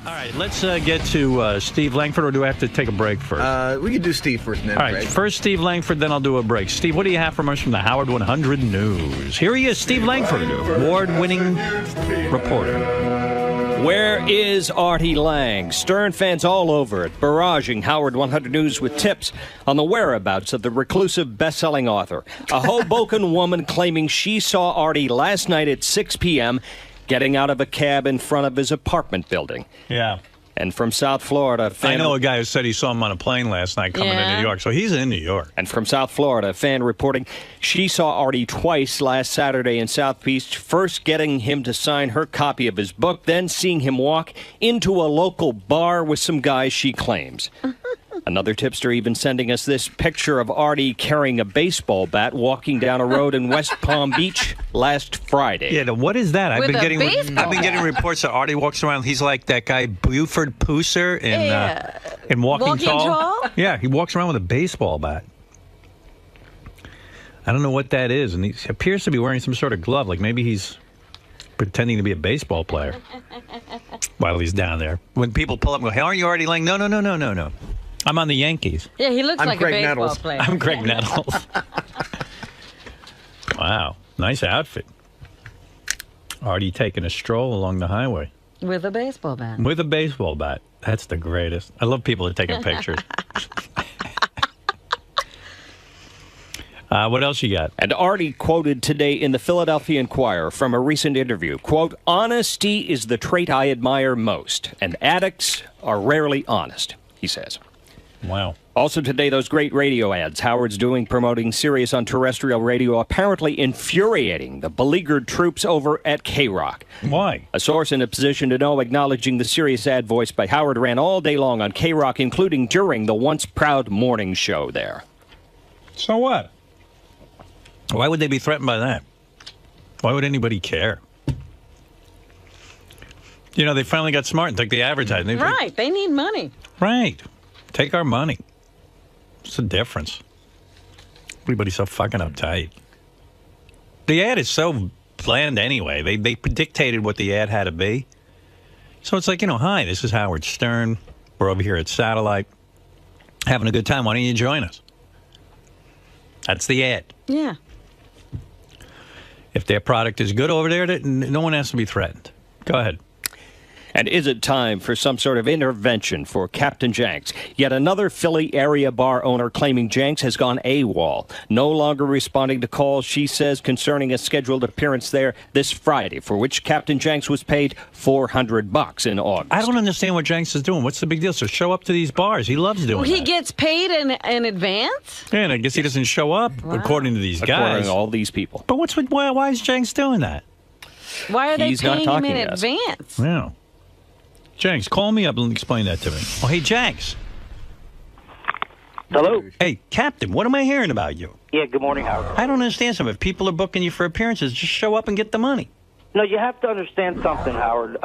All right, let's get to Steve Langford, or do I have to take a break first? We can do Steve first, and then All right, Greg. first Steve Langford, then I'll do a break. Steve, what do you have from us from the Howard 100 News? Here he is, Steve Langford, award-winning reporter. Where is Artie Lange? Stern fans all over it, barraging Howard 100 News with tips on the whereabouts of the reclusive best-selling author. A Hoboken woman claiming she saw Artie last night at 6 p.m., getting out of a cab in front of his apartment building. Yeah. And from South Florida... I know a guy who said he saw him on a plane last night coming to New York, so he's in New York. And from South Florida, a fan reporting she saw Artie twice last Saturday in South Beach, first getting him to sign her copy of his book, then seeing him walk into a local bar with some guys she claims. Another tipster even sending us this picture of Artie carrying a baseball bat walking down a road in West Palm Beach last Friday. Yeah, what is that? With I've a been getting reports that Artie walks around. He's like that guy 𝗦𝗵cie𝘄𝗿𝗱 in Walking Tall. Yeah, he walks around with a baseball bat. I don't know what that is, and he appears to be wearing some sort of glove. Like maybe he's pretending to be a baseball player while he's down there. When people pull up and go, "Hey, aren't you Artie Lange?" No. I'm on the Yankees. Yeah, he looks like Craig a baseball Nettles. player. I'm Craig Nettles. Wow, nice outfit. Artie taking a stroll along the highway. With a baseball bat. With a baseball bat. That's the greatest. I love people that are taking pictures. What else you got? And Artie quoted today in the Philadelphia Inquirer from a recent interview, quote, "Honesty is the trait I admire most, and addicts are rarely honest," he says. Wow. Also today, those great radio ads Howard's doing promoting Sirius on terrestrial radio, apparently infuriating the beleaguered troops over at K-Rock. Why? A source in a position to know acknowledging the Sirius ad voice by Howard ran all day long on K-Rock, including during the once proud morning show there. So what? Why would they be threatened by that? Why would anybody care? You know, they finally got smart and took the advertising. Right, they need money. Right. Take our money. What's the difference? Everybody's so fucking uptight. The ad is so bland anyway. They dictated what the ad had to be. So it's like, hi, this is Howard Stern. We're over here at Satellite. Having a good time. Why don't you join us? That's the ad. Yeah. If their product is good over there, no one has to be threatened. Go ahead. And is it time for some sort of intervention for Captain Jenks? Yet another Philly area bar owner claiming Jenks has gone AWOL, no longer responding to calls, she says, concerning a scheduled appearance there this Friday, for which Captain Jenks was paid $400 in August. I don't understand what Jenks is doing. What's the big deal? So show up to these bars. He loves doing He that. gets paid in advance? Yeah, and I guess he doesn't show up, according to these guys. According to all these people. But why is Jenks doing that? Why are they He's not paying him talking in to us. advance? Yeah. Jenks, call me up and explain that to me. Oh, hey, Jenks. Hello. Hey, Captain, what am I hearing about you? Yeah, good morning, Howard. I don't understand something. If people are booking you for appearances, just show up and get the money. No, you have to understand something, Howard.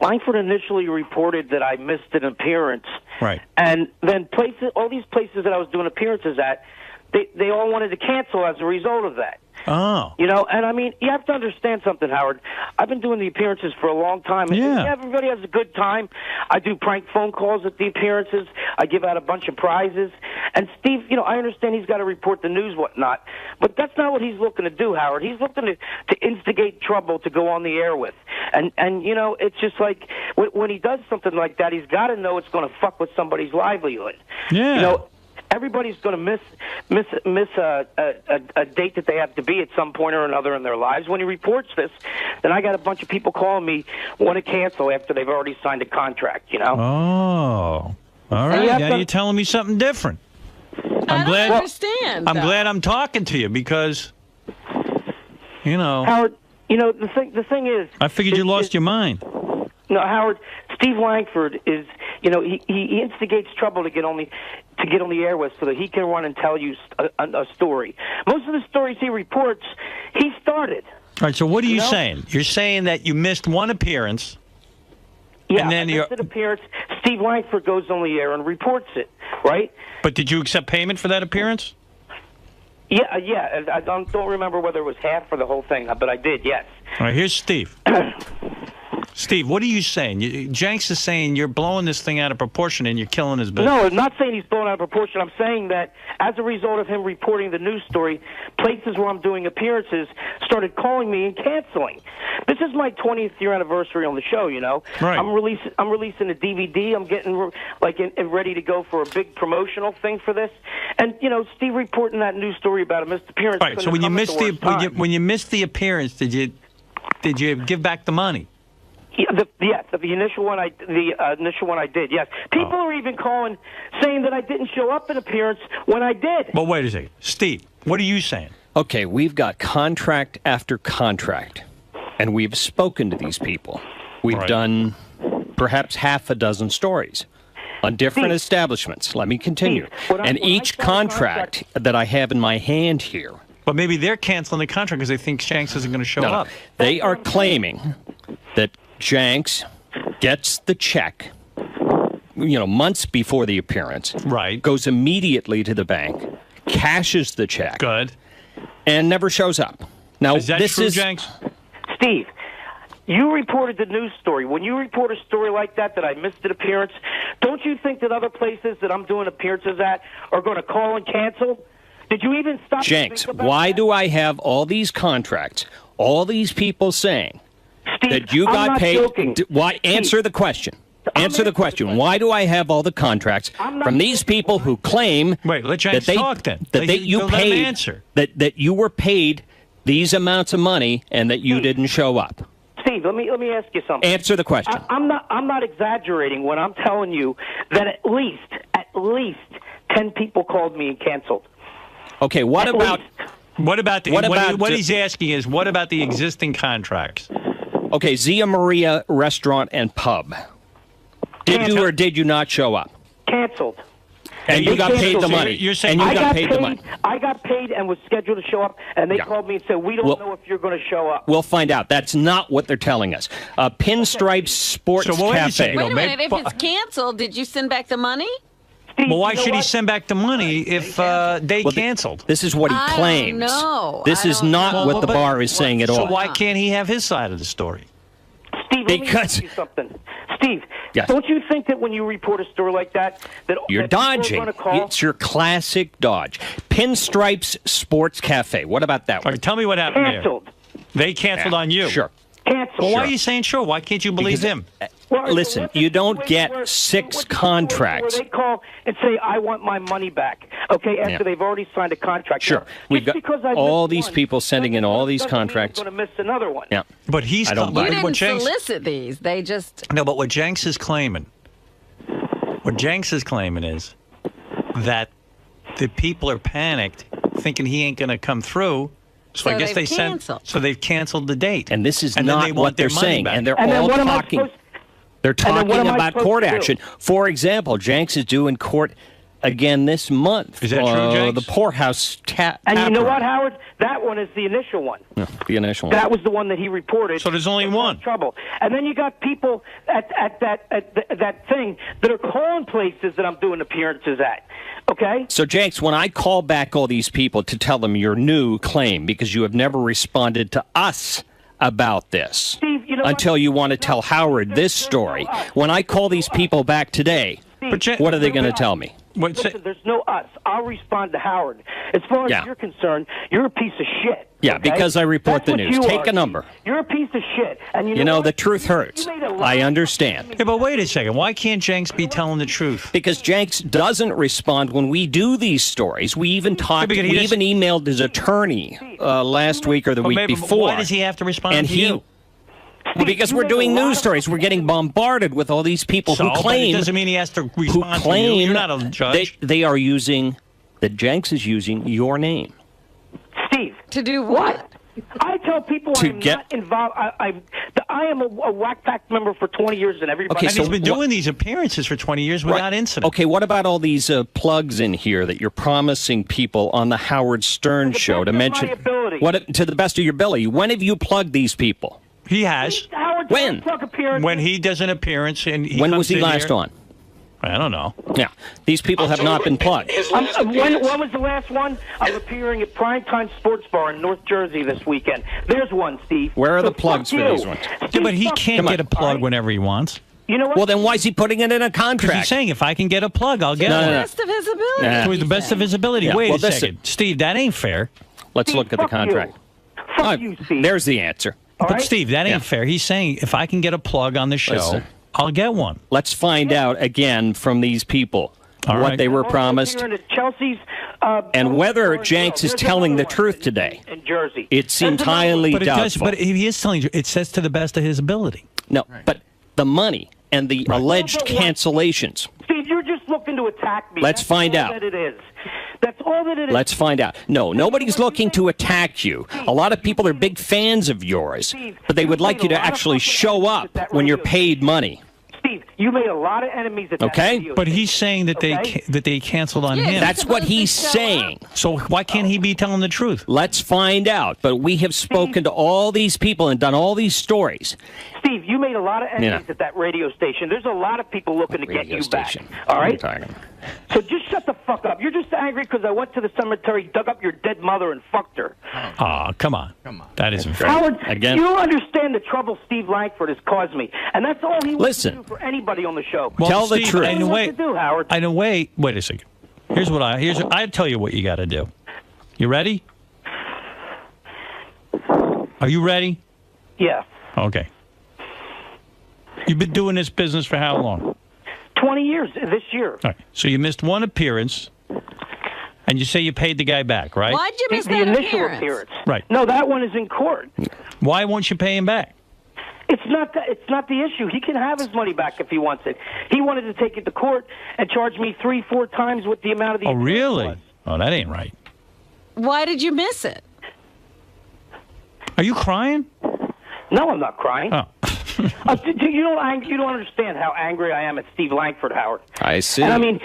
Langford initially reported that I missed an appearance. Right. And then all these places that I was doing appearances at, they all wanted to cancel as a result of that. Oh. And I mean, you have to understand something, Howard. I've been doing the appearances for a long time. And Yeah. everybody has a good time. I do prank phone calls at the appearances. I give out a bunch of prizes. And Steve, I understand he's got to report the news, whatnot. But that's not what he's looking to do, Howard. He's looking to instigate trouble to go on the air with. And it's just like when he does something like that, he's got to know it's going to fuck with somebody's livelihood. Yeah. Everybody's going to miss a date that they have to be at some point or another in their lives. When he reports this, then I got a bunch of people calling me, want to cancel after they've already signed a contract, Oh. All right. Now you're telling me something different. I don't understand. I'm glad I'm talking to you because, Howard, the thing is... I figured you lost your mind. No, Howard, Steve Langford is, he instigates trouble to get on the air with so that he can run and tell you a story. Most of the stories he reports, he started. All right, so what are you saying? You're saying that you missed one appearance. Yeah, and then I missed an appearance. Steve Langford goes on the air and reports it, right? But did you accept payment for that appearance? Yeah. I don't remember whether it was half or the whole thing, but I did, yes. All right, here's Steve. Steve, what are you saying? Jenks is saying you're blowing this thing out of proportion and you're killing his business. No, I'm not saying he's blown out of proportion. I'm saying that as a result of him reporting the news story, places where I'm doing appearances started calling me and canceling. This is my 20th year anniversary on the show, you know. Right. I'm releasing a DVD. I'm getting ready to go for a big promotional thing for this. And, you know, Steve reporting that news story about a missed appearance. Right. So when you missed the appearance, did you give back the money? The initial one I did. Yes, people are even calling saying that I didn't show up in appearance when I did. Well, wait a second, Steve. What are you saying? Okay, we've got contract after contract, and we've spoken to these people. We've done perhaps half a dozen stories on different establishments. Let me continue. And each contract that I have in my hand here. But maybe they're canceling the contract because they think Shanks isn't going to show up. They are claiming that Jenks gets the check, you know, months before the appearance. Right. Goes immediately to the bank, cashes the check. Good. And never shows up. Now, is that true, Jenks? Steve, you reported the news story. When you report a story like that I missed an appearance, don't you think that other places that I'm doing appearances at are going to call and cancel? Did you even stop? Jenks, why do I have all these contracts, all these people saying Steve, that you got paid? Joking. Why? Answer the question. Answer the question. Why do I have all the contracts from these people who claim that you were paid these amounts of money and that you didn't show up? Steve, let me ask you something. Answer the question. I'm not exaggerating when I'm telling you that at least 10 people called me and canceled. Okay, what about he's asking is what about the existing contracts? Okay, 𝗦𝗵cie Restaurant and Pub. Did you or did you not show up? Canceled. And you got paid the money. You're saying you got paid the money. I got paid and was scheduled to show up, and they called me and said, we don't know if you're going to show up. We'll find out. That's not what they're telling us. Pinstripes Sports Cafe. Wait a minute. If it's canceled, did you send back the money? Steve, well, why should he send back the money if they canceled? This is what he claims. No, this is not what the bar is saying at all. So why can't he have his side of the story? Steve, let me ask you something. Steve, don't you think that when you report a story like that you're dodging? It's your classic dodge. Pinstripes Sports Cafe. What about that one? Right, tell me what happened canceled. There. They canceled on you. Sure. Canceled. Well, why are you saying sure? Why can't you believe him? Listen, you don't get 6 contracts. Where they call and say, I want my money back, okay, after they've already signed a contract. Sure. We've got all these people sending in all these contracts. I'm going to miss another one. Yeah. But he's... You didn't solicit these. They just... No, but what Jenks is claiming... is that the people are panicked, thinking he ain't going to come through. So I guess they've canceled the date. And this is not what they're saying. And they're all talking... They're talking about court action. For example, Jenks is due in court again this month. Is that true, Jenks? The Poorhouse Tap. And you know what, Howard? That one is the initial one. No, the initial one. That was the one that he reported. So there's only one. Trouble. And then you got people at that thing that are calling places that I'm doing appearances at. Okay? So, Jenks, when I call back all these people to tell them your new claim, because you have never responded to us about this, Steve, you know until you want to tell Howard this story. When I call these people back today, what are they going to tell me? Listen, there's no us. I'll respond to Howard. As far as you're concerned, you're a piece of shit. Yeah, because I report the news. Take a number. You're a piece of shit. And you know the truth hurts. I understand. Yeah, but wait a second. Why can't Jenks be telling the truth? Because Jenks doesn't respond when we do these stories. We even talked. We even emailed his attorney last week or the week before. Why does he have to respond to you? Well, because we're doing news stories. We're getting bombarded with all these people who claim... But it doesn't mean he has to respond to you. You're not a judge. They are using... That Jenks is using your name. Steve. To do what? I tell people I'm not involved. I am a Whack Pack member for 20 years, and everybody... Okay, so he's been doing these appearances for 20 years without incident. Okay, what about all these plugs in here that you're promising people on the Howard Stern show to mention... To the best of your ability. When have you plugged these people? He has. When? When he does an appearance. And when was he last on? I don't know. Yeah, these people have not been plugged. When was the last one? I'm appearing at Primetime Sports Bar in North Jersey this weekend. There's one, Steve. Where are the plugs for these ones? Yeah, but he can't get a plug whenever he wants. You know what? Well, then why is he putting it in a Because contract? he's saying if I can get a plug, I'll get To one. the best of his ability. To the best of his ability. Yeah. Wait Well, a second. Steve, that ain't fair. Let's Steve, look at the fuck contract. you. Fuck you, Steve. There's the answer. All But right? Steve, that ain't fair. He's saying if I can get a plug on the show, Listen. I'll get one. Let's find out again from these people All what right. they were Also promised appearing at Chelsea's, and whether Bar Jenks is There's telling the another truth one today. in Jersey. It seems There's another highly one. But it does. doubtful. But he is telling you. It says to the best of his ability. No, but the money and the alleged But what- cancellations. Steve, you're just looking to attack me. Let's That's find all out. That it is. That's all that it is. Let's find out. No, nobody's looking to attack you. A lot of people are big fans of yours, but they would like you to actually show up when you're paid money. Steve, you made a lot of enemies at that Okay. radio But station, he's saying that okay? they canceled on Yeah, him. That's what he's Supposed to show saying. So why can't he be telling the truth? Let's find out. But we have spoken to all these people and done all these stories. Steve, you made a lot of enemies Yeah. at that radio station. There's a lot of people looking to get Radio you station. back. All What are you right? talking about? So just shut the fuck up. You're just angry because I went to the cemetery, dug up your dead mother, and fucked her. Oh, come on. That isn't fair. Howard, Again? you don't understand the trouble Steve Langford has caused me, and that's all he wants Listen. to do for anybody on the show. Well, Tell the Steve, truth. Tell him And what wait, to do, Howard. wait a second. I'll tell you what you got to do. You ready? Are you ready? Yeah. Okay. You've been doing this business for how long? 20 years this year. All right. So you missed one appearance, and you say you paid the guy back, right? Why'd you miss The that initial appearance? Right. No, that one is in court. Why won't you pay him back? It's not the issue. He can have his money back if he wants it. He wanted to take it to court and charge me 3-4 times what the amount of the Oh, appearance really? was. Oh, that ain't right. Why did you miss it? Are you crying? No, I'm not crying. Oh. You don't understand how angry I am at Steve Langford, Howard. I see. And I mean,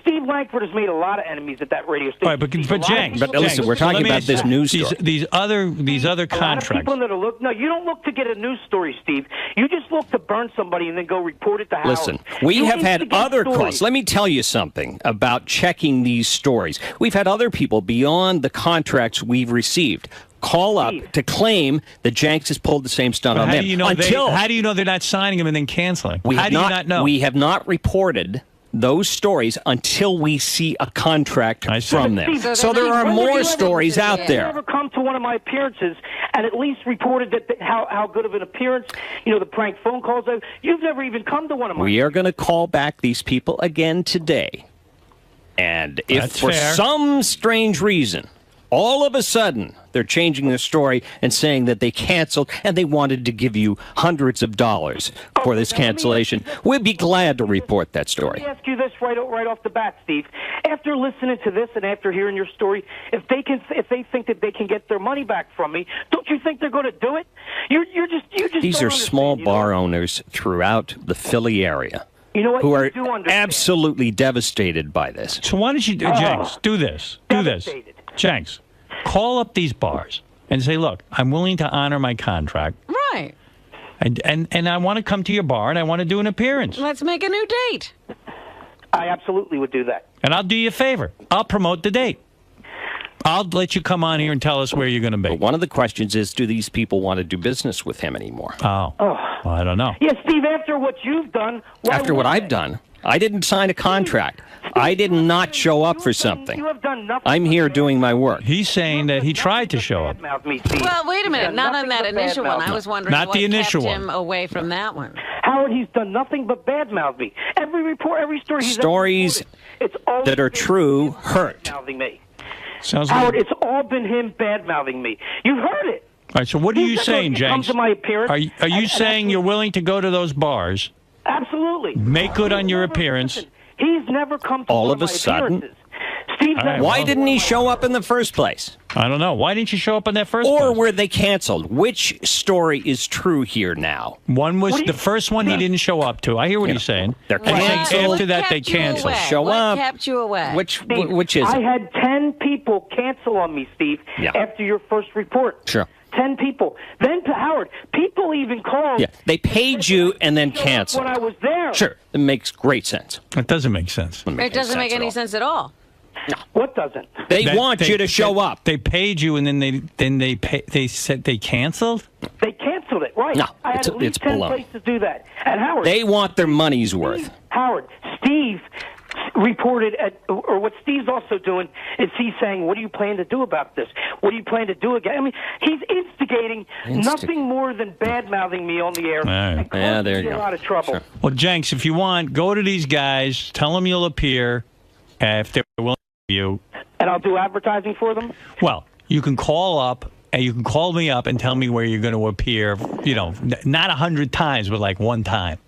Steve Langford has made a lot of enemies at that radio station. All right, but A lot of Jenks, people- But listen, Jenks, we're talking let me about ask you this this. news These story. other A lot of contracts. people that are look. No, you don't look to get a news story, Steve. You just look to burn somebody and then go report it to Howard. Listen, we You have had instigate other stories. calls. Let me tell you something about checking these stories. We've had other people beyond the contracts we've received call up to claim that Jenks has pulled the same stunt on How them. do you know how do you know they're not signing him and then canceling? How do you not know? We have not reported those stories until we see a contract I see. from them. So So they're there not- are when more would you stories ever- out Yeah. You there. ever come to one of my appearances and at least reported that how good of an appearance, the prank phone calls. You've never even come to one of my. We are going to call back these people again today. And if That's for fair. some strange reason, all of a sudden, they're changing their story and saying that they canceled and they wanted to give you hundreds of dollars for this cancellation, we'd be glad to report that Let story. me ask you this right off the bat, Steve. After listening to this and after hearing your story, if they think that they can get their money back from me, don't you think they're going to do it? You just These don't are small understand, bar owners throughout the Philly area You know what? who You are do understand. absolutely devastated by this. So why don't you do, Jenks, do this. Do this. Devastated. Jenks, call up these bars and say, look, I'm willing to honor my contract. Right. And I want to come to your bar and I want to do an appearance. Let's make a new date. I absolutely would do that. And I'll do you a favor. I'll promote the date. I'll let you come on here and tell us where you're going to be. But one of the questions is, do these people want to do business with him anymore? Oh. Well, I don't know. Yeah, Steve, after what you've done... why After what would I've they? done, I didn't sign a contract. I did not show up for something. You have done nothing I'm but here bad- doing my work. He's saying that he tried to show up. Badmouth me, Steve. Well, wait a He's minute. done Not on nothing that but initial one. badmouth I me. was wondering Not what the initial kept one. him away from that one. Howard, he's done nothing but badmouth me. Every report, every story he's ever Stories reported, it's always that are been true him hurt. badmouthing me. Sounds Howard, like. it's all been him badmouthing me. You've heard it. All right, so what are you He's never saying, come Jenks? to my appearance. Are you and saying you're willing to go to those bars, Absolutely. make good on your Never- appearance? listen, he's never come to All one of a my sudden? appearances. Steve's All right, never Why come to didn't one he of my show up in the first place? I don't know. Why didn't you show up in that first Or place? were they canceled? Which story is true here now? One was What do the you- first one he didn't show up to. I hear what he's saying. They're And then canceled. after that, they kept you canceled. away? Show what up. kept you away? Which Steve, is I it? had 10 people cancel on me, Steve, Yeah. after your first report. Sure. 10 people. Then to Howard, people even called. Yeah, they paid you and then canceled. When I was there. Sure, it makes great sense. It doesn't make sense. It doesn't make any sense at all. What doesn't? They want you to show up. They paid you, and then they said they canceled. They canceled it, right? No, I had at least 10 baloney. places to do that. And Howard, They want their money's worth. Howard, Steve reported or what Steve's also doing is he's saying, what do you plan to do about this? What do you plan to do again? I mean, he's instigating nothing more than bad-mouthing me on the air. All right. And Yeah, there you me go. a lot of trouble. Sure. Well, Jenks, if you want, go to these guys, tell them you'll appear if they're willing to you. And I'll do advertising for them? Well, you can call up, and you can call me up and tell me where you're going to appear, not 100 times, but like one time.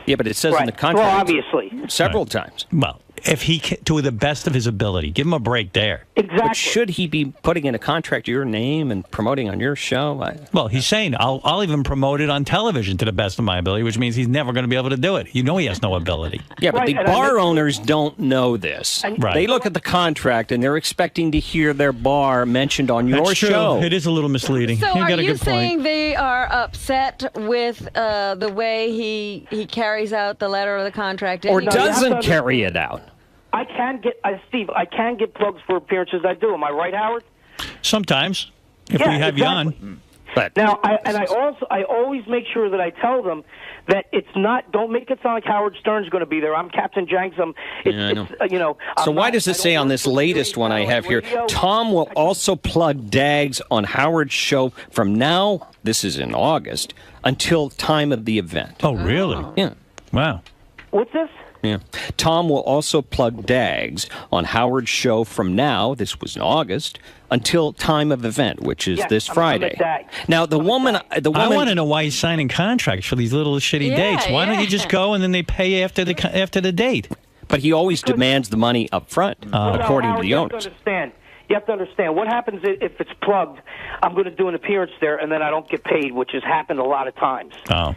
Yeah, but it says in the Right. contract. Well, obviously. Several times. Well, if he can, to the best of his ability, give him a break there. Exactly. But should he be putting in a contract your name and promoting on your show? Well, he's saying, I'll even promote it on television to the best of my ability, which means he's never going to be able to do it. You know he has no ability. Yeah, but Right, the and bar owners don't know this. Right. They look at the contract and they're expecting to hear their bar mentioned on your That's true. show. It is a little misleading. So you are got a you good saying point. they are upset with the way he carries out the letter of the contract? Or anyway? doesn't carry it out. I can get, Steve, I can get plugs for appearances I do. Am I right, Howard? Sometimes, if Yeah, we have you exactly. on. But Now, I always make sure that I tell them that it's not. Don't make it sound like Howard Stern's going to be there. I'm Captain Jenks. I know. I'm So why not- does it say on this latest one I have here, Tom will also plug Dags on Howard's show from now, this is in August, until time of the event. Oh, really? Yeah. Wow. What's this? Yeah. Tom will also plug Dags on Howard's show from now, this was in August, until time of event, which is Yes, this I'm Friday. at Dags. Now, the woman... I want to know why he's signing contracts for these little shitty Yeah, dates. Why don't you yeah. just go and then they pay after the date? But he always demands the money up front, according Howard, to the you owners. You have to understand. What happens if it's plugged, I'm going to do an appearance there, and then I don't get paid, which has happened a lot of times. Oh.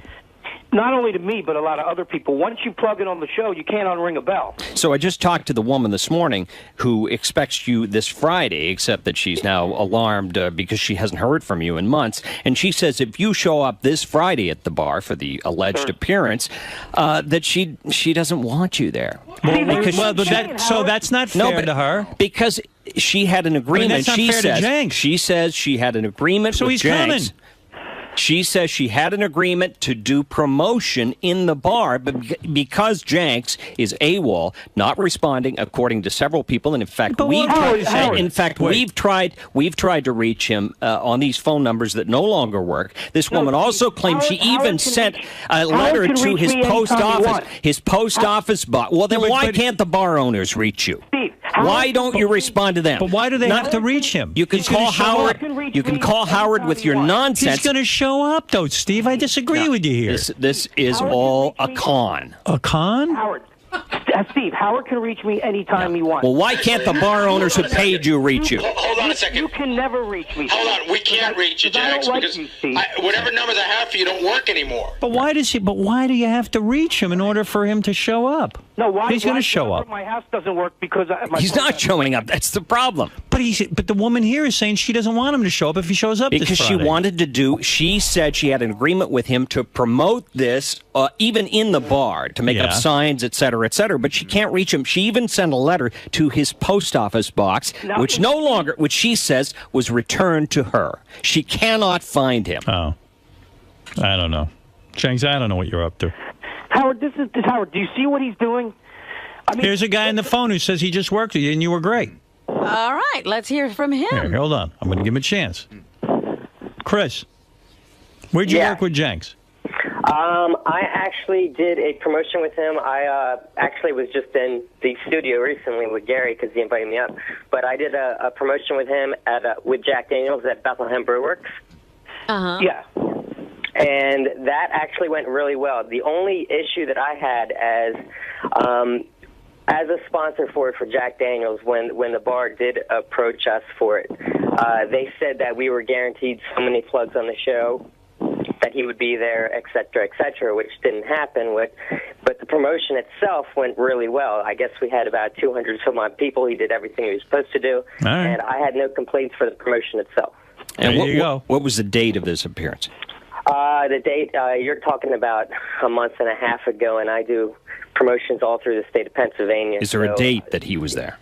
Not only to me, but a lot of other people. Once you plug it on the show, you can't unring a bell. So I just talked to the woman this morning who expects you this Friday, except that she's now alarmed because she hasn't heard from you in months. And she says if you show up this Friday at the bar for the alleged appearance, that she doesn't want you there. So that's not fair to her. Because she had an agreement. that's not she fair to says, Jenks. She says she had an agreement So with he's Jenks. coming. She says she had an agreement to do promotion in the bar, but because Jenks is AWOL, not responding, according to several people, and in fact, But we've what- tried, Howard, in fact, wait. we've tried to reach him on these phone numbers that no longer work. This woman also claims she Howard even can sent reach- a letter Howard can to reach his me post anytime he office. wants. His post office box. Well, then Yeah, why but- can't the bar owners reach you? Steve, Why don't you respond to them? But why do they have to reach him? You can He's gonna call show Howard. up. You can call Howard with your nonsense. He's going to show up, though, Steve. I disagree with you here. This is all a con. A con? Howard. Steve, Howard can reach me anytime he wants. Well, why can't the bar owners who paid you reach you? Hold on a second. You can never reach me. Hold on, we can't reach you, Because I Jax, don't like because you, Steve. whatever numbers I have for you don't work anymore. But why do you have to reach him in order for him to show up? No, why? He's going why- to show up. My house doesn't work because my He's phone not doesn't- showing up. That's the problem. But the woman here is saying she doesn't want him to show up if he shows up Because this she Friday. wanted to do, she said she had an agreement with him to promote this, even in the bar, to make up Yeah. signs, et cetera, but she can't reach him. She even sent a letter to his post office box, Now- which she says was returned to her. She cannot find him. Oh. I don't know. Jenks, I don't know what you're up to. Howard, this is Howard. Do you see what he's doing? I mean, Here's a guy on the phone who says he just worked with you and you were great. All right, let's hear from him. Here, hold on. I'm going to give him a chance. Chris, where'd you Yeah. work with Jenks? I actually did a promotion with him. I actually was just in the studio recently with Gary because he invited me up. But I did a promotion with him with Jack Daniels at Bethlehem Brew Works. yeah. And that actually went really well. The only issue that I had as a sponsor for Jack Daniels, when the bar did approach us for it, they said that we were guaranteed so many plugs on the show, that he would be there, et cetera, which didn't happen. But the promotion itself went really well. I guess we had about 200 some odd people. He did everything he was supposed to do, right. and I had no complaints for the promotion itself. And There you go. what was the date of this appearance? The date, you're talking about a month and a half ago, and I do promotions all through the state of Pennsylvania. Is there a date that he was there?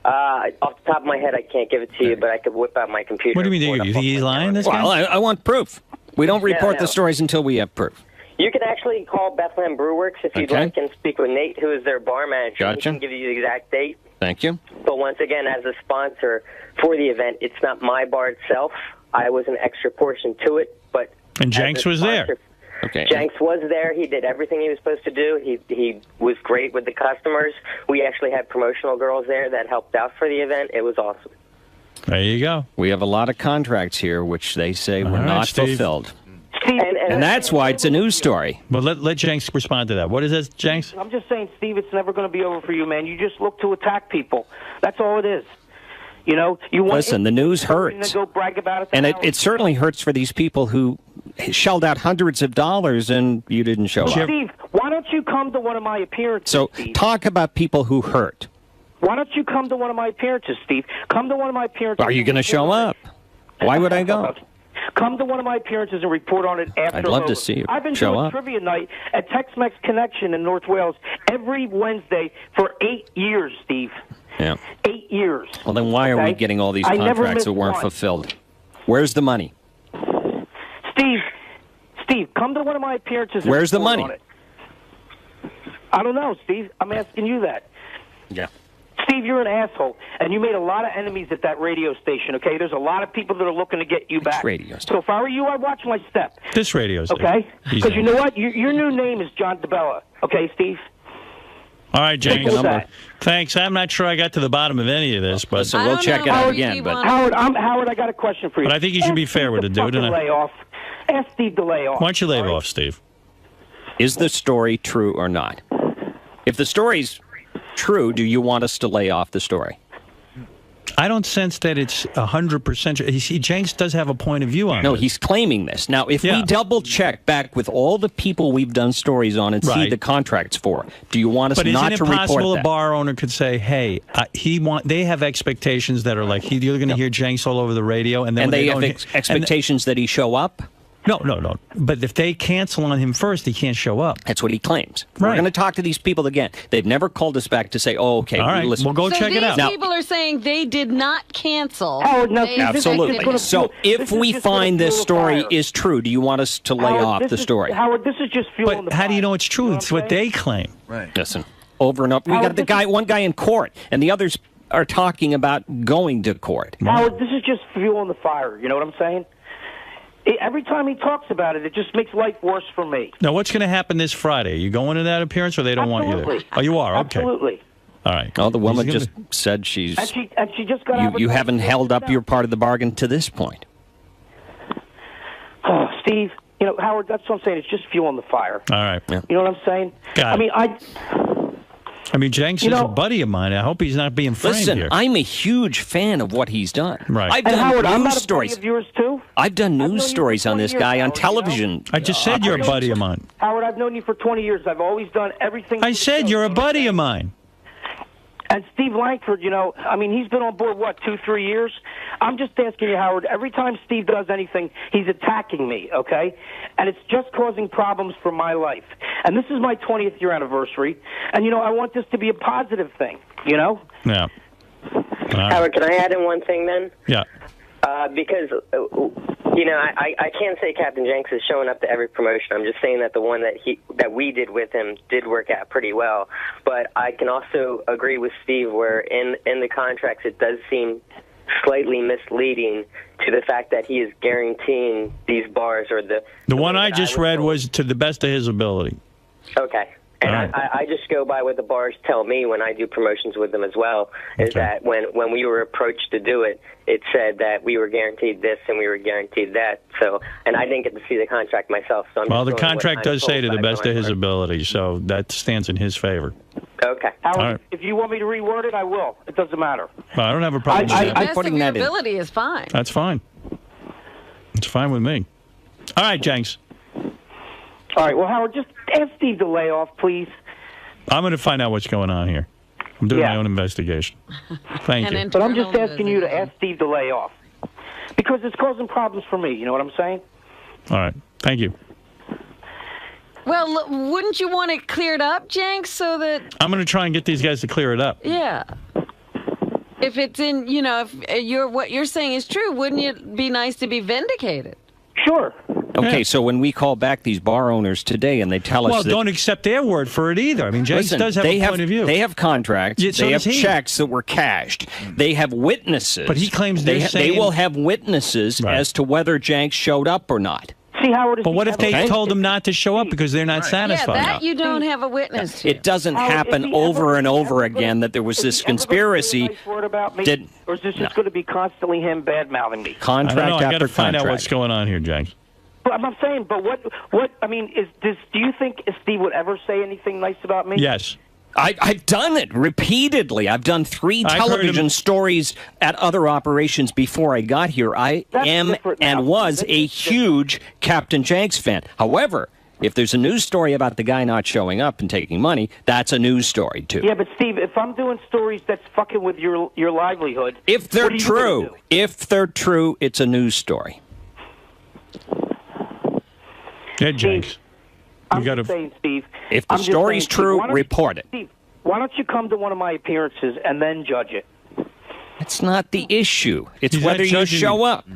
Off the top of my head, I can't give it to you, but I could whip out my computer. What do you mean? You think he's lying, this guy? Well, I want proof. We don't report no. the stories until we have proof. You can actually call Bethlehem Brewworks if you'd Okay. like and speak with Nate, who is their bar manager. Gotcha. He can give you the exact date. Thank you. But once again, as a sponsor for the event, it's not my bar itself. I was an extra portion to it, but... And Jenks was there. Okay. Jenks was there. He did everything he was supposed to do. He was great with the customers. We actually had promotional girls there that helped out for the event. It was awesome. There you go. We have a lot of contracts here which they say were right, not Steve. fulfilled. Steve, And that's why it's a news story. Well, let Jenks respond to that. What is this, Jenks? I'm just saying, Steve, it's never going to be over for you, man. You just look to attack people. That's all it is. You know, you want Listen, the news hurts. to go brag about it, And it certainly hurts for these people who shelled out hundreds of dollars and you didn't show up. Steve, why don't you come to one of my appearances? So Steve? talk about people who hurt. Why don't you come to one of my appearances, Steve? Come to one of my appearances. Are you going to show up? Why would I go? Come to one of my appearances and report on it after. I'd love to over. see you I've been show doing up. trivia night at Tex-Mex Connection in North Wales every Wednesday for 8 years, Steve. Yeah. 8 years. Well, then why are we Okay? getting all these I never contracts missed that weren't one. fulfilled? Where's the money? Steve, come to one of my appearances. and Where's the report money? on it. I don't know, Steve. I'm asking you that. Yeah. Steve, you're an asshole, and you made a lot of enemies at that radio station, okay? There's a lot of people that are looking to get you back. radio So if I were you, I'd watch my step, This radio station. okay? He's Because you in. know what? Your new name is John DeBella, okay, Steve? All right, Jenks. Simple as that. Thanks. I'm not sure I got to the bottom of any of this, but Listen, I we'll don't check know it out what again. you But want. Howard, I got a question for you. But I think you should be Ask fair Steve with to the dude, fucking and I- lay off. Ask Steve to lay off. why don't you lay all right? off, Steve? is the story true or not? If the story's true, do you want us to lay off the story? I don't sense that it's 100% true. You see, Jenks does have a point of view on it. No, he's claiming this. Now, if Yeah. we double check back with all the people we've done stories on and see Right. the contracts for, do you want us But not isn't to it report possible a that? bar owner could say, "Hey, they have expectations that are like you're going to hear Jenks all over the radio, and then And when they don't have hear- expectations that he show up? No. But if they cancel on him first, he can't show up. That's what he claims. We're Right. going to talk to these people again. They've never called us back to say, oh, okay, All right, listen. we'll go So check it these out. people are saying they did not cancel. Howard, now, They this is Absolutely. gonna So fuel- if this is we just gonna find this fuel the story fire. is true, do you want us to lay Howard, off this the is- story? Howard, this is just fueling But the how do you fire. know it's true? know It's I'm what saying? they claim. Listen, over and over. We Howard, got the this guy, is- one guy in court, and the others are talking about going to court. Howard, this is just fueling the fire. You know what I'm saying? Every time he talks about it, it just makes life worse for me. Now, what's going to happen this Friday? Are you going to that appearance, or they don't want you there? Absolutely. Oh, you are? Okay. Absolutely. All right. Oh, the woman He's just gonna- said she's. And she just got You advertised. haven't held up your part of the bargain to this point. Oh, Steve, you know, Howard, that's what I'm saying. It's just fueling the fire. All right. Yeah. You know what I'm saying? Got it. I mean, Jenks You is a know- buddy of mine. I hope he's not being framed Listen, here. I'm a huge fan of what he's done. Right. I've And done Howard, I'm news not a buddy stories. of yours too. I've done known news you for stories on 20 this years, guy on Howard, you know? television. I just said you're a buddy of mine. Howard, I've known you for 20 years. I've always done everything. I said you're a buddy of mine. And Steve Langford, you know, I mean, he's been on board, 2-3 years? I'm just asking you, Howard, every time Steve does anything, he's attacking me, okay? And it's just causing problems for my life. And this is my 20th year anniversary. And, you know, I want this to be a positive thing, you know? Yeah. All right. Howard, can I add in one thing then? Yeah. Because, you know, I can't say Captain Jenks is showing up to every promotion. I'm just saying that the one that we did with him did work out pretty well. But I can also agree with Steve where in the contracts it does seem slightly misleading to the fact that he is guaranteeing these bars or the one way I that just was read told. was to the best of his ability. Okay. And All right. I just go by what the bars tell me when I do promotions with them as well, is Okay. that when we were approached to do it, it said that we were guaranteed this and we were guaranteed that. So, and I didn't get to see the contract myself. So I'm Well, just the going with contract what I'm does say told to the by best of his Langford. ability, so that stands in his favor. Okay. Howard, All right. if you want me to reword it, I will. It doesn't matter. Well, I don't have a problem with that. I'm Best putting of your that in. ability is fine. That's fine. It's fine with me. All right, Jenks. All right, well, Howard, just ask Steve to lay off, please. I'm going to find out what's going on here. I'm doing Yeah. my own investigation. Thank And you. then- But I'm just Internal asking you to investigation. ask Steve to lay off. Because it's causing problems for me. You know what I'm saying? All right. Thank you. Well, wouldn't you want it cleared up, Jenks, so that... I'm going to try and get these guys to clear it up. Yeah. If it's in, if what you're saying is true, wouldn't it be nice to be vindicated? Sure. Okay, Yeah. so when we call back these bar owners today and they tell us Well, that... don't accept their word for it either. I mean, Jenks Listen, does have a point of view. They have contracts. Yeah, so they have does he. checks that were cashed. They have witnesses. But he claims they're they saying... will have witnesses Right. as to whether Jenks showed up or not. See, Howard, But what if they Okay. told him not to show up because they're not Yeah, satisfied? that you don't have a witness to. It doesn't Howard, happen is he over ever- and is he over ever gonna- again that there was is this he ever gonna say a conspiracy. nice word about me? Did- Or is this just going to be constantly him bad-mouthing me? I don't Contract know. I got after to find contract. out what's going on here, Jenks. But I'm saying, but what? I mean, do you think Steve would ever say anything nice about me? Yes. I've done it repeatedly. I've done 3 I've heard television him- stories at other operations before I got here. I That's am different now. and was That's a different. huge Captain Jenks fan. However, if there's a news story about the guy not showing up and taking money, that's a news story, too. Yeah, but Steve, if I'm doing stories that's fucking with your livelihood, If they're what are you gonna true, do? it's a news story. Yeah, Jenks. I'm You got just to... saying, Steve. If the I'm just story's saying, Steve, true, why don't you- report it. Steve, why don't you come to one of my appearances and then judge it? It's not the issue. It's He's not whether you judging show you. up.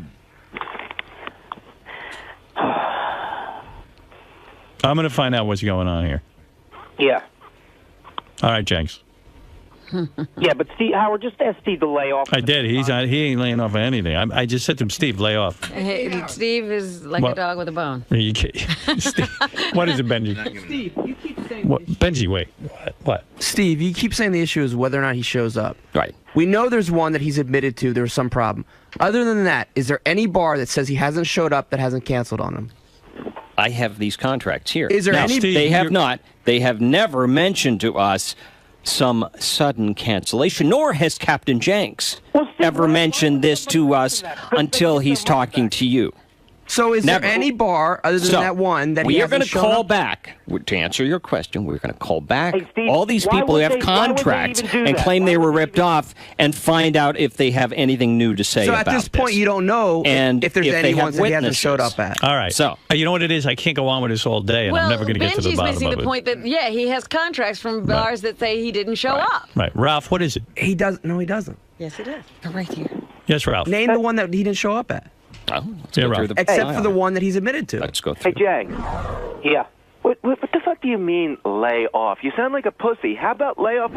I'm going to find out what's going on here. Yeah. All right, Jenks. Yeah, but Steve, Howard, just ask Steve to lay off. I did. He ain't laying off of anything. I just said to him, Steve, lay off. Hey, Steve is like What? a dog with a bone. You can't- Steve, what is it, Benji? Steve, you keep saying What? Benji, wait. What? Steve, you keep saying the issue is whether or not he shows up. Right. We know there's one that he's admitted to. There was some problem. Other than that, is there any bar that says he hasn't showed up that hasn't canceled on him? I have these contracts here. Is there now, any- They Steve, have you're- not. They have never mentioned to us some sudden cancellation, nor has Captain Jenks Well, Steve, ever why- mentioned why- this to us until he's talking to you. So is Never. there any bar other than So, that one that we he are going hasn't to shown call up? back to answer your question. We're going to call back Hey, Steve, all these why people who would have they- why would they contracts even do and that? claim Why they were would they ripped even- off, and find out if they have anything new to say So about at this point, this. you don't know And if there's if they any have ones that he hasn't showed witnesses. up at. All right. So- You know what it is? I can't go on with this all day, and I'm never going to get to the Benji's bottom missing of the it. point that, yeah, he has contracts from bars that say he didn't show up. Right. Ralph, what is it? He does. No, he doesn't. Yes, he does. right here. Yes, Ralph. Name the one that he didn't show up at, Oh, let's Yeah, go Ralph. through the except file. for the one that he's admitted to. Let's go Hey, through. Jay, Yeah. what the fuck do you mean lay off? You sound like a pussy. How about lay off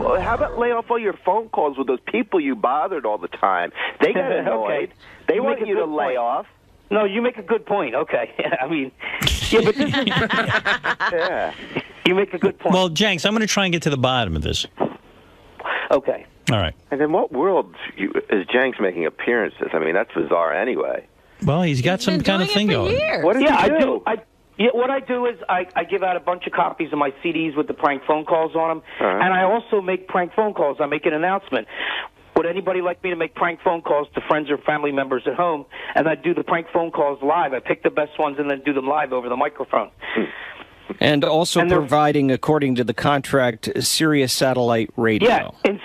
all your phone calls with those people you bothered all the time? They got annoyed. Okay. They You want make a you to good lay point. off. No, you make a good point. Okay. I mean, yeah, but this is, Yeah. you make a good point. Well, Jenks, I'm going to try and get to the bottom of this. Okay. All right. And in what world is Jenks making appearances? I mean, that's bizarre anyway. Well, he's got some Been kind of doing thing it for going. years. What did Yeah, you I do? do. What I do is I give out a bunch of copies of my CDs with the prank phone calls on them, Uh-huh. and I also make prank phone calls. I make an announcement. Would anybody like me to make prank phone calls to friends or family members at home? And I do the prank phone calls live. I pick the best ones and then do them live over the microphone. And also And they're- providing, according to the contract, Sirius satellite radio. Yeah, in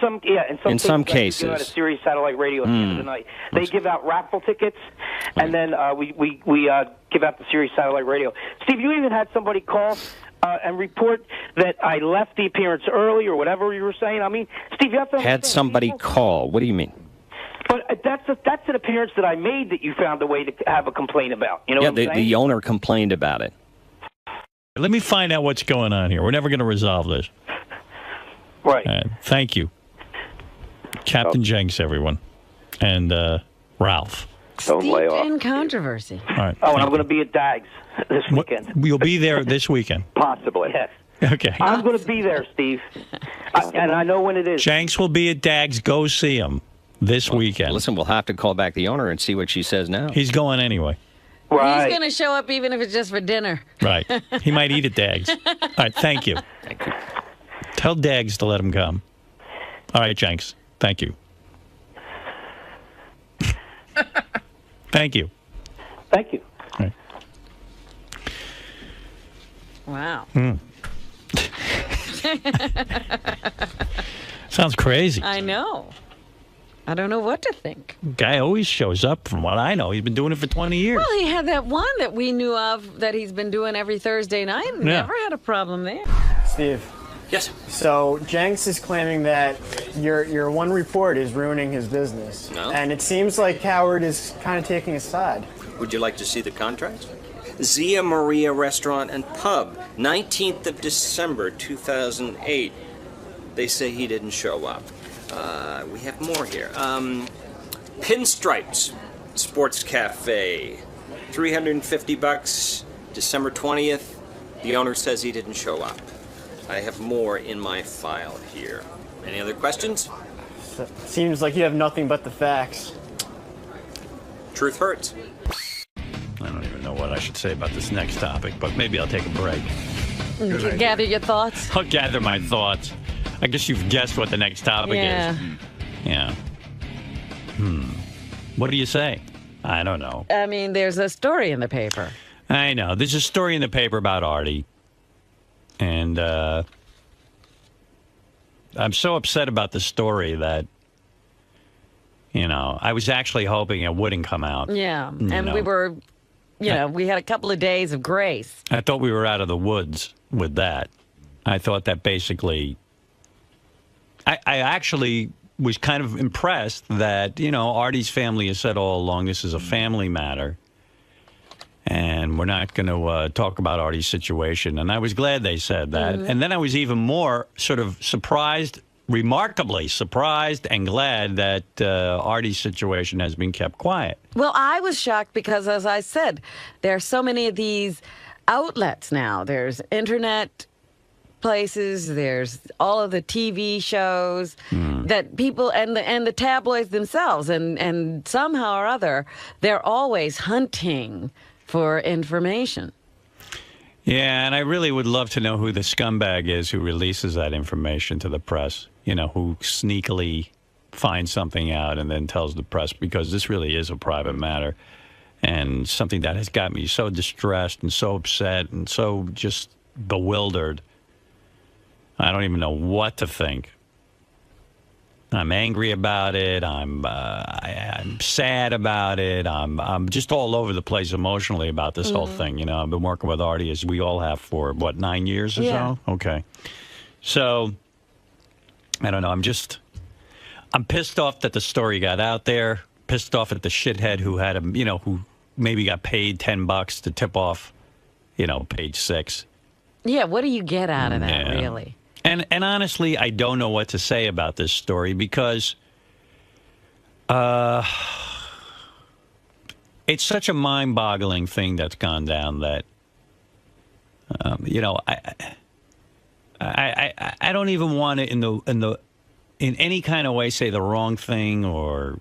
some cases. They give out a Sirius satellite radio at the end of the night. They give out raffle tickets, and then we give out the Sirius satellite radio. Steve, you even had somebody call and report that I left the appearance early or whatever you were saying. I mean, Steve, you have to Had understand, somebody people- call. What do you mean? But that's an appearance that I made that you found a way to have a complaint about. You know Yeah, what I'm saying? the owner complained about it. Let me find out what's going on here. We're never going to resolve this. Right. Thank you. Captain Jenks, everyone. And Ralph. Don't lay Steeped off. in controversy. All right. Oh, and I'm going to be at Dags this What- weekend. You'll be there this weekend. Possibly. Yes. Okay. I'm going to be there, Steve. And I know when it is. Jenks will be at Dags. Go see him this weekend. Listen, we'll have to call back the owner and see what she says now. He's going anyway. Right. He's going to show up even if it's just for dinner. Right. He might eat at Dags. All right. Thank you. Thank you. Tell Dags to let him come. All right, Jenks. Thank you. Thank you. Thank you. All right. Wow. Sounds crazy. I know. I don't know what to think. Guy always shows up, from what I know. He's been doing it for 20 years. Well, he had that one that we knew of that he's been doing every Thursday night. Yeah. Never had a problem there. Steve. Yes. So Jenks is claiming that your one report is ruining his business. No. And it seems like Howard is kind of taking a side. Would you like to see the contract? 𝗦𝗵cie Restaurant and Pub, 19th of December, 2008. They say he didn't show up. We have more here. Pinstripes Sports Cafe, $350, December 20th. The owner says he didn't show up. I have more in my file here. Any other questions? Seems like you have nothing but the facts. Truth hurts. I don't even know what I should say about this next topic, but maybe I'll take a break. Gather your thoughts. I'll gather my thoughts. I guess you've guessed what the next topic is. Yeah. What do you say? I don't know. I mean, there's a story in the paper. I know. There's a story in the paper about Artie. And I'm so upset about the story that, I was actually hoping it wouldn't come out. Yeah. And we were, we had a couple of days of grace. I thought we were out of the woods with that. I thought that basically... I actually was kind of impressed that, Artie's family has said all along this is a family matter. And we're not going to talk about Artie's situation. And I was glad they said that. And then I was even more sort of surprised, remarkably surprised and glad that Artie's situation has been kept quiet. Well, I was shocked because, as I said, there are so many of these outlets now. There's internet places, there's all of the TV shows that people and the tabloids themselves, and somehow or other, they're always hunting for information. Yeah, and I really would love to know who the scumbag is who releases that information to the press, who sneakily finds something out and then tells the press, because this really is a private matter and something that has got me so distressed and so upset and so just bewildered. I don't even know what to think. I'm angry about it. I'm sad about it. I'm just all over the place emotionally about this whole thing. I've been working with Artie, as we all have, for, 9 years or so? Okay. So, I don't know. I'm pissed off that the story got out there. Pissed off at the shithead who had him, who maybe got paid $10 to tip off, Page 6. Yeah, what do you get out of that, really? And honestly, I don't know what to say about this story because it's such a mind-boggling thing that's gone down that, I don't even want to in any kind of way say the wrong thing or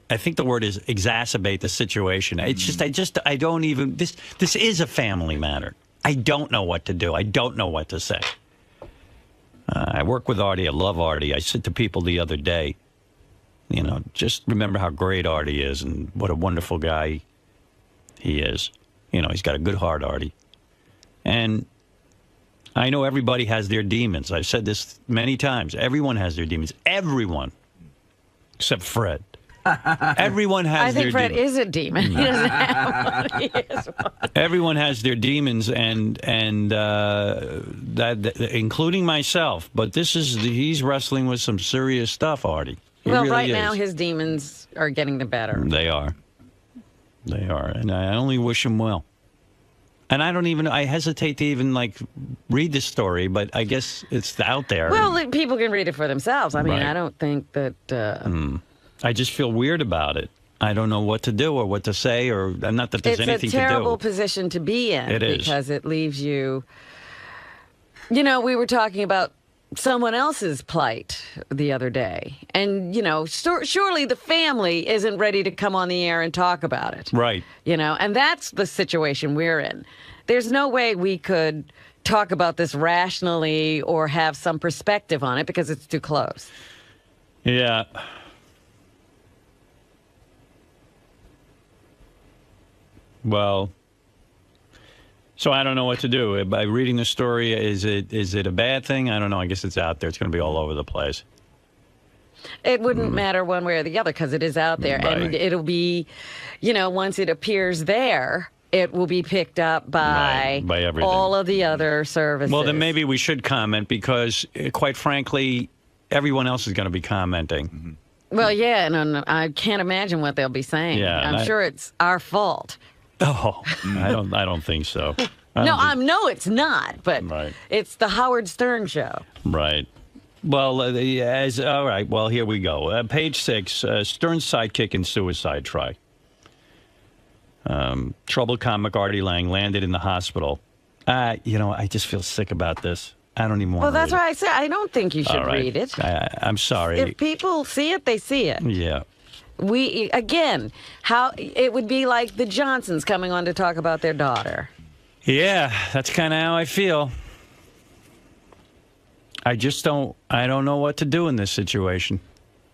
I think the word is exacerbate the situation. It's just I don't even this is a family matter. I don't know what to do. I don't know what to say. I work with Artie. I love Artie. I said to people the other day, just remember how great Artie is and what a wonderful guy he is. He's got a good heart, Artie. And I know everybody has their demons. I've said this many times. Everyone has their demons. Everyone. Except Fred. Everyone has their demons. I think Fred is a demon. He doesn't have one. He is one. Everyone has their demons, and that including myself. But he's wrestling with some serious stuff, Artie. Well, really right now his demons are getting the better. They are, and I only wish him well. And I hesitate to even read this story, but I guess it's out there. Well, people can read it for themselves. I mean, Right. I don't think that. I just feel weird about it. I don't know what to do or what to say, or not that there's anything to do. It's a terrible position to be in. It is. Because it leaves you... we were talking about someone else's plight the other day. And, surely the family isn't ready to come on the air and talk about it. Right. And that's the situation we're in. There's no way we could talk about this rationally or have some perspective on it because it's too close. Yeah. Well, so I don't know what to do. By reading the story, is it a bad thing? I don't know. I guess it's out there. It's going to be all over the place. it wouldn't matter one way or the other because it is out there. Right. And it'll be, once it appears there, it will be picked up by everything. all of the other services. Well, then maybe we should comment because, quite frankly, everyone else is going to be commenting. Well, yeah, and I can't imagine what they'll be saying. Yeah, I'm sure it's our fault. Oh, I don't think so. No, it's not, but Right. it's the Howard Stern show. Right. Well, all right. Well, here we go. Page 6, Stern's sidekick in suicide try. Troubled comic Artie Lange landed in the hospital. I just feel sick about this. I don't even want to Well, that's read why I said I don't think you should All right. read it. I'm sorry. If people see it, they see it. Yeah. How it would be like the Johnsons coming on to talk about their daughter. Yeah, that's kind of how I feel. I don't know what to do in this situation.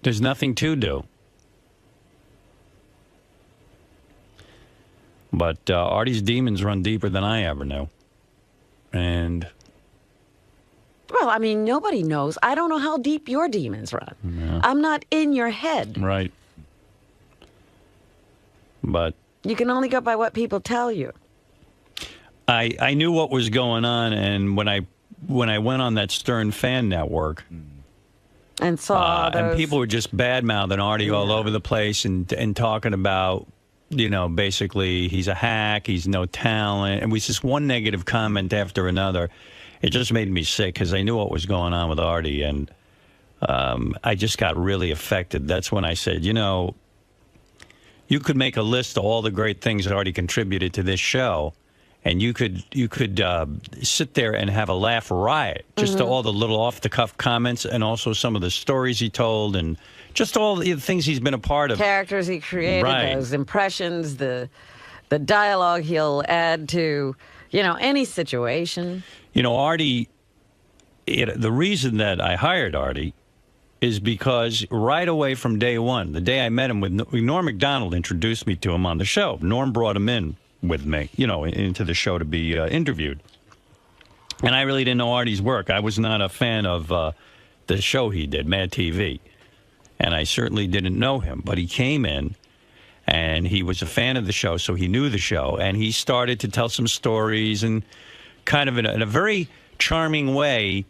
There's nothing to do. But Artie's demons run deeper than I ever knew. And... Well, I mean, nobody knows. I don't know how deep your demons run. Yeah. I'm not in your head. Right. But... You can only go by what people tell you. I knew what was going on, and when I went on that Stern fan network... And saw those... And people were just bad-mouthing Artie all over the place and talking about... basically, he's a hack, he's no talent. And it was just one negative comment after another. It just made me sick because I knew what was going on with Artie. And I just got really affected. That's when I said, you could make a list of all the great things that Artie contributed to this show. And you could sit there and have a laugh riot just to all the little off-the-cuff comments and also some of the stories he told and just all the things he's been a part of. Characters he created, Right. those impressions, the dialogue he'll add to, any situation. Artie, the reason that I hired Artie is because right away from day one, the day I met him with Norm Macdonald introduced me to him on the show. Norm brought him in with me, into the show to be interviewed. And I really didn't know Artie's work. I was not a fan of the show he did, Mad TV. And I certainly didn't know him. But he came in, and he was a fan of the show, so he knew the show. And he started to tell some stories, and kind of in a very charming way,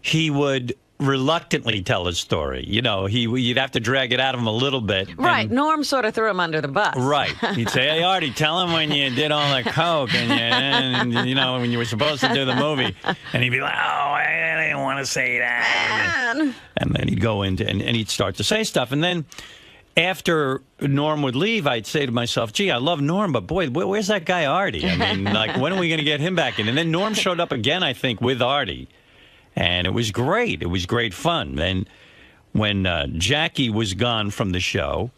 he would reluctantly tell his story. You'd have to drag it out of him a little bit. Right. Norm sort of threw him under the bus. Right. He'd say, hey, Artie, tell him when you did all that coke and when you were supposed to do the movie. And he'd be like, oh, I didn't want to say that. And then he'd go into, and he'd start to say stuff. And then after Norm would leave, I'd say to myself, gee, I love Norm, but boy, where's that guy Artie? I mean, when are we going to get him back in? And then Norm showed up again, I think, with Artie. And it was great. It was great fun. And when Jackie was gone from the show,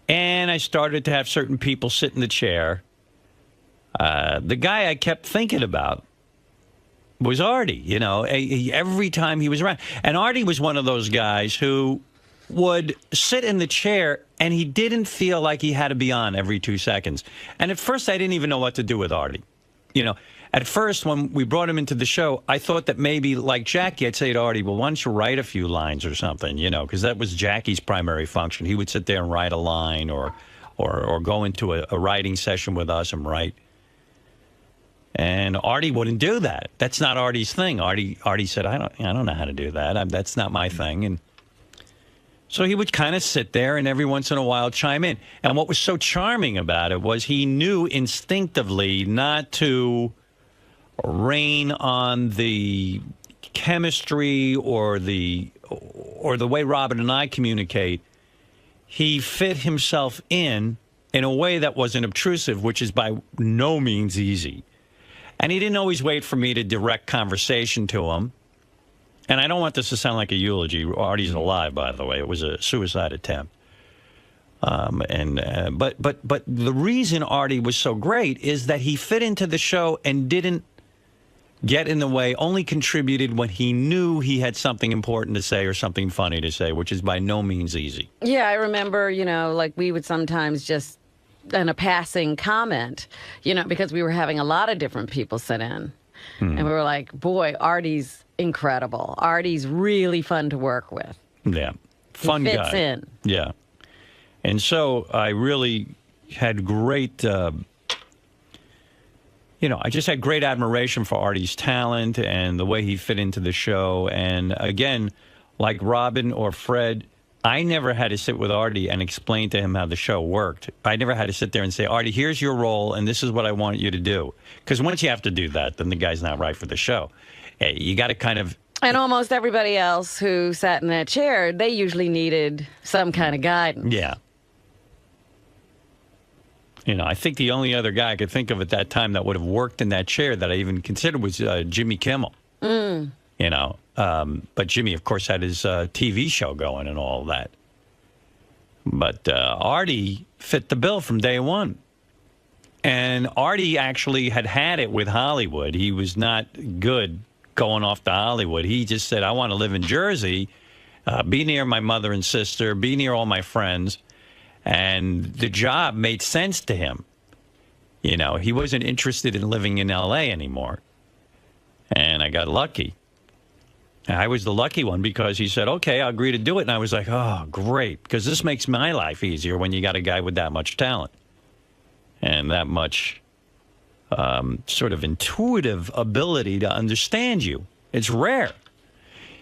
and I started to have certain people sit in the chair, the guy I kept thinking about was Artie. Every time he was around. And Artie was one of those guys who would sit in the chair, and he didn't feel like he had to be on every 2 seconds. And at first, I didn't even know what to do with Artie. At first, when we brought him into the show, I thought that maybe, like Jackie, I'd say to Artie, well, why don't you write a few lines or something, because that was Jackie's primary function. He would sit there and write a line or go into a writing session with us and write. And Artie wouldn't do that. That's not Artie's thing. Artie said, I don't know how to do that. That's not my thing. And so he would kind of sit there and every once in a while chime in. And what was so charming about it was he knew instinctively not to rain on the chemistry or the way Robin and I communicate. He fit himself in a way that wasn't obtrusive, which is by no means easy. And he didn't always wait for me to direct conversation to him. And I don't want this to sound like a eulogy. Artie's alive, by the way. It was a suicide attempt. But the reason Artie was so great is that he fit into the show and didn't get in the way, only contributed when he knew he had something important to say or something funny to say, which is by no means easy. Yeah, I remember, like we would sometimes just, in a passing comment, because we were having a lot of different people sit in. And we were like, boy, Artie's incredible. Artie's really fun to work with. Yeah. Fun he fits guy. in. Yeah. And so I really had great, I just had great admiration for Artie's talent and the way he fit into the show. And again, like Robin or Fred, I never had to sit with Artie and explain to him how the show worked. I never had to sit there and say, Artie, here's your role, and this is what I want you to do. Because once you have to do that, then the guy's not right for the show. Hey, you got to kind of... And almost everybody else who sat in that chair, they usually needed some kind of guidance. Yeah. I think the only other guy I could think of at that time that would have worked in that chair that I even considered was Jimmy Kimmel. But Jimmy, of course, had his TV show going and all that. But Artie fit the bill from day one. And Artie actually had it with Hollywood. He was not good going off to Hollywood. He just said, I want to live in Jersey, be near my mother and sister, be near all my friends. And the job made sense to him. He wasn't interested in living in L.A. anymore. And I got lucky. I was the lucky one because he said, okay, I'll agree to do it. And I was like, oh, great, because this makes my life easier when you got a guy with that much talent and that much sort of intuitive ability to understand you. It's rare.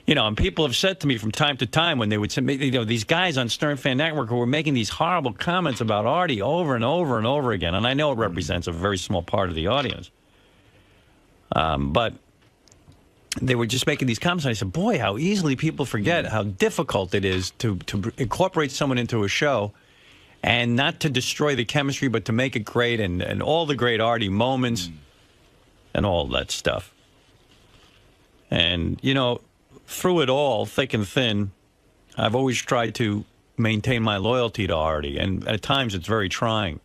And people have said to me from time to time when they would submit, these guys on Stern Fan Network who were making these horrible comments about Artie over and over and over again. And I know it represents a very small part of the audience. But they were just making these comments. And I said, boy, how easily people forget how difficult it is to incorporate someone into a show and not to destroy the chemistry, but to make it great and all the great Artie moments and all that stuff. And, through it all, thick and thin, I've always tried to maintain my loyalty to Artie. And at times it's very trying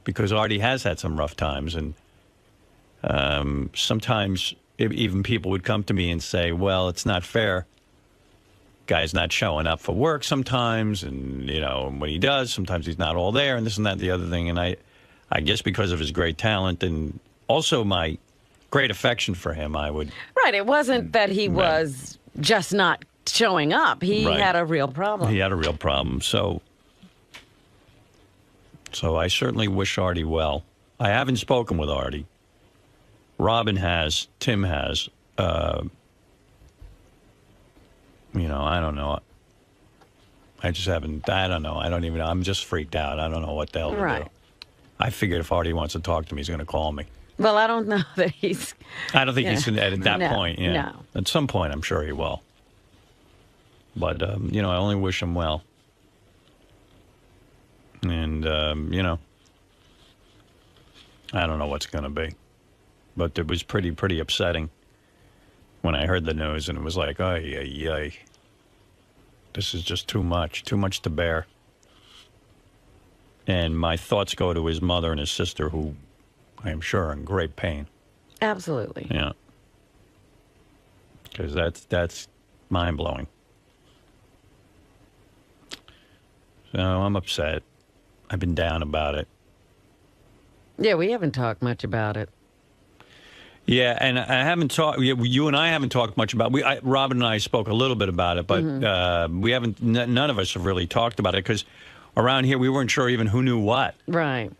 because Artie has had some rough times. And sometimes even people would come to me and say, well, it's not fair. Guy's not showing up for work sometimes. And, when he does, sometimes he's not all there and this and that, the other thing. And I guess because of his great talent and also my great affection for him, I would... Right. It wasn't that he was just not showing up. He had a real problem. He had a real problem. So I certainly wish Artie well. I haven't spoken with Artie. Robin has. Tim has. I don't know. I just haven't... I don't know. I don't even know. I'm just freaked out. I don't know what the hell to do. I figured if Artie wants to talk to me, he's going to call me. Well, I don't know that he's... I don't think he's at that point. Yeah. No. At some point, I'm sure he will. But, I only wish him well. And, I don't know what's going to be. But it was pretty upsetting when I heard the news, and it was like, ay. This is just too much to bear. And my thoughts go to his mother and his sister, who... I am sure in great pain. Absolutely. Yeah. Because that's mind-blowing. So I'm upset. I've been down about it. Yeah, we haven't talked much about it. Yeah, and I haven't talked. You and I haven't talked much about. Robin and I spoke a little bit about it, but we haven't. None of us have really talked about it because around here we weren't sure even who knew what. Right.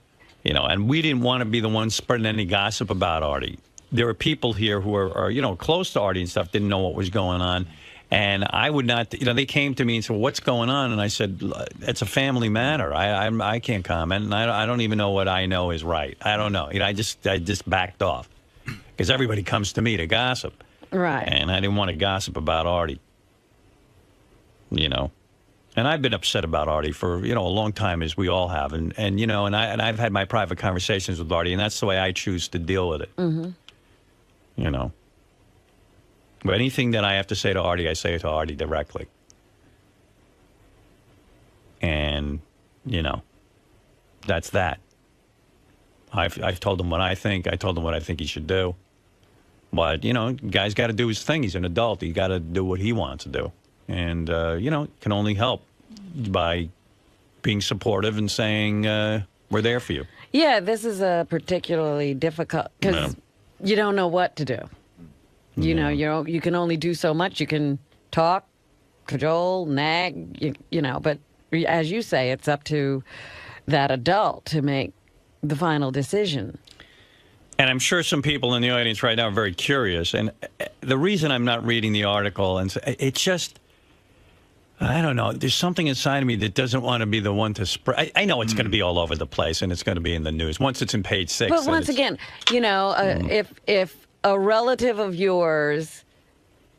And we didn't want to be the ones spreading any gossip about Artie. There were people here who are close to Artie and stuff, didn't know what was going on. And I would not, they came to me and said, well, what's going on? And I said, it's a family matter. I can't comment. And I don't even know what I know is right. I don't know. I just backed off because everybody comes to me to gossip. Right. And I didn't want to gossip about Artie, And I've been upset about Artie for, a long time, as we all have. And I've had my private conversations with Artie, and that's the way I choose to deal with it. Mm-hmm. But anything that I have to say to Artie, I say it to Artie directly. And, that's that. I've told him what I think. I told him what I think he should do. But, guy's got to do his thing. He's an adult. He got to do what he wants to do. And, can only help by being supportive and saying, we're there for you. Yeah, this is a particularly difficult, because you don't know what to do. You can only do so much. You can talk, cajole, nag, you know, but as you say, it's up to that adult to make the final decision. And I'm sure some people in the audience right now are very curious. And the reason I'm not reading the article, and it's just, I don't know, there's something inside of me that doesn't want to be the one to spread. I know it's going to be all over the place, and it's going to be in the news. Once it's in page 6. But once again, you know, if a relative of yours,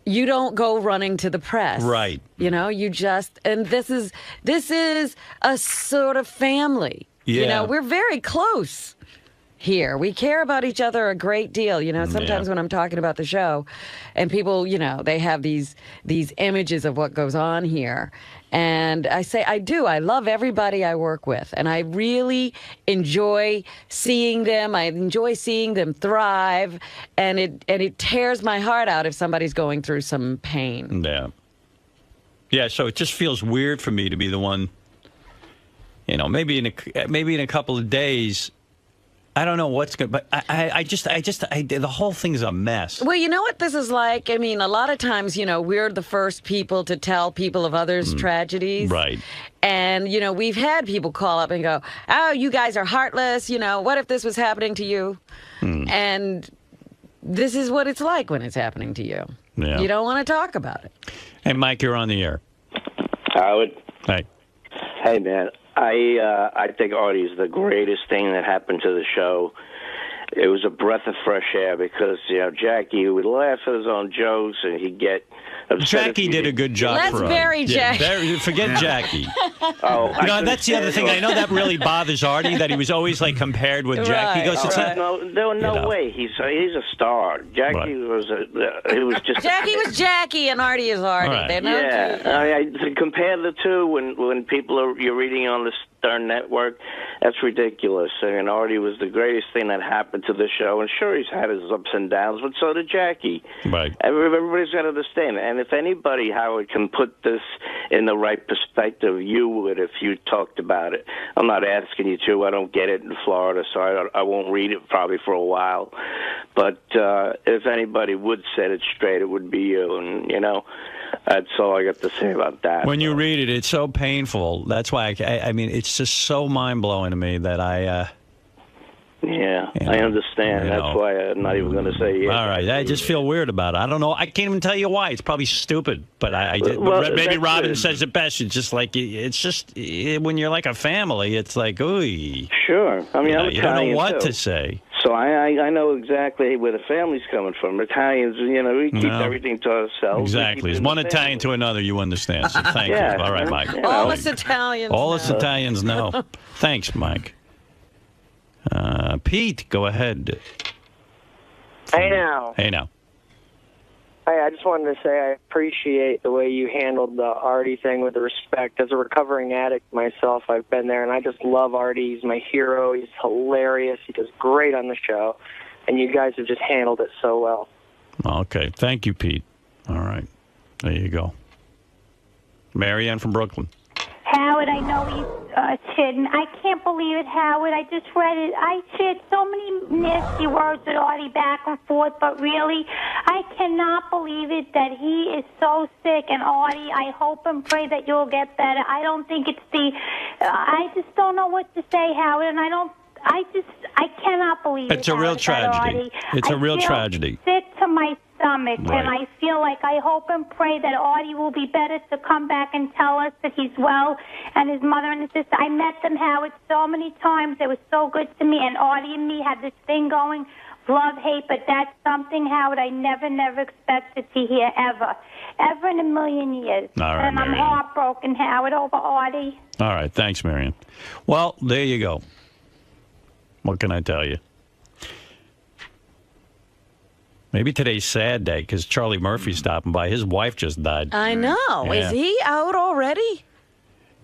you don't go running to the press. Right. You know, you just, and this is a sort of family. Yeah. You know, we're very close here. We care about each other a great deal. You know, sometimes when I'm talking about the show and people, you know, they have these images of what goes on here. And I say, I love everybody I work with. And I really enjoy seeing them. I enjoy seeing them thrive. And it tears my heart out if somebody's going through some pain. Yeah. Yeah, so it just feels weird for me to be the one, you know, maybe in a couple of days. I don't know what's good, but the whole thing's a mess. Well, you know what this is like? I mean, a lot of times, you know, we're the first people to tell people of others' tragedies. Right. And, you know, we've had people call up and go, oh, you guys are heartless. You know, what if this was happening to you? And this is what it's like when it's happening to you. Yeah. You don't want to talk about it. Hey, Mike, you're on the air. Howard. Hey. Hey, man. I think Artie's the greatest thing that happened to the show. It was a breath of fresh air because, you know, Jackie would laugh at his own jokes and he'd get upset. Jackie did a good job for us. Let's bury Jackie. Forget Jackie. Oh, you know, that's the other thing. I know that really bothers Artie, that he was always, like, compared with Jackie. He goes, there was no way. He's a star. Jackie was just... Jackie was Jackie and Artie is Artie. Right. They're not I to compare the two when you're reading on the Stern Network, that's ridiculous. And Artie was the greatest thing that happened to the show. And sure, he's had his ups and downs, but so did Jackie. Right. Everybody's got to understand. And if anybody, Howard, can put this in the right perspective, you would if you talked about it. I'm not asking you to. I don't get it in Florida, so I won't read it probably for a while. But if anybody would set it straight, it would be you. And, you know, that's all I got to say about that. When you read it, it's so painful. That's why, I mean, it's just so mind-blowing to me that I understand. That's why I'm not even going to say yes. All right. I just feel weird about it. I don't know. I can't even tell you why. It's probably stupid. But maybe Robin says it best. It's just like, when you're like a family, it's like, ooh. Sure. I mean, you don't know what to say. So I know exactly where the family's coming from. Italians, you know, we keep everything to ourselves. Exactly. It's one Italian to another, you understand. So thank you. All right, Mike. All us Italians All us Italians know. Thanks, Mike. Pete, go ahead. Hey, now. Hey, now. Hey, I just wanted to say I appreciate the way you handled the Artie thing with respect. As a recovering addict myself, I've been there, and I just love Artie. He's my hero. He's hilarious. He does great on the show, and you guys have just handled it so well. Okay. Thank you, Pete. All right. There you go. Marianne from Brooklyn. Howard, I know he's kidding. I can't believe it, Howard. I just read it. I shared so many nasty words with Artie back and forth, but really, I cannot believe it that he is so sick. And Artie, I hope and pray that you'll get better. I don't think it's I just don't know what to say, Howard, and I cannot believe it's a real tragedy. It's a real tragedy. Sick to my stomach, right. And I feel like I hope and pray that Artie will be better to come back and tell us that he's well, and his mother and his sister. I met them, Howard, so many times. They were so good to me, and Artie and me had this thing going, love, hate, but that's something, Howard, I never expected to hear ever in a million years. All right, and I'm Marianne. heartbroken, Howard, over Artie. All right. Thanks, Marianne. Well, there you go. What can I tell you? Maybe today's sad day because Charlie Murphy's stopping by. His wife just died. I know. Yeah. Is he out already?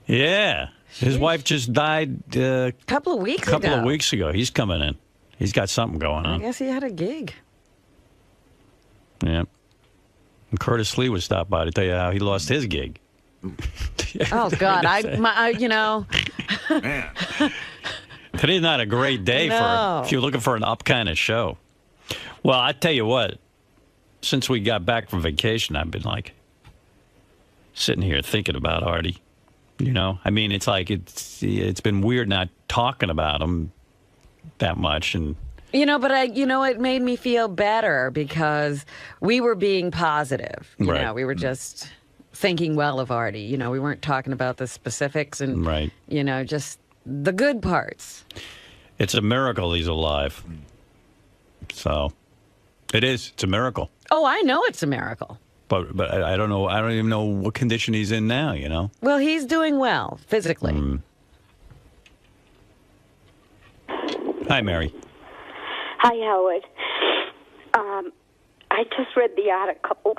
Yeah. His wife just died a couple of weeks ago. He's coming in. He's got something going I on. guess he had a gig. Yeah. And Curtis Lee was stopped by to tell you how he lost his gig. Oh, God. You know. Man. Today's not a great day if you're looking for an up kind of show. Well, I tell you what, since we got back from vacation, I've been like, sitting here thinking about Artie. You know, I mean, it's like it's been weird not talking about him that much, and but it made me feel better because we were being positive. You know, we were just thinking well of Artie. We weren't talking about the specifics and just the good parts. It's a miracle he's alive. So, it is. It's a miracle. Oh, I know it's a miracle. But I don't know. I don't even know what condition he's in now, Well, he's doing well, physically. Hi, Mary. Hi, Howard. I just read the article.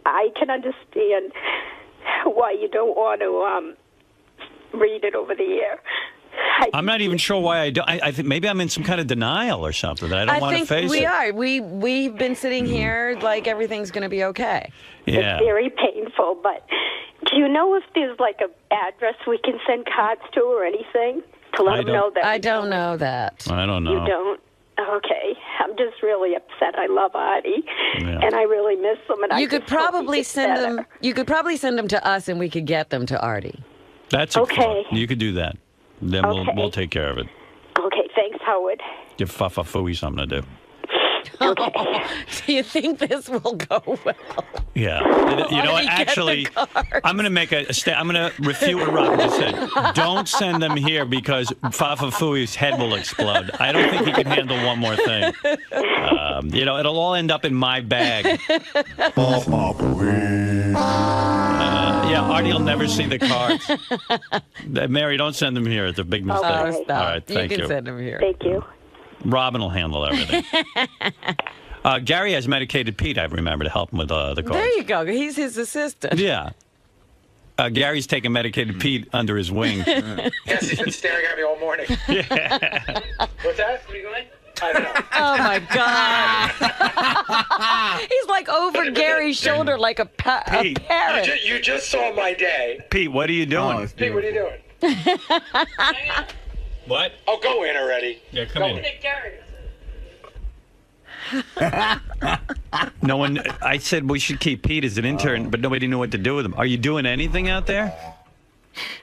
I can understand why you don't want to read it over the air. I'm not even sure why I don't. I think maybe I'm in some kind of denial or something that I don't want to face it. We are. We've been sitting here like everything's going to be okay. Yeah. It's very painful, but do you know if there's like an address we can send cards to or anything to let them know that? I don't know that. I don't know. You don't? Okay. I'm just really upset. I love Artie, and I really miss him. And you could probably send them. You could probably send them to us, and we could get them to Artie. That's okay. You could do that. Then we'll take care of it. Okay, thanks, Howard. Give 𝗦𝗶𝗶 something to do. Okay. Do you think this will go well? Yeah. You know what? Actually, I'm going to make I'm going to refute what Rob just said. Don't send them here because 𝗦𝗶𝗶's head will explode. I don't think he can handle one more thing. It'll all end up in my bag. Yeah, Artie will never see the cards. Mary, don't send them here. It's a big mistake. Oh, stop. All right, thank you. You can send them here. Thank you. Robin will handle everything. Gary has medicated Pete, I remember, to help him with the cards. There you go. He's his assistant. Yeah. Gary's taking medicated Pete under his wing. Yes, he's been staring at me all morning. Yeah. What's that? What are you going? I don't know. Oh, my God. He's like over Gary's shoulder like a parrot. You just saw my day. Pete, what are you doing? Pete, what are you doing? What? Oh, go in already. Yeah, come in. No one. I said we should keep Pete as an intern, but nobody knew what to do with him. Are you doing anything out there?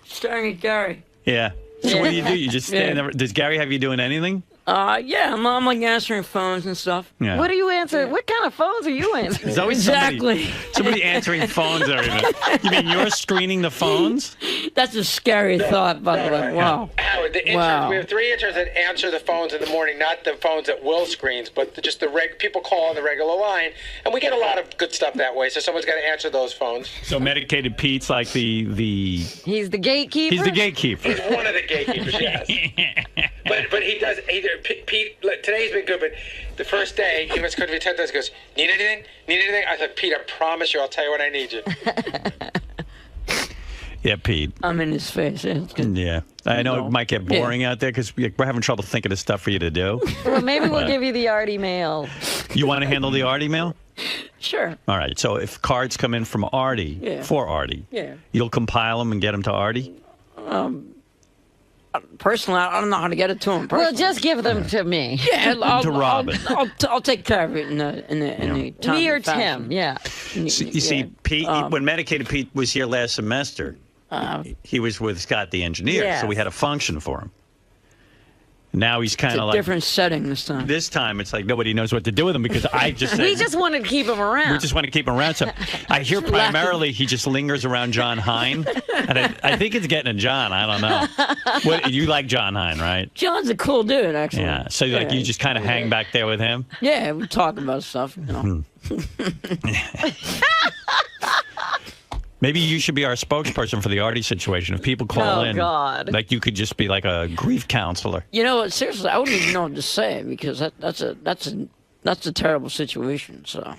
Staring at Gary. Yeah. So what do? You just stand there? Does Gary have you doing anything? Yeah, I'm like answering phones and stuff. Yeah. What are you answering? What kind of phones are you answering? There's always somebody answering phones and everything. You mean you're screening the phones? That's a scary thought, by the way. Wow. Howard, the interns, we have 3 interns that answer the phones in the morning, not the phones that Will screens, but just the people call on the regular line, and we get a lot of good stuff that way, so someone's got to answer those phones. So medicated Pete's like the... He's the gatekeeper? He's the gatekeeper. He's one of the gatekeepers, yes. But he does... Pete, today's been good, but the first day, he was going to be 10 days, he goes, need anything? Need anything? I said, Pete, I promise you, I'll tell you when I need you. Yeah, Pete. I'm in his face. Yeah. I know it might get boring out there because we're having trouble thinking of stuff for you to do. Well, maybe we'll give you the Artie mail. You want to handle the Artie mail? Sure. All right. So if cards come in from Artie, for Artie, you'll compile them and get them to Artie? Personally, I don't know how to get it to him. Well, just give them to me. Yeah, to Robin. I'll take care of it in the time. Me or Tim, yeah. You see, Pete, when medicated Pete was here last semester, he was with Scott the engineer, so we had a function for him. Now he's kind of like... different setting this time. This time, it's like nobody knows what to do with him because I just said... We just wanted to keep him around. We just want to keep him around. So I hear primarily he just lingers around John Hine. And I think it's getting to John. I don't know. You like John Hine, right? John's a cool dude, actually. Yeah. So like you just kind of hang back there with him? Yeah, we talk about stuff, you know. Maybe you should be our spokesperson for the Artie situation. If people call in, like you could just be like a grief counselor. You know, seriously, I wouldn't even know what to say because that's a terrible situation. So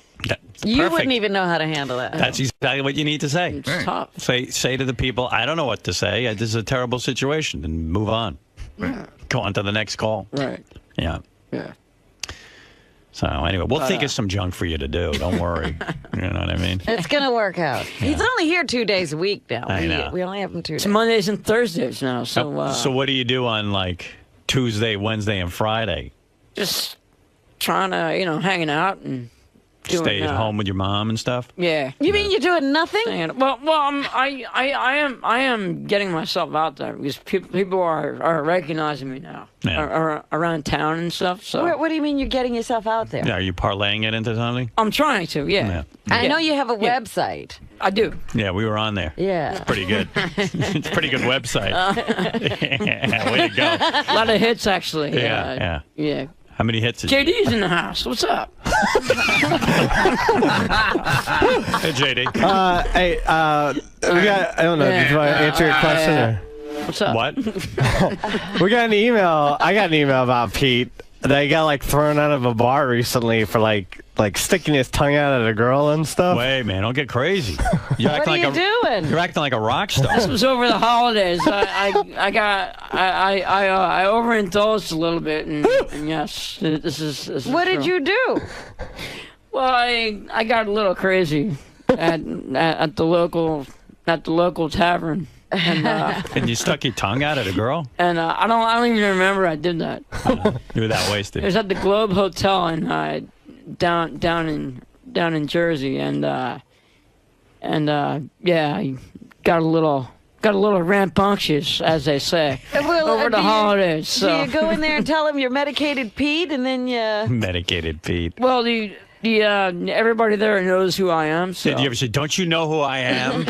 you wouldn't even know how to handle that. That's exactly what you need to say. It's tough. Say to the people, I don't know what to say. This is a terrible situation, and move on. Yeah. Go on to the next call. Right. Yeah. Yeah. So anyway, we'll think of some junk for you to do. Don't worry. You know what I mean? It's going to work out. He's only here 2 days a week now. I know. We only have him 2 days. It's Mondays and Thursdays now. So what do you do on like Tuesday, Wednesday, and Friday? Just trying to, hanging out and Stay at home with your mom and stuff? Yeah. You mean you're doing nothing? Well, I am getting myself out there because people are recognizing me now around town and stuff. So What do you mean you're getting yourself out there? Yeah, are you parlaying it into something? I'm trying to. Yeah. I know you have a website. I do. Yeah, we were on there. Yeah. It's pretty good. It's a pretty good website. Yeah, way to go. A lot of hits, actually. Yeah. How many hits? JD's in the house. What's up? Hey, JD. We got. I don't know. Did you want to answer your question? Or? What's up? What? We got an email. I got an email about Pete. They got like thrown out of a bar recently for like sticking his tongue out at a girl and stuff. Wait, man, don't get crazy. What are you doing? You're acting like a rock star. This was over the holidays. I overindulged a little bit, and yes, this is What true. did you do? Well, I got a little crazy at the local tavern. And you stuck your tongue out at a girl? And I don't even remember I did that. You were that wasted. It was at the Globe Hotel in down in Jersey, and yeah, I got a little rambunctious, as they say, over the holidays. So. Do you go in there and tell them you're medicated Pete, and then you... Medicated Pete. Well, the everybody there knows who I am. So. Did you ever say, "Don't you know who I am"?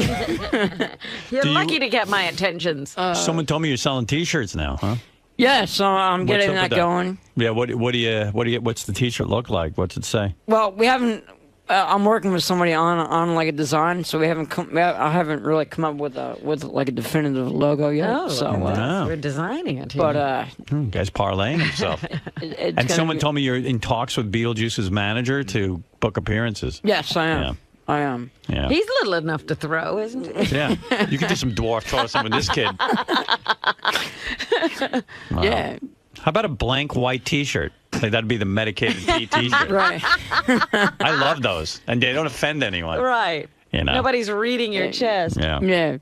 You're lucky to get my attentions. Someone told me you're selling T-shirts now, huh? Yeah, so I'm What's getting up that with going. Yeah, what's the T-shirt look like? What's it say? Well, we haven't. I'm working with somebody on like a design, so I haven't really come up with like a definitive logo yet. Oh, so we're designing it here. But guy's parlaying himself. And someone told me you're in talks with Beetlejuice's manager to book appearances. Yes, I am. Yeah. I am. Yeah. He's little enough to throw, isn't he? Yeah. You could do some dwarf tossing with this kid. Wow. Yeah. How about a blank white T-shirt? Like that'd be the medicated Pete T-shirt. Right. I love those, and they don't offend anyone. Right. You know. Nobody's reading your chest. Yeah. Yeah.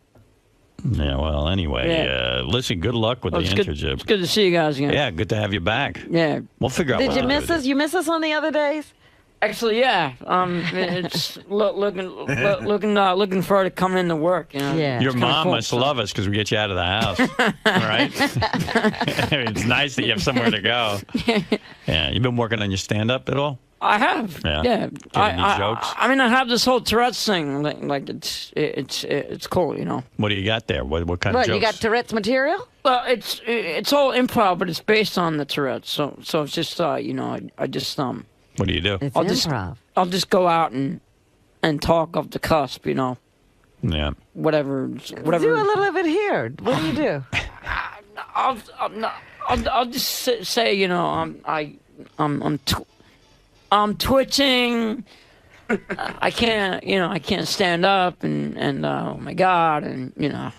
Yeah. Well, anyway, listen. Good luck with the internship. It's good to see you guys again. Yeah. Good to have you back. Yeah. We'll figure out. Did what you to miss do. us? You miss us on the other days? Actually, yeah. It's looking forward to coming into work. You know? Yeah. Your It's kinda mom cool, must love us because we get you out of the house. Right? It's nice that you have somewhere to go. Yeah. You've been working on your stand-up at all? I have. Yeah. Yeah. Any jokes? I mean, I have this whole Tourette's thing. Like it's cool, you know. What do you got there? What kind of What, jokes? you got Tourette's material? Well, it's all improv, but it's based on the Tourette's. So it's just you know, I just What do you do? It's I'll improv. I'll just go out and talk off the cusp, you know. Yeah. Whatever. Do a little of it here. What do you do? I'll just say, you know, I'm twitching. I can't stand up, and oh my God, and you know,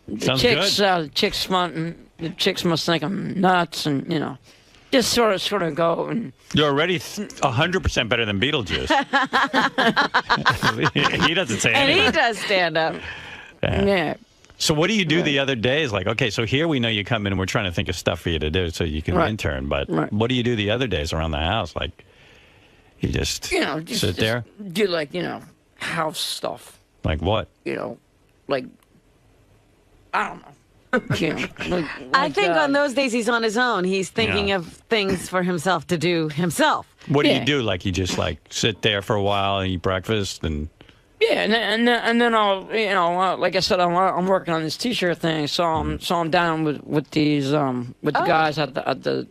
the chicks must think I'm nuts, and you know, just sort of go and. You're already 100% better than Beetlejuice. He doesn't say anything. And he does stand up. Yeah. So what do you do the other days? Like, okay, so here we know you come in and we're trying to think of stuff for you to do so you can intern. But what do you do the other days around the house? Like, you just, sit there? Do like, you know, house stuff. Like what? You know, like, I don't know. You know, I think on those days he's on his own. He's thinking of things for himself to do himself. What do you do? Like, you just, like, sit there for a while and eat breakfast and... Yeah, and then I'll, you know, like I said, I'm working on this T-shirt thing, so I'm down with these with the guys at the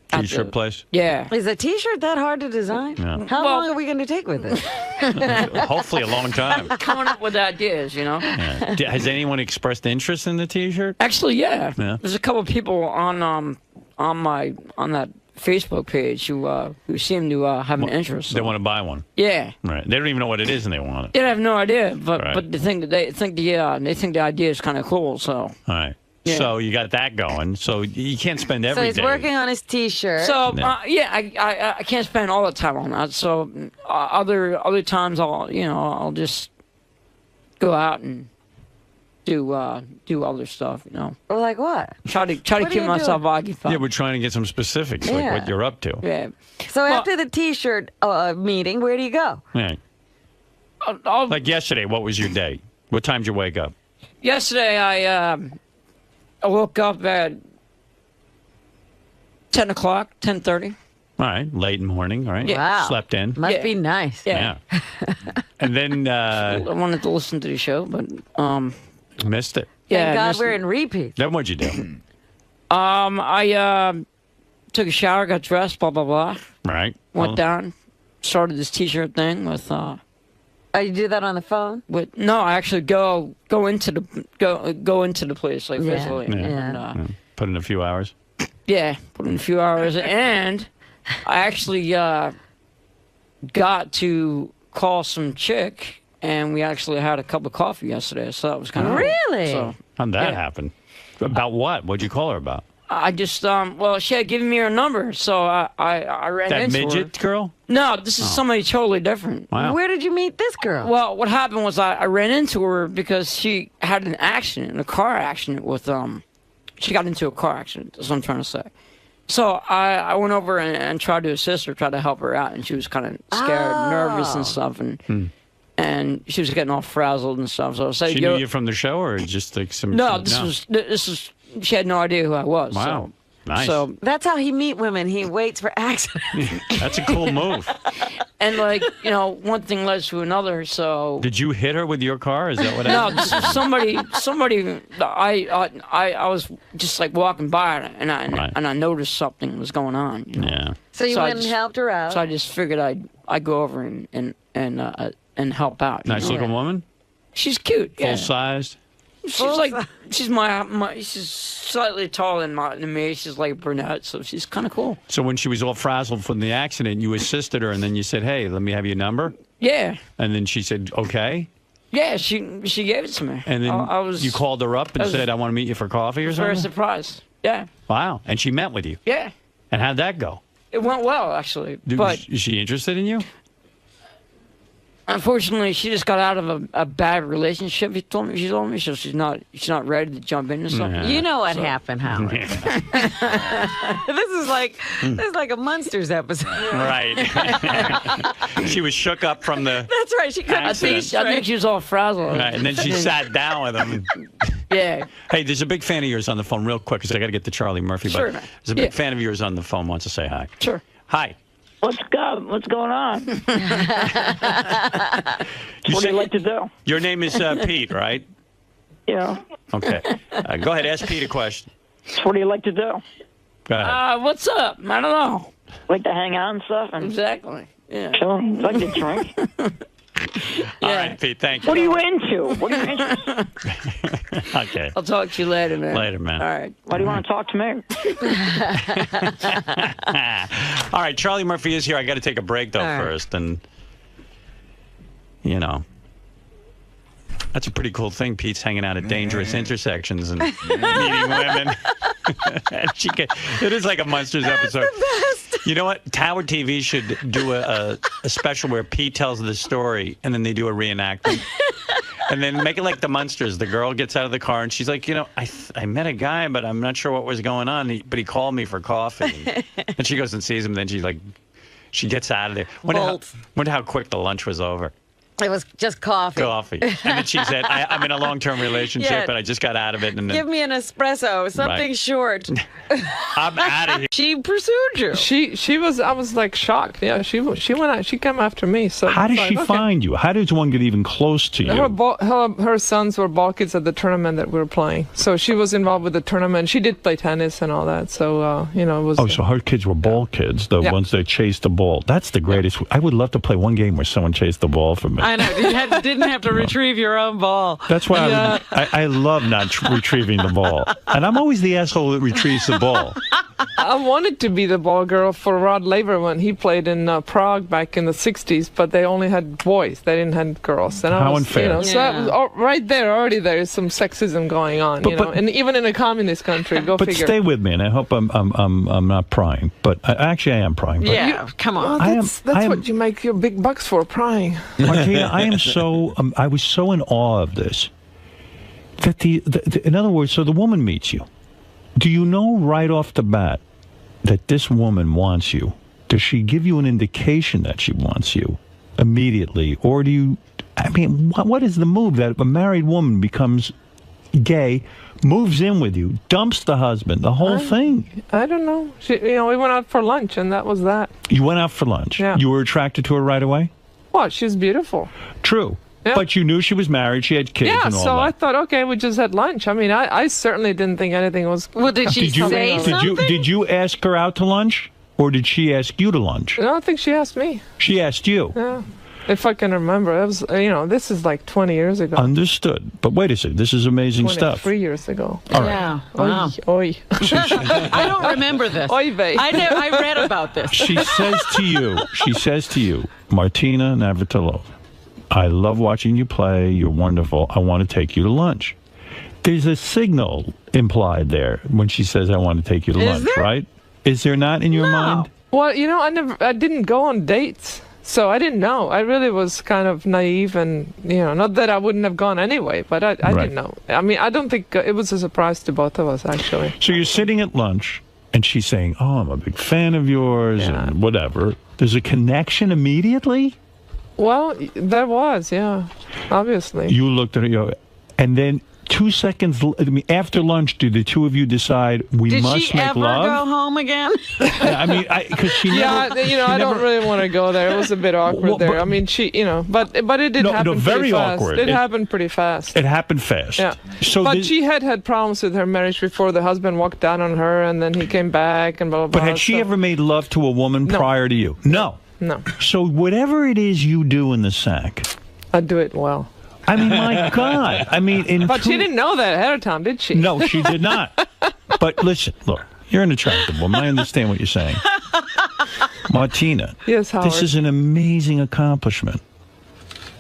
T-shirt place? Yeah. Is a T-shirt that hard to design? Yeah. How long are we going to take with it? Hopefully a long time. Coming up with ideas, you know. Yeah. Has anyone expressed interest in the T-shirt? Actually, yeah. There's a couple of people on that Facebook page who seem to have an interest. They want to buy one. Yeah. Right. They don't even know what it is and they want it. They have no idea, but they think the idea is kind of cool. So. All right. Yeah. So you got that going. So you can't spend every day. So he's working on his T-shirt. So I can't spend all the time on that. So other times I'll just go out and do other stuff, you know. Well, like what? Try to keep myself occupied. Yeah, we're trying to get some specifics, like what you're up to. Yeah. So after the T-shirt meeting, where do you go? Yeah. Like yesterday, what was your day? What time did you wake up? Yesterday, I woke up at 10 o'clock, 10:30. All right, late in the morning, all right? Yeah. Wow. Slept in. Must be nice. Yeah. And then... I wanted to listen to the show, but... missed it. Thank God we're in repeat. Then what'd you do? I took a shower, got dressed, blah, blah, blah. Right. Went down, started this T-shirt thing with... Oh, you do that on the phone? No, I actually go into the place, like physically. And, put in a few hours? Yeah, put in a few hours. And I actually got to call some chick, and we actually had a cup of coffee yesterday, so that was kind of Really? Cool. So, How'd that happen? About what? What'd you call her about? I just, well, she had given me her number, so I ran into her. That midget girl? No, this is somebody totally different. Wow. Where did you meet this girl? Well, what happened was I ran into her because she had an accident, a car accident with, she got into a car accident, that's what I'm trying to say. So I went over and tried to assist her, tried to help her out, and she was kind of scared, nervous and stuff, and she was getting all frazzled and stuff. So I said, She knew you from the show, or just like some... No, this was, she had no idea who I was. Wow. So, Nice. So, that's how he meet women. He waits for accidents. That's a cool move. And like, you know, one thing led to another, so... Did you hit her with your car? Is that what No, happened? this was somebody, I was just like walking by and I noticed something was going on. You know? Yeah. So you went and helped her out. So I just figured I'd go over and help out. Nice looking woman? She's cute. Yeah. Full sized? She's like, she's she's slightly taller than me. She's like brunette, so she's kind of cool. So when she was all frazzled from the accident, you assisted her, and then you said, "Hey, let me have your number." Yeah. And then she said, "Okay." Yeah, she gave it to me. And then you called her up and said, "I want to meet you for coffee or something." Very surprised. Yeah. Wow. And she met with you. Yeah. And how'd that go? It went well, actually. But is she interested in you? unfortunately, she just got out of a bad relationship. She told me, so she's not ready to jump into something. You know what happened, Howard. This is like a Munsters episode. Right. She was shook up from the. That's right. She couldn't see straight. I think she was all frazzled. Right, and then she sat down with him. Yeah. Hey, there's a big fan of yours on the phone, real quick, because I got to get to Charlie Murphy. Sure. But there's a big fan of yours on the phone. Wants to say hi. Sure. Hi. What's going on? What do you like to do? Your name is Pete, right? Yeah. Okay. Go ahead. Ask Pete a question. So what do you like to do? Go ahead. What's up? I don't know. Like to hang out and stuff? Exactly. Yeah. Chill. Like to drink? All right, Pete. Thank you. What are you into? What are you into? Okay. I'll talk to you later, man. Later, man. All right. Why do you want to talk to me? All right, Charlie Murphy is here. I got to take a break, though, first. And, you know, that's a pretty cool thing. Pete's hanging out at dangerous intersections and meeting women. And it is like a Munsters episode. The best. You know what? Tower TV should do a special where Pete tells the story, and then they do a reenactment. And then make it like the Munsters. The girl gets out of the car, and she's like, you know, I met a guy, but I'm not sure what was going on. But he called me for coffee. And she goes and sees him. Then she gets out of there. Wonder how quick the lunch was over. It was just coffee. Coffee. And then she said, I'm in a long-term relationship, and I just got out of it. And give me an espresso, something short. I'm out of here. She pursued you. I was like shocked. Yeah, she went out. She came after me. So how did she find you? How did one get even close to you? Her sons were ball kids at the tournament that we were playing. So she was involved with the tournament. She did play tennis and all that. So it was. Oh, so her kids were ball kids, the ones that chased the ball. That's the greatest. I would love to play one game where someone chased the ball for me. I know. You didn't have to retrieve your own ball. That's why I love not retrieving the ball. And I'm always the asshole that retrieves the ball. I wanted to be the ball girl for Rod Laver when he played in Prague back in the 60s, but they only had boys. They didn't have girls. And how unfair. So that was right there, already there is some sexism going on, and even in a communist country, go figure. But stay with me, and I hope I'm not prying, but actually I am prying. But yeah, come on. Well, that's what you make your big bucks for, prying. Martina, I was so in awe of this. that in other words, so the woman meets you. Do you know right off the bat that this woman wants you? Does she give you an indication that she wants you immediately? Or do you, I mean, what is the move that a married woman becomes gay, moves in with you, dumps the husband, the whole thing? I don't know. We went out for lunch, and that was that. You went out for lunch? Yeah. You were attracted to her right away? Well, she was beautiful. True. Yeah. But you knew she was married, she had kids and all so that. I thought, okay, we just had lunch. I mean, I certainly didn't think anything was... Well, did she say something? Did you ask her out to lunch, or did she ask you to lunch? No, I think she asked me. She asked you? Yeah. If I can remember. It was, this is like 20 years ago. Understood. But wait a second, this is amazing stuff. 3 years ago. All right. Yeah. Wow. Oi. I don't remember this. Oy vey. I read about this. She says to you, Martina Navratilova, I love watching you play. You're wonderful. I want to take you to lunch. There's a signal implied there when she says, I want to take you to lunch, right? Is there not in your mind? Well, I didn't go on dates. So I didn't know. I really was kind of naive and, not that I wouldn't have gone anyway, but I didn't know. I mean, I don't think it was a surprise to both of us, actually. So you're sitting at lunch, and she's saying, oh, I'm a big fan of yours, and whatever. There's a connection immediately? Well, there was, yeah, obviously. You looked at her, and then 2 seconds after lunch, did the two of you decide we must make love? Did she ever go home again? I mean, because she never... I don't really want to go there. It was a bit awkward there. I mean, but it did happen very pretty fast. awkward. It happened pretty fast. It happened fast. Yeah. But she had problems with her marriage before. The husband walked out on her, and then he came back, and blah, blah, blah. But had she ever made love to a woman prior to you? No. No. So whatever it is you do in the sack... I do it well. I mean, my God. I mean... But she didn't know that ahead of time, did she? No, she did not. But listen, look, you're an attractive woman. I understand what you're saying. Martina, yes, Howard. This is an amazing accomplishment.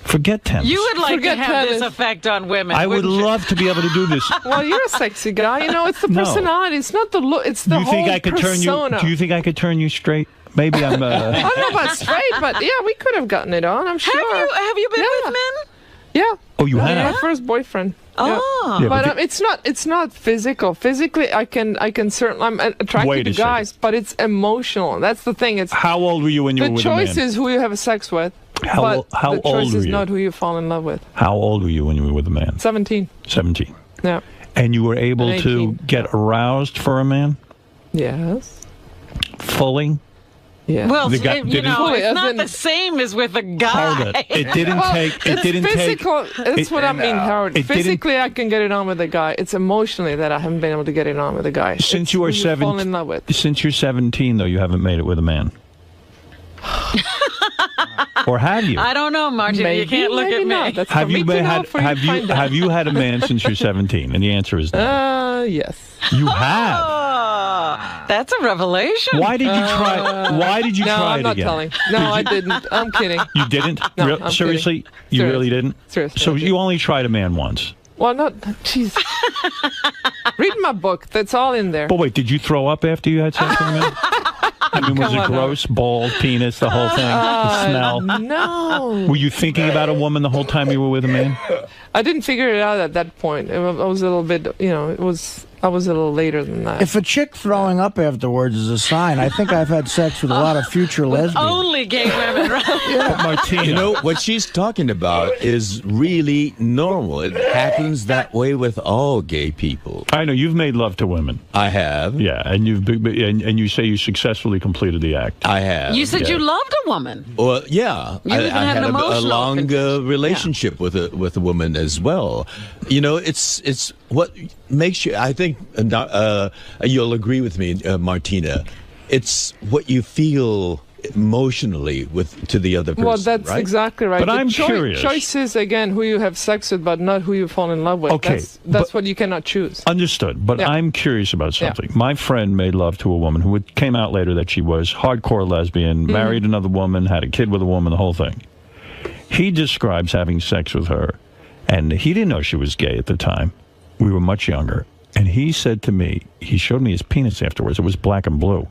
Forget tennis. You would like to have this effect on women. I would love to be able to do this. Well, you're a sexy guy. It's the personality. It's not the look. It's the whole persona. Do you think I could turn you straight? Maybe I'm... I don't know about straight, but yeah, we could have gotten it on, I'm sure. Have you been with men? Yeah. Oh, you have? My first boyfriend. Oh. Yeah, but it's not physical. Physically, I can certainly, I'm attracted to guys, but it's emotional. That's the thing. It's how old were you when you were with a man? The choice is who you have sex with. How old the choice were is you? not who you fall in love with. How old were you when you were with a man? 17. 17. Yeah. And you were able to get aroused for a man? Yes. Fully? Yeah. Well, it's not the same as with a guy. Hold it. It didn't take. It didn't physical, take. That's what I mean, Howard. Physically, I can get it on with a guy. It's emotionally that I haven't been able to get it on with a guy. Since you are 17, fall in love with. Since you're 17, though, you haven't made it with a man. Or have you? I don't know, Martin. You can't look at me. Have you had a man since you're 17? And the answer is no. Yes. You have. Oh, that's a revelation. Why did you try? Why did you try it again? No, I'm not telling. No, I didn't. I'm kidding. You didn't? No, I'm seriously? kidding. You really didn't? Seriously. So you only tried a man once? Well, not. Jeez. Read my book. That's all in there. But wait, did you throw up after you had sex with a man? I mean, was it gross, bald, penis, the whole thing? The smell? No. Were you thinking about a woman the whole time you were with a man? I didn't figure it out at that point. I was a little bit, I was a little later than that. If a chick throwing up afterwards is a sign, I think I've had sex with a lot of future lesbians. Only gay women, right? Yeah. Martina. What she's talking about is really normal. It happens that way with all gay people. I know. You've made love to women. I have. Yeah, and you say you successfully completed the act. I have. You said you loved a woman. Well, yeah. You even had a emotional long relationship with a woman as well. It's what makes you, I think, you'll agree with me, Martina, it's what you feel emotionally to the other person. Well, that's right? exactly right. But I'm curious. Choice is, again, who you have sex with, but not who you fall in love with. Okay, that's what you cannot choose. Understood. But I'm curious about something. My friend made love to a woman who came out later that she was hardcore lesbian, married another woman, had a kid with a woman, the whole thing. He describes having sex with her, and he didn't know she was gay at the time. We were much younger. And he said to me, he showed me his penis afterwards. It was black and blue.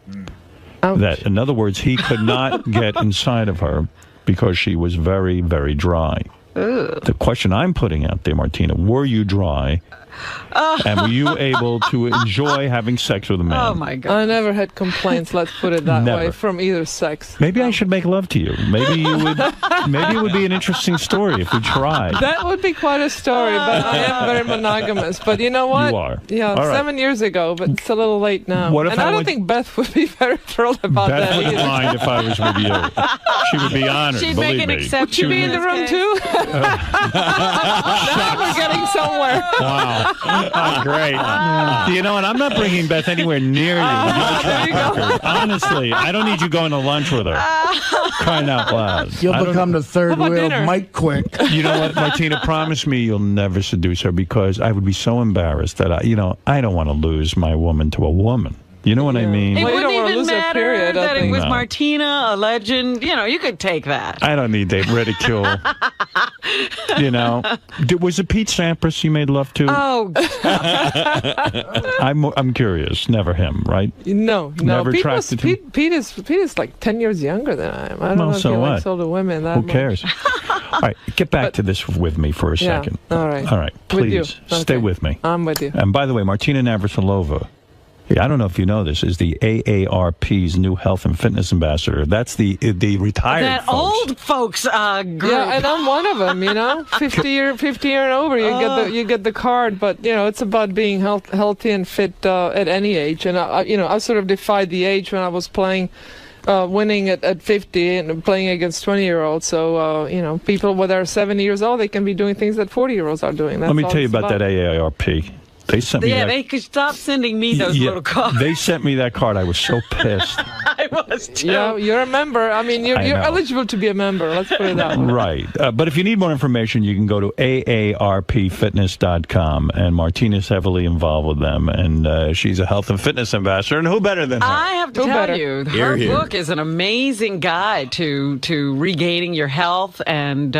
Ouch. That, in other words, he could not get inside of her because she was very, very dry. The question I'm putting out there, Martina, were you dry? And were you able to enjoy having sex with a man? Oh, my God. I never had complaints, let's put it that Never. way, from either sex. Maybe I should make love to you. Maybe you would. Maybe it would be an interesting story if we tried. That would be quite a story, but I am very monogamous. But you know what? You are. Yeah, All right. 7 years ago, but it's a little late now. What if and I I don't went- think Beth would be very thrilled about Beth that wouldn't either. mind if I was with you. She would be honored. She'd believe make an me. exception. Would you be in the room too? Now we're getting somewhere. Wow. Great. You know what? I'm not bringing Beth anywhere near you. Honestly, I don't need you going to lunch with her. Crying out loud. You'll I don't- become the third How about wheel dinner? Mike Quick. You know what, Martina? Promise me you'll never seduce her because I would be so embarrassed that I don't want to lose my woman to a woman. You know what I mean? It Well, you don't wouldn't wanna even lose a matter period, I that it think. was No. Martina, a legend. You know, you could take that. I don't need that ridicule. You know, was it Pete Sampras you made love to? Oh, I'm curious. Never him, right? No. Never Pete, attracted him? Pete is like 10 years younger than I am. I don't Well, know if so he what? likes older women that Who much. cares? All right, get back to this with me for a Yeah, second. all right. All right, With you. please stay Okay. with me. I'm with you. And by the way, Martina Navratilova, I don't know if you know this, is the AARP's new health and fitness ambassador. That's the retired that folks. old folks group. Yeah, and I'm one of them. You know, 50 year and over, you get the card. But you know, it's about being healthy and fit at any age. And I sort of defied the age when I was playing. Winning at 50 and playing against 20-year-olds. So, you know, people when they're 70 years old, they can be doing things that 40-year-olds are doing. That's Let me all tell you it's about that AARP. They sent me Yeah, that. they could stop sending me those little cards. They sent me that card. I was so pissed. I was too. Yeah, you're a member. I mean, you're I know. eligible to be a member. Let's put it that way. Right. But if you need more information, you can go to aarpfitness.com. And Martina's heavily involved with them. And she's a health and fitness ambassador. And who better than her? I have to Who tell better? you, Hear, her hear. book is an amazing guide to regaining your health and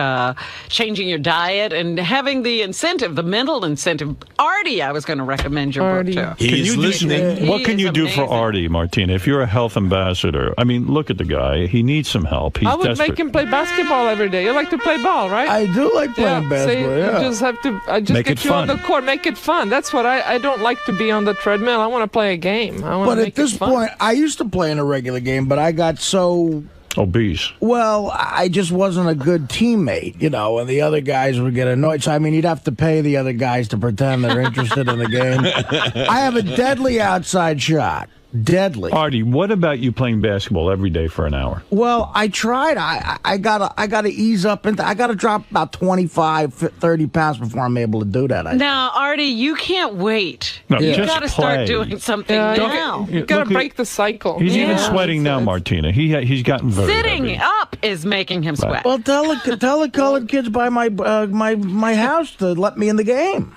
changing your diet and having the incentive, the mental incentive. Artie, I was going to recommend your Artie. book to. He's listening. What can He you is do for amazing. Artie, Martina? If you're a health ambassador, I mean, look at the guy. He needs some help. He's I would desperate. make him play basketball every day. You like to play ball, right? I do like playing basketball, See, yeah. You just have to Make get it you on fun. the court, make it fun. That's what I don't like to be on the treadmill. I want to play a game. I want But to at make this it fun. point, I used to play in a regular game, but I got so Obese. well, I just wasn't a good teammate, you know, and the other guys would get annoyed. So, I mean, you'd have to pay the other guys to pretend they're interested in the game. I have a deadly outside shot. Deadly. Artie, what about you playing basketball every day for an hour? Well, I tried. I gotta ease up into. I gotta drop about 25, 30 pounds before I'm able to do that. Now, Artie, you can't wait. No, You just got to start play. doing something Yeah, now. you gotta Look at- break the cycle. He's even Yeah. sweating now, Martina. He's gotten very Sitting heavy. up is making him sweat. Well, tell the colored kids by my house to let me in the game.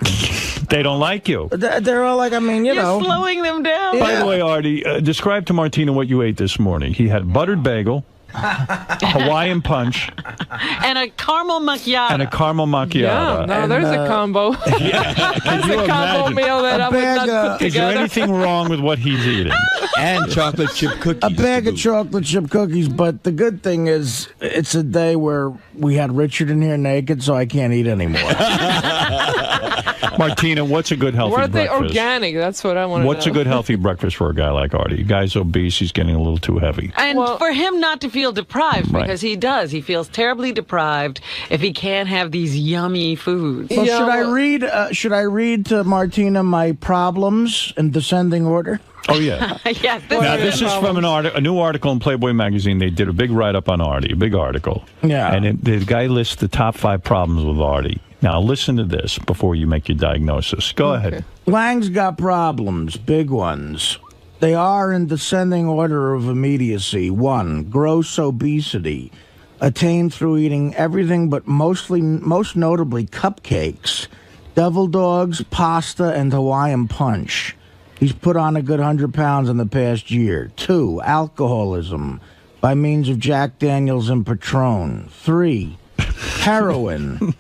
They don't like you. They're all like, I mean, you You're know. slowing them down. By the way, Artie, describe to Martina what you ate this morning. He had buttered bagel, Hawaiian punch, And a caramel macchiato. and a caramel Yeah, macchiato. no, there's a combo. Can That's you a combo imagine? meal that I would bag not of- put Is there together. anything wrong with what he's eating? And chocolate chip cookies. A bag to of boot. chocolate chip cookies, but the good thing is it's a day where we had Richard in here naked, so I can't eat anymore. Martina, what's a good healthy Were they breakfast? organic? That's what I want to know. What's a good healthy breakfast for a guy like Artie? Guy's obese, he's getting a little too heavy. And Well- for him not to feel deprived, Right. because he does. He feels terribly deprived if he can't have these yummy foods. Well, Yeah, should I well- read? Should I read to Martina my problems in descending order? Oh, yeah. Yes, Now, this is from a new article in Playboy magazine. They did a big write-up on Artie, a big article. Yeah. And the guy lists the top 5 problems with Artie. Now, listen to this before you make your diagnosis. Go ahead. Lange's got problems, big ones. They are in descending order of immediacy. 1, gross obesity, attained through eating everything but most notably cupcakes, devil dogs, pasta, and Hawaiian punch. He's put on a good 100 pounds in the past year. 2, alcoholism by means of Jack Daniels and Patron. 3, heroin.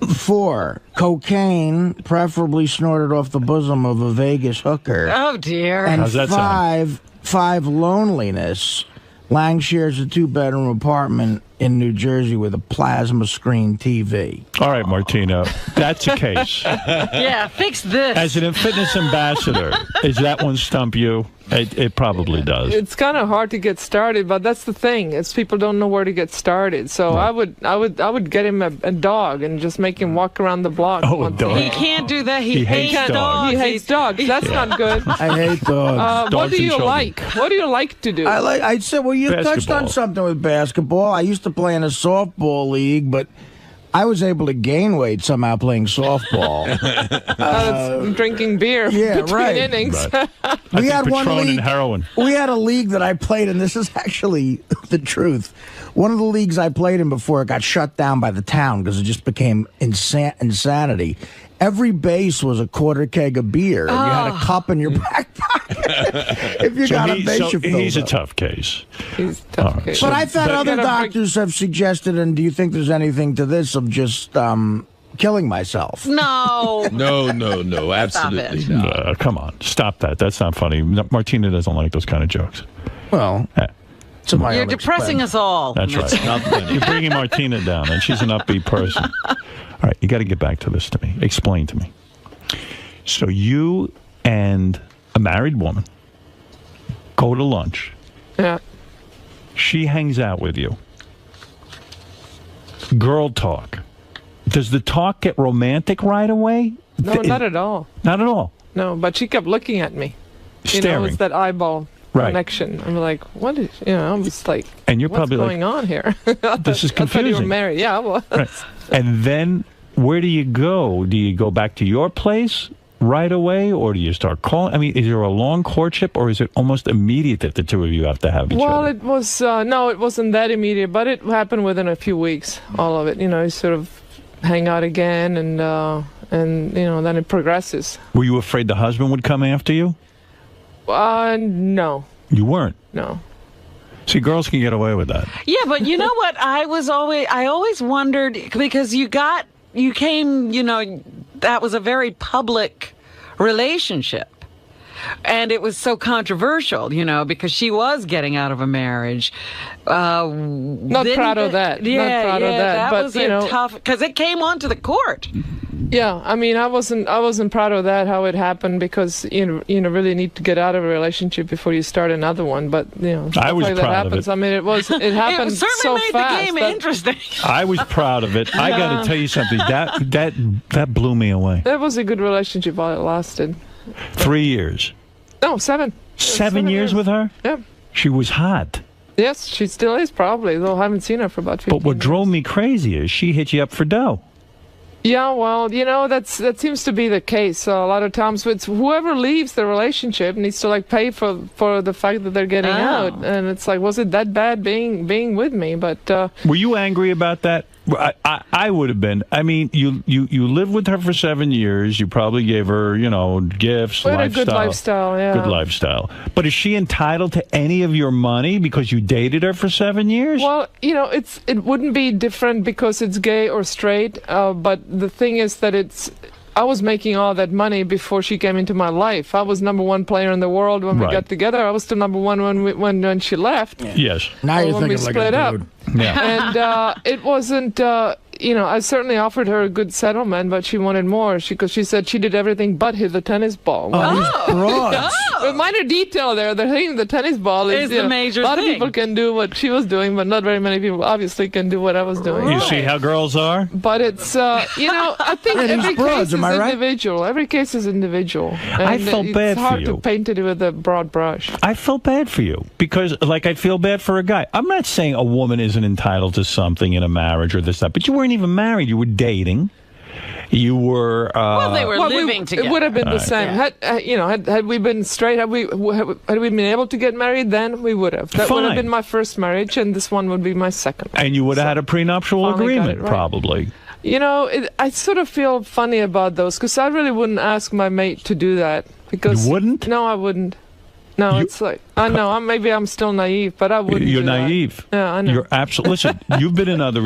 4, cocaine, preferably snorted off the bosom of a Vegas hooker. Oh, dear. And How's that sound? 5, loneliness. Lange shares a 2-bedroom apartment in New Jersey with a plasma screen TV. All right, Martina, that's a case. Yeah, fix this. As an fitness ambassador, does that one stump you? It probably does. It's kind of hard to get started, but that's the thing. It's people don't know where to get started. So I would get him a dog and just make him walk around the block. Oh, a dog. He can't do that. He hates dogs. He hates dogs. That's not good. I hate dogs. What do you like? What do you like to do? I said, well, you touched Basketball. on something with basketball. I used to play in a softball league, but I was able to gain weight somehow playing softball. Drinking beer Yeah, between right. innings. We had one Patron league. and heroin. We had a league that I played in. This is actually the truth. One of the leagues I played in before it got shut down by the town because it just became insanity. Every base was a quarter keg of beer, and you had a cup in your back pocket. If you got a base, you filled he's a up. tough case. He's a tough case. But I've had other doctors have suggested, and do you think there's anything to this of just killing myself? No. No, absolutely not. Come on, stop that. That's not funny. Martina doesn't like those kind of jokes. Well, You're depressing us all. That's right. You're bringing Martina down, and she's an upbeat person. All right, you got to get back to this to me. Explain to me. So you and a married woman go to lunch. Yeah. She hangs out with you. Girl talk. Does the talk get romantic right away? No, not at all. Not at all. No, but she kept looking at me. Staring. It's that eyeball connection. I'm like, what is, I'm just like, And you're what's probably going on here? This is I thought you were confusing. married. Yeah, I was. Right. And then where do you go? Do you go back to your place right away, or do you start calling? I mean, is there a long courtship, or is it almost immediate that the two of you have to have each Well, other? it was, no, it wasn't that immediate, but it happened within a few weeks, all of it. You sort of hang out again, and then it progresses. Were you afraid the husband would come after you? No. You weren't? No. See, girls can get away with that. Yeah, but you know what? I always wondered, because you came, that was a very public relationship. And it was so controversial, because she was getting out of a marriage. Not proud of that. Yeah, Not proud of that. But was a tough, because it came onto the court. Yeah, I mean, I wasn't proud of that, how it happened, because really need to get out of a relationship before you start another one. But I was like that proud of happens. it. I mean, it happened It certainly so made fast. the game interesting. I was proud of it. I got to tell you something. That blew me away. That was a good relationship while it lasted. 3 years. No, 7. 7 years with her? Yeah. She was hot. Yes, she still is probably, though I haven't seen her for about 15 But what drove me crazy is she hit you up for dough. Yeah, well, that seems to be the case. A lot of times it's whoever leaves the relationship needs to pay for the fact that they're getting out. And it's like, was it that bad being with me? But were you angry about that? I would have been. I mean, you lived with her for 7 years. You probably gave her, gifts, we had lifestyle. a good lifestyle, yeah. Good lifestyle. But is she entitled to any of your money because you dated her for 7 years? Well, it wouldn't be different because it's gay or straight. But the thing is that I was making all that money before she came into my life. I was #1 player in the world when we got together. I was still #1 when she left. Yes. Now you're when we thinking like split a up. dude. Yeah. And it wasn't. I certainly offered her a good settlement, but she wanted more. Because she said she did everything but hit the tennis ball. With minor detail there. The tennis ball is the major A lot thing. of people can do what she was doing, but not very many people obviously can do what I was doing. You see how girls are? But it's, I think Yeah, these every broads, case is am I right? individual. Every case is individual. I And felt bad it's for hard you. to paint it with a broad brush. I felt bad for you because, I feel bad for a guy. I'm not saying a woman isn't entitled to something in a marriage or this, that, but you weren't even married. You were dating. You were. Well, they were living together. It would have been the Right. same. Had we been straight, had we been able to get married, then we would have. That would Fine. have been my first marriage, and this one would be my second. And you would have had a prenuptial finally got agreement, it right. probably. I sort of feel funny about those because I really wouldn't ask my mate to do that. Because You wouldn't? No, I wouldn't. No, it's like I know. Maybe I'm still naive, but I wouldn't. You're do that. naive. Yeah, I know. You're absolutely. Listen, you've been in other.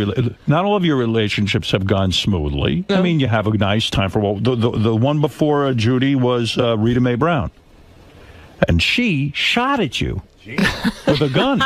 Not all of your relationships have gone smoothly. I mean, you have a nice time for the one before Judy was Rita Mae Brown. and she shot at you with a gun.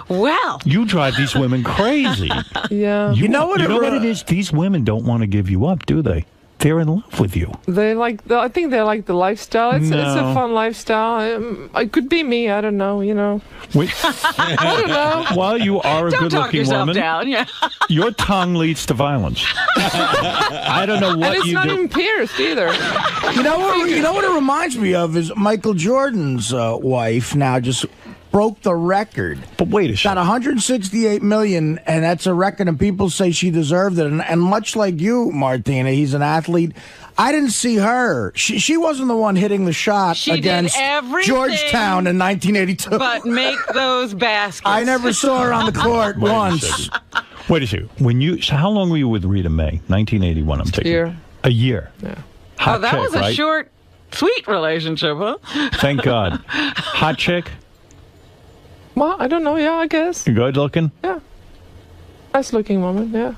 Well, you drive these women crazy. Yeah. You know what it is? These women don't want to give you up, do they? They're in love with you. I think they like the lifestyle. It's No. a fun lifestyle. It could be me. I don't know. I don't know. Well, you are a don't talk good-looking yourself woman. down. Yeah. Your tongue leads to violence. I don't know what and it's you not do. even pierced either. You know what it reminds me of is Michael Jordan's wife now just broke the record. But wait a second. Got 168 million, and that's a record, and people say she deserved it. And much like you, Martina, he's an athlete. I didn't see her. She wasn't the one hitting the shot She against did everything Georgetown in 1982. but make those baskets. I never saw her on the court Wait a once. second. Wait a second. So how long were you with Rita May? 1981, I'm taking. Year. A year. Yeah. Hot Oh, that chick, was a right? short, sweet relationship, huh? Thank God. Hot chick? Well, I don't know. Yeah, I guess. Good looking? Yeah. Nice looking woman. Yeah.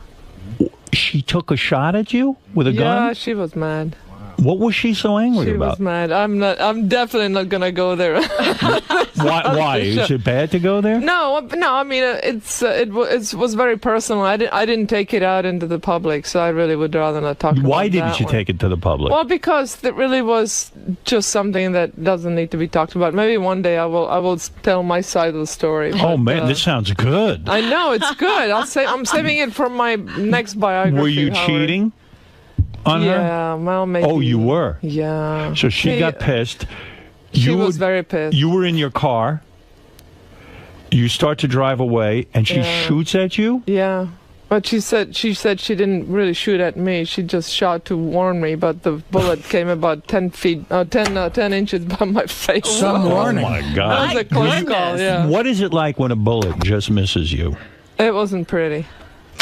She took a shot at you with a Yeah, gun? she was mad. What was she so angry She about? was mad. I'm definitely not gonna go there. Why? Is it bad to go there? No. I mean, it was very personal. I didn't take it out into the public, so I really would rather not talk about that. Why didn't you one. take it to the public? Well, because it really was just something that doesn't need to be talked about. Maybe one day I will tell my side of the story. Oh, but, man, this sounds good. I know it's good. I'm saving it for my next biography. Were you Howard. cheating on her? Yeah, well, maybe. Oh, you were? Yeah. So she got pissed. She was very pissed. You were in your car. You start to drive away, and she Yeah. shoots at you? Yeah. But she said she didn't really shoot at me. She just shot to warn me, but the bullet came about 10 inches by my face. Some warning. Oh, my God. That was a close call, yeah. What is it like when a bullet just misses you? It wasn't pretty.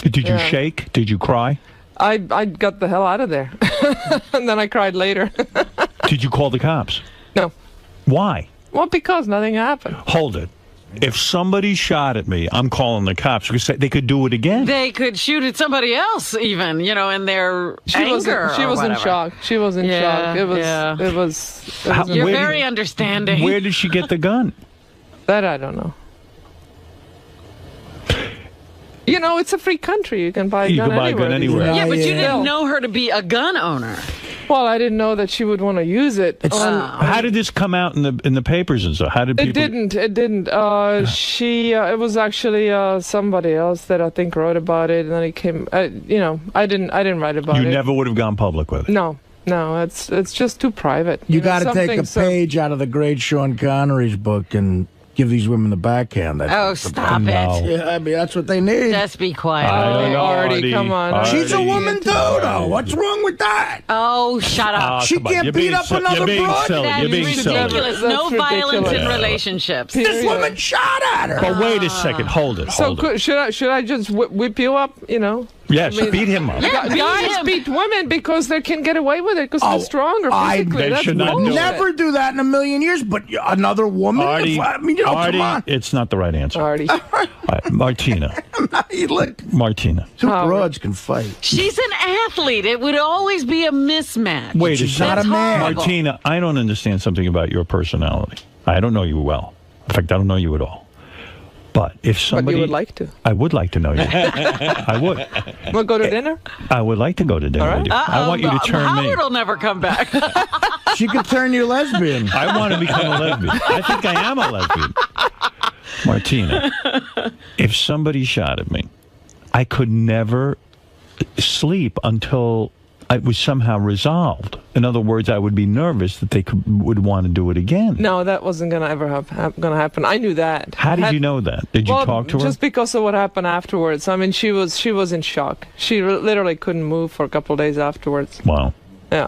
Did you Yeah. shake? Did you cry? I got the hell out of there. And then I cried later. Did you call the cops? No. Why? Well, because nothing happened. Hold it. If somebody shot at me, I'm calling the cops because they could do it again. They could shoot at somebody else, even, in their She anger. was in whatever. shock. She was in shock. It was. You're very understanding. Where did she get the gun? That I don't know. It's a free country. You can buy a gun anywhere. Yeah, but you didn't know her to be a gun owner. Well, I didn't know that she would want to use it. How did this come out in the papers and so? How did people? It didn't. It was actually somebody else that I think wrote about it, and then it came. I didn't write about it. You never would have gone public with it. No, it's just too private. You got to take a page out of the great Sean Connery's book and give these women the backhand. Stop it. Yeah, I mean, that's what they need. Just be quiet. I don't know, Artie, come on. She's a woman too, though. What's wrong with that? Oh, shut up. She come on. can't You're beat being up silly. another You're being broad? silly. That's You're being silly. ridiculous. No That's violence in ridiculous. relationships. This woman shot at her. But wait a second. Hold it. So Hold it. should I just whip you up? Yes, beat him up. Yeah, beat Guys him. beat women because they can get away with it because they're stronger physically. They That's should not bullshit. do it. Never do that in a million years, but another woman? Artie, come on. it's not the right answer. Artie. All right, Martina. Martina. Two broads can fight. She's an athlete. It would always be a mismatch. Wait a She's not second. a man. Martina, I don't understand something about your personality. I don't know you well. In fact, I don't know you at all. But if somebody... But you would like to. I would like to know you. I would. We'll go to dinner? I would like to go to dinner with you. I want you to turn me. Howard will never come back. She could turn you lesbian. I want to become a lesbian. I think I am a lesbian. Martina, if somebody shot at me, I could never sleep until it was somehow resolved. In other words, I would be nervous that they would want to do it again. No, that wasn't going to ever gonna happen. I knew that. How did you know that? Did you talk to her? Just because of what happened afterwards. I mean, she was in shock. She literally couldn't move for a couple of days afterwards. Wow. Yeah.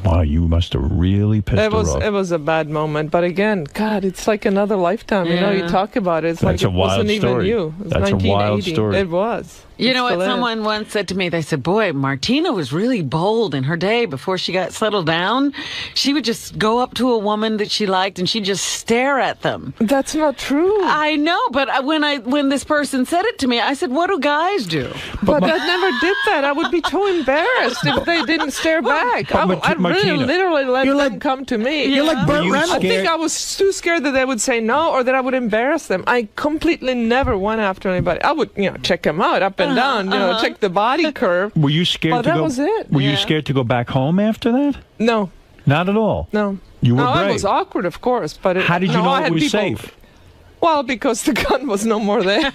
Wow, you must have really pissed her off. It was a bad moment, but again, God, it's like another lifetime. You Yeah. You talk about it. It's That's like a it wild wasn't story. even you. It was That's a wild 1980. story. It was. You know what Still is. someone once said to me? They said, boy, Martina was really bold in her day before she got settled down. She would just go up to a woman that she liked and she'd just stare at them. That's not true. I know, but when this person said it to me, I said, what do guys do? But I never did that. I would be too embarrassed if they didn't stare back. I'd really literally let them come to me. You're like Burt Reynolds. I think I was too scared that they would say no or that I would embarrass them. I completely never went after anybody. I would, check them out up and down, check the body curve. Were you scared to go? That was it. Were you scared to go back home after that? No. Not at all? No. You were no, brave. it was awkward, of course. But how did you know I it had was people, safe? Well, because the gun was no more there.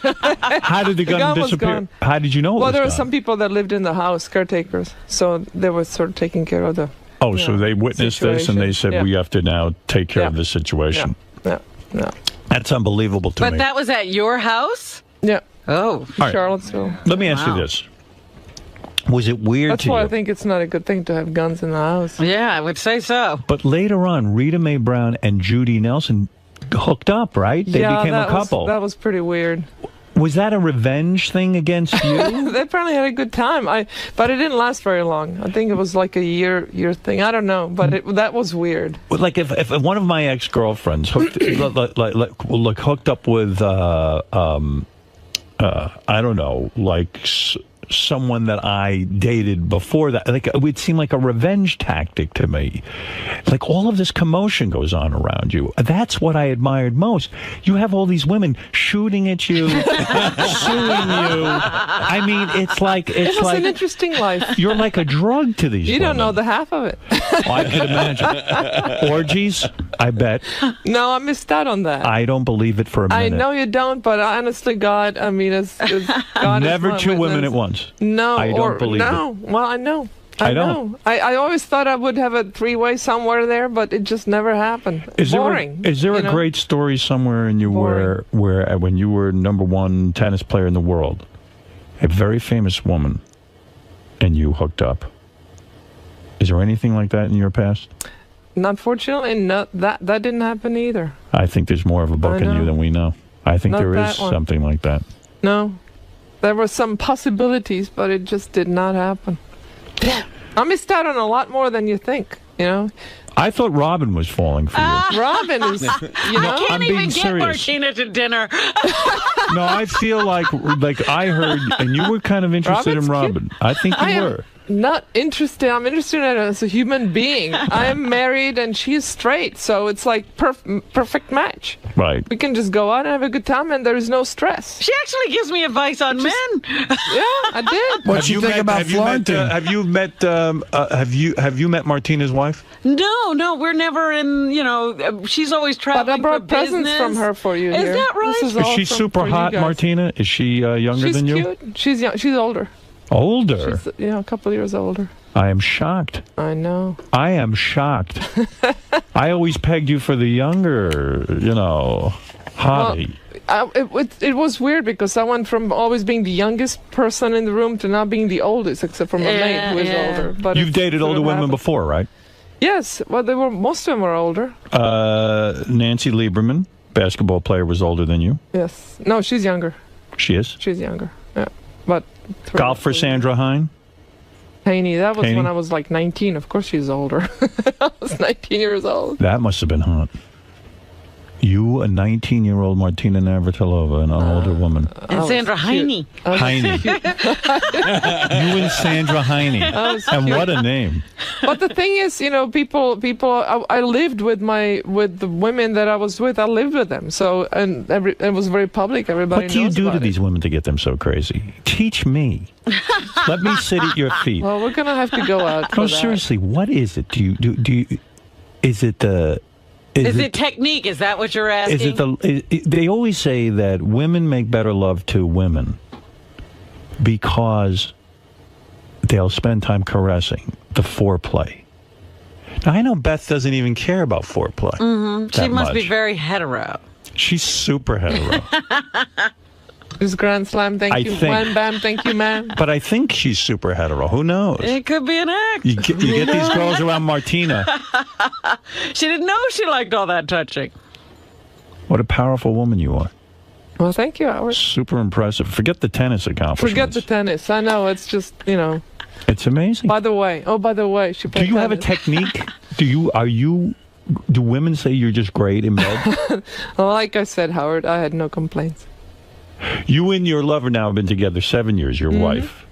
How did the gun was disappear? gone. How did you know it Well, was there were gone? some people that lived in the house, caretakers. So they were sort of taking care of the Oh, so they witnessed this and they said, Yeah. we have to now take care of the situation. Yeah. That's unbelievable to But me. that was at your house? Yeah. Oh. All right. Charlottesville. Let me ask you this. Was it weird That's to why you? I think it's not a good thing to have guns in the house. Yeah, I would say so. But later on, Rita Mae Brown and Judy Nelson hooked up, right? They became a couple. That was pretty weird. Was that a revenge thing against you? They apparently had a good time. But it didn't last very long. I think it was like a year thing. I don't know, but that was weird. Well, like if one of my ex-girlfriends hooked hooked up with I don't know, like someone that I dated before that, like it would seem like a revenge tactic to me. Like all of this commotion goes on around you. That's what I admired most. You have all these women shooting at you, suing you. I mean, it's like It was an interesting life. You're like a drug to these You women. don't know the half of it. Oh, I can imagine. Orgies, I bet. No, I missed out on that. I don't believe it for a I minute. know you don't, but honestly, God, I mean, it's God. Never is two my women witness. at once. No, I don't believe no. it. Well, I know. I don't. know. I always thought I would have a three-way somewhere there, but it just never happened. Boring. Is there you a know? great story somewhere in you where when you were #1 tennis player in the world, a very famous woman, and you hooked up? Is there anything like that in your past? Unfortunately, no, that didn't happen either. I think there's more of a book I in you know. than we know. I think Not there that is one. something like that. No. There were some possibilities, but it just did not happen. Damn. I missed out on a lot more than you think, you know? I thought Robin was falling for you. Robin is, you know? I can't even being get serious. Martina to dinner. No, I feel like I heard, and you were kind of interested in Robin's Robin. I think you were. Not interested. I'm interested in her as a human being. I am married and she's straight, so it's like perfect match. Right. We can just go out and have a good time, and there is no stress. She actually gives me advice on men. Yeah, I did. What'd you think about flaunting? Have you met Martina's wife? No, we're never in. She's always traveling. But I brought for presents business. from her for you. Is here. that right? This is Is all she from- super for you hot, guys. Martina? Is she younger She's than you? cute. She's young. She's older. Older? She's a couple of years older. I am shocked. I know. I am shocked. I always pegged you for the younger, hottie. It was weird because I went from always being the youngest person in the room to now being the oldest, except for my maid, who is older. But You've it dated sort older of women happened. before, right? Yes, well, most of them were older. Nancy Lieberman, basketball player, was older than you. Yes. No, she's younger. She is? She's younger. Yeah. But Golfer Sandra Hine? Haney, that was Haney? when I was like 19. Of course she's older. I was 19 years old. That must have been hot. You, a 19-year-old Martina Navratilova, and an older woman. And Sandra Heine. Heine. You and Sandra Heine. And what a name. But the thing is, people. I lived with the women that I was with. I lived with them. So it was very public. Everybody. What do you knows do to about it. these women to get them so crazy? Teach me. Let me sit at your feet. Well, we're gonna have to go out. No, for that. seriously, what is it? Do you? Is it the? Is it technique? Is that what you're asking? Is it they always say that women make better love to women because they'll spend time caressing, the foreplay. Now, I know Beth doesn't even care about foreplay. Mm-hmm. She that must be much. very hetero. She's super hetero. Just Grand Slam, thank I you. think- Wham bam, thank you, ma'am. But I think she's super hetero. Who knows? It could be an act. You get these girls around Martina. She didn't know she liked all that touching. What a powerful woman you are. Well, thank you, Howard. Super impressive. Forget the tennis accomplishments. Forget the tennis. I know, it's just, you know. It's amazing. By the way, she do you have a technique? Do women say you're just great in bed? Well, like I said, Howard, I had no complaints. You and your lover now have been together 7 years, your wife.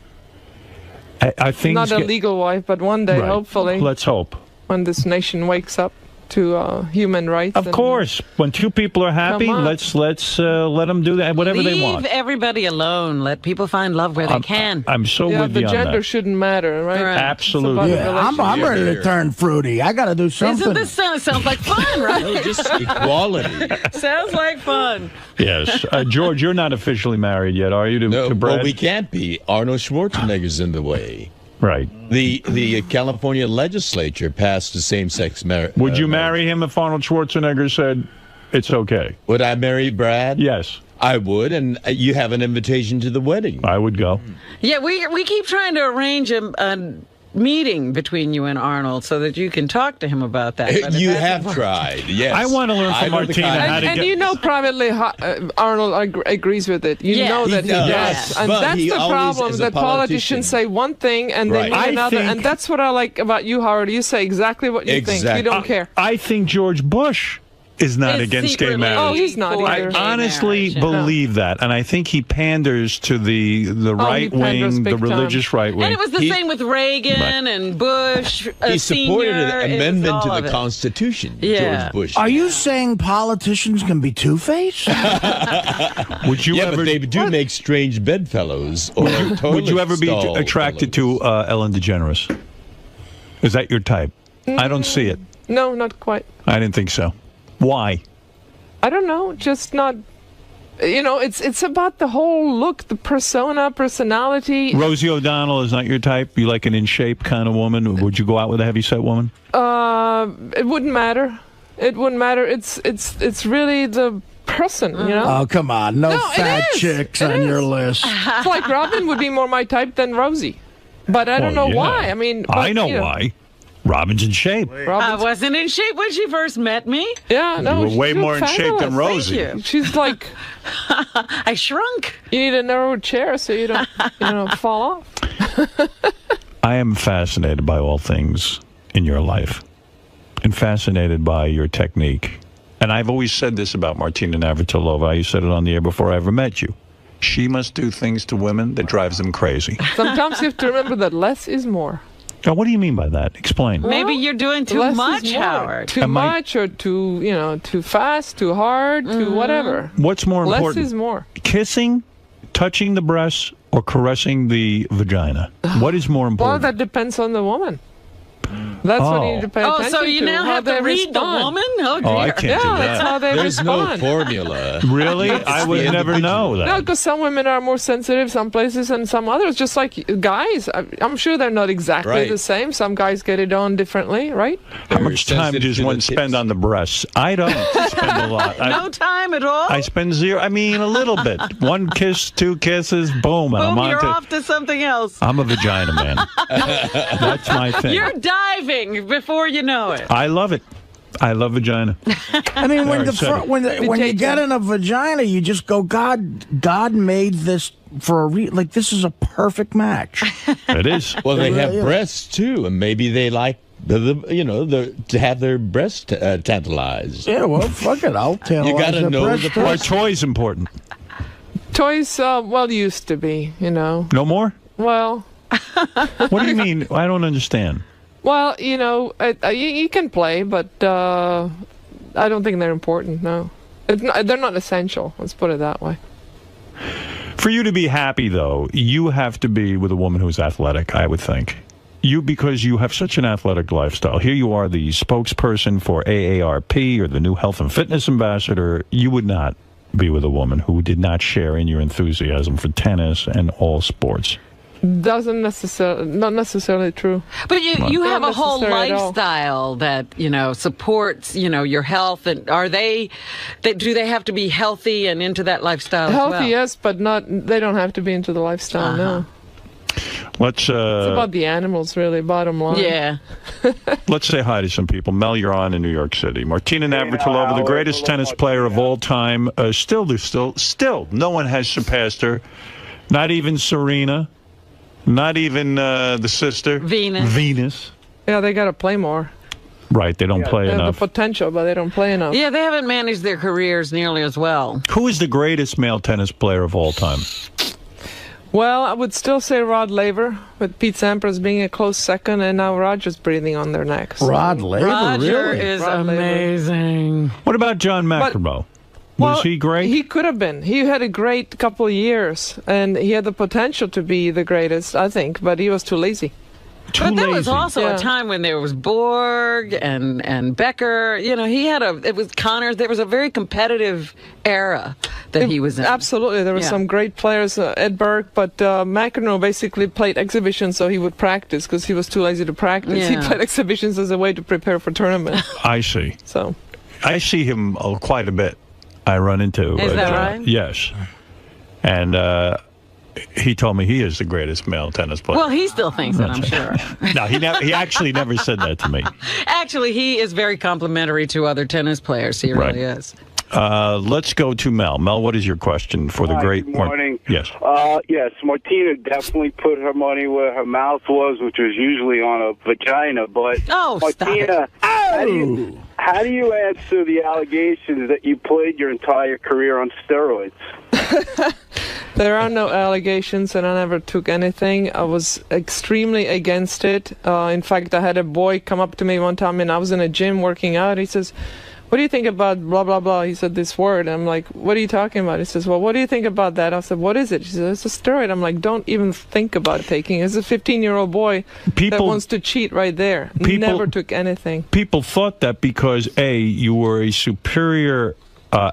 I think not a legal wife, but one day, right. hopefully. Let's hope. When this nation wakes up to human rights. Of course. When two people are happy, let's let them do that, whatever they want. Leave everybody alone. Let people find love where they can. I'm so with you on that. The gender shouldn't matter, right? Absolutely. Yeah, I'm ready to turn fruity. I got to do something. Isn't this sounds like fun, right? No, just equality. Sounds like fun. Yes. George, you're not officially married yet, are you, to Brad? Well, we can't be. Arnold Schwarzenegger's in the way. Right. The California legislature passed the same-sex marriage. Would you marry him if Arnold Schwarzenegger said it's okay? Would I marry Brad? Yes. I would, and you have an invitation to the wedding. I would go. Yeah, we keep trying to arrange a meeting between you and Arnold so that you can talk to him about that. You have tried, yes. I want to learn from Martina how to get... And you know privately Arnold agrees with it. You know that he does. Yes. And But that's he the always, problem, as a that politicians say one thing and they mean another. And that's what I like about you, Howard. You say exactly what you think. You don't care. I think George Bush is not against gay marriage. Oh, he's not either. I honestly believe that, and I think he panders to the right wing, the religious right wing. And it was the same with Reagan and Bush. He supported an amendment to the Constitution, George Bush. Are you saying politicians can be two-faced? Would you ever? But they do make strange bedfellows. Or would you ever be attracted to Ellen DeGeneres? Is that your type? I don't see it. No, not quite. I didn't think so. Why? I don't know. Just not. You know, it's about the whole look, the personality. Rosie O'Donnell is not your type? You like an in-shape kind of woman? Would you go out with a heavy-set woman? It wouldn't matter. It wouldn't matter. It's really the person, you know? Oh, come on. No fat chicks on your list. It's like Robin would be more my type than Rosie. But I don't know why. I mean... I know why. Robin's in shape. I wasn't in shape when she first met me. Yeah, no. You were way more in shape than Rosie. Thank you. She's like... I shrunk. You need a narrow chair so you don't fall off. I am fascinated by all things in your life and fascinated by your technique. And I've always said this about Martina Navratilova. You said it on the air before I ever met you. She must do things to women that drives them crazy. Sometimes you have to remember that less is more. Now, what do you mean by that? Explain. Maybe you're doing too much, Howard. Too much or too fast, too hard, too whatever. What's more important? Less is more. Kissing, touching the breasts, or caressing the vagina? What is more important? Well, that depends on the woman. That's what you need to pay attention to. So you now have to read the woman? Oh, dear. Oh, I can't do that. That's how they There's respond. no formula. Really? I would never know that. No, because some women are more sensitive some places and some others. Just like guys, I'm sure they're not exactly the same. Some guys get it on differently, right? How much time does one spend on the breasts? I don't spend a lot. No time at all? I spend zero. I mean, a little bit. One kiss, two kisses, boom. Boom, I'm you're off to something else. I'm a vagina man. That's my thing. You're diving before you know it. I love it. I love vagina. I mean, when you get in a vagina, you just go, God made this for a like this is a perfect match. It is. Well, they have breasts too, and maybe they like to have their breasts tantalized. Yeah, well, fuck it, I'll tantalize. You got to know the Are toys important? Toys, used to be, No more? Well. What do you mean? I don't understand. Well, you can play, but I don't think they're important, no. They're not essential, let's put it that way. For you to be happy, though, you have to be with a woman who's athletic, I would think. Because you have such an athletic lifestyle. Here you are, the spokesperson for AARP, or the new health and fitness ambassador. You would not be with a woman who did not share in your enthusiasm for tennis and all sports. Not necessarily true. But you have a whole lifestyle that supports your health, and do they have to be healthy and into that lifestyle? Healthy, as well? yes, but not. They don't have to be into the lifestyle. No. Let's It's about the animals, really, bottom line. Yeah. let's say hi to some people. Mel, you're on in New York City. Martina Navratilova, the greatest tennis player of all time. Still, no one has surpassed her. Not even Serena. Not even the sister. Venus. Yeah, they got to play more. Right, they don't play They have enough. the potential, but they don't play enough. Yeah, they haven't managed their careers nearly as well. Who is the greatest male tennis player of all time? Well, I would still say Rod Laver, with Pete Sampras being a close second, and now Roger's breathing on their necks. Rod Laver, Roger really? is Rod Laver. amazing. What about John McEnroe? Was he great? He could have been. He had a great couple of years, and he had the potential to be the greatest, I think, but he was too lazy. But there was also a time when there was Borg and Becker. You know, it was Connors. There was a very competitive era that he was in. Absolutely. There were some great players, Ed Burke, but McEnroe basically played exhibitions so he would practice because he was too lazy to practice. Yeah. He played exhibitions as a way to prepare for tournaments. I see. So I see him quite a bit. I run into. Is that John. right? Yes. And he told me he is the greatest male tennis player. Well, he still thinks that, I'm sure. No, he actually never said that to me. Actually, he is very complimentary to other tennis players. He Right. really is. Let's go to Mel. Mel, what is your question for the great... Good morning. Yes. Yes, Martina definitely put her money where her mouth was, which was usually on a vagina. But Martina, how do you answer the allegations that you played your entire career on steroids? there are no allegations, and I never took anything. I was extremely against it. In fact, I had a boy come up to me one time, and I was in a gym working out. He says, "What do you think about blah, blah, blah?" He said this word. I'm like, "What are you talking about?" He says, "Well, what do you think about that?" I said, "What is it?" He said, "It's a steroid." I'm like, "Don't even think about taking it." It's a 15-year-old boy that wants to cheat right there. Never took anything. People thought that because, A, you were a superior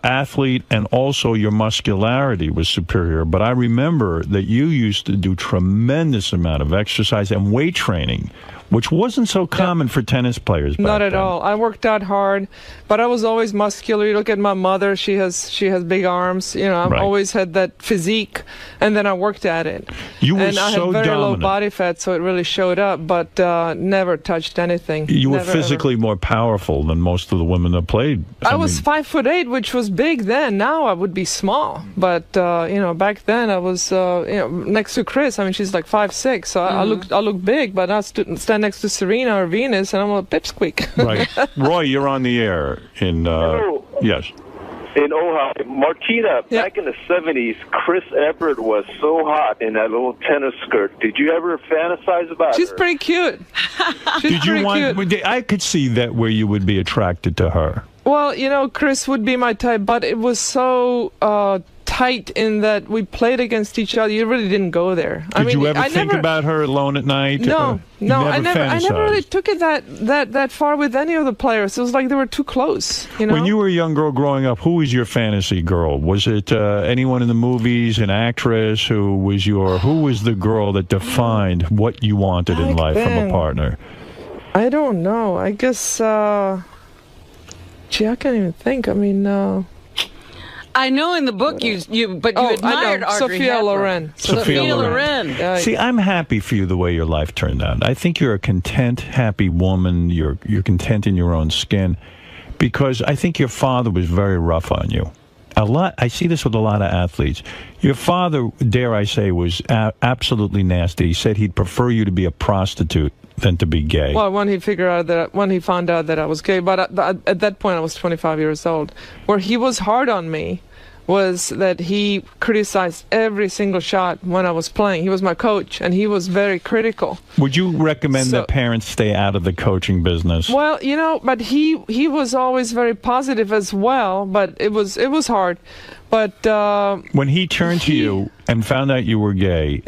athlete and also your muscularity was superior. But I remember that you used to do tremendous amount of exercise and weight training, which wasn't so common for tennis players back Not at then. all. I worked out hard, but I was always muscular. You look at my mother; she has big arms. You know, I've Right. always had that physique, and then I worked at it. You were and I so had very dominant. low body fat, so it really showed up. But never touched anything. You were Never, physically more powerful than most of the women that played. I was 5'8", which was big then. Now I would be small, but you know, back then I was next to Chris. I mean, she's like 5'6", so I look big, but I stand next to Serena or Venus, and I'm a pipsqueak. Right. Roy, you're on the air in yes. In Ohio, Martina, back in the 70s, Chris Everett was so hot in that little tennis skirt. Did you ever fantasize about She's her? pretty cute. Did you want? I could see that where you would be attracted to her. Well, you know, Chris would be my type, but it was so tight in that we played against each other. You really didn't go there. Did you ever think about her alone at night? No, You no, I never fantasized? really took it that far with any of the players. It was like they were too close. You know. When you were a young girl growing up, who was your fantasy girl? Was it anyone in the movies, an actress? Who was the girl that defined what you wanted in life from a partner? I don't know. I guess. Gee, I can't even think. I mean. I know in the book you admired Audrey Sophia Hepburn. Loren. Sophia Loren. See, I'm happy for you the way your life turned out. I think you're a content, happy woman. You're content in your own skin, because I think your father was very rough on you. I see this with a lot of athletes. Your father, dare I say, was absolutely nasty. He said he'd prefer you to be a prostitute than to be gay. Well, when he found out that I was gay, but at that point I was 25 years old. Where he was hard on me was that he criticized every single shot when I was playing. He was my coach, and he was very critical. Would you recommend that parents stay out of the coaching business? Well, you know, but he was always very positive as well. But it was hard. But when he turned to you and found out you were gay,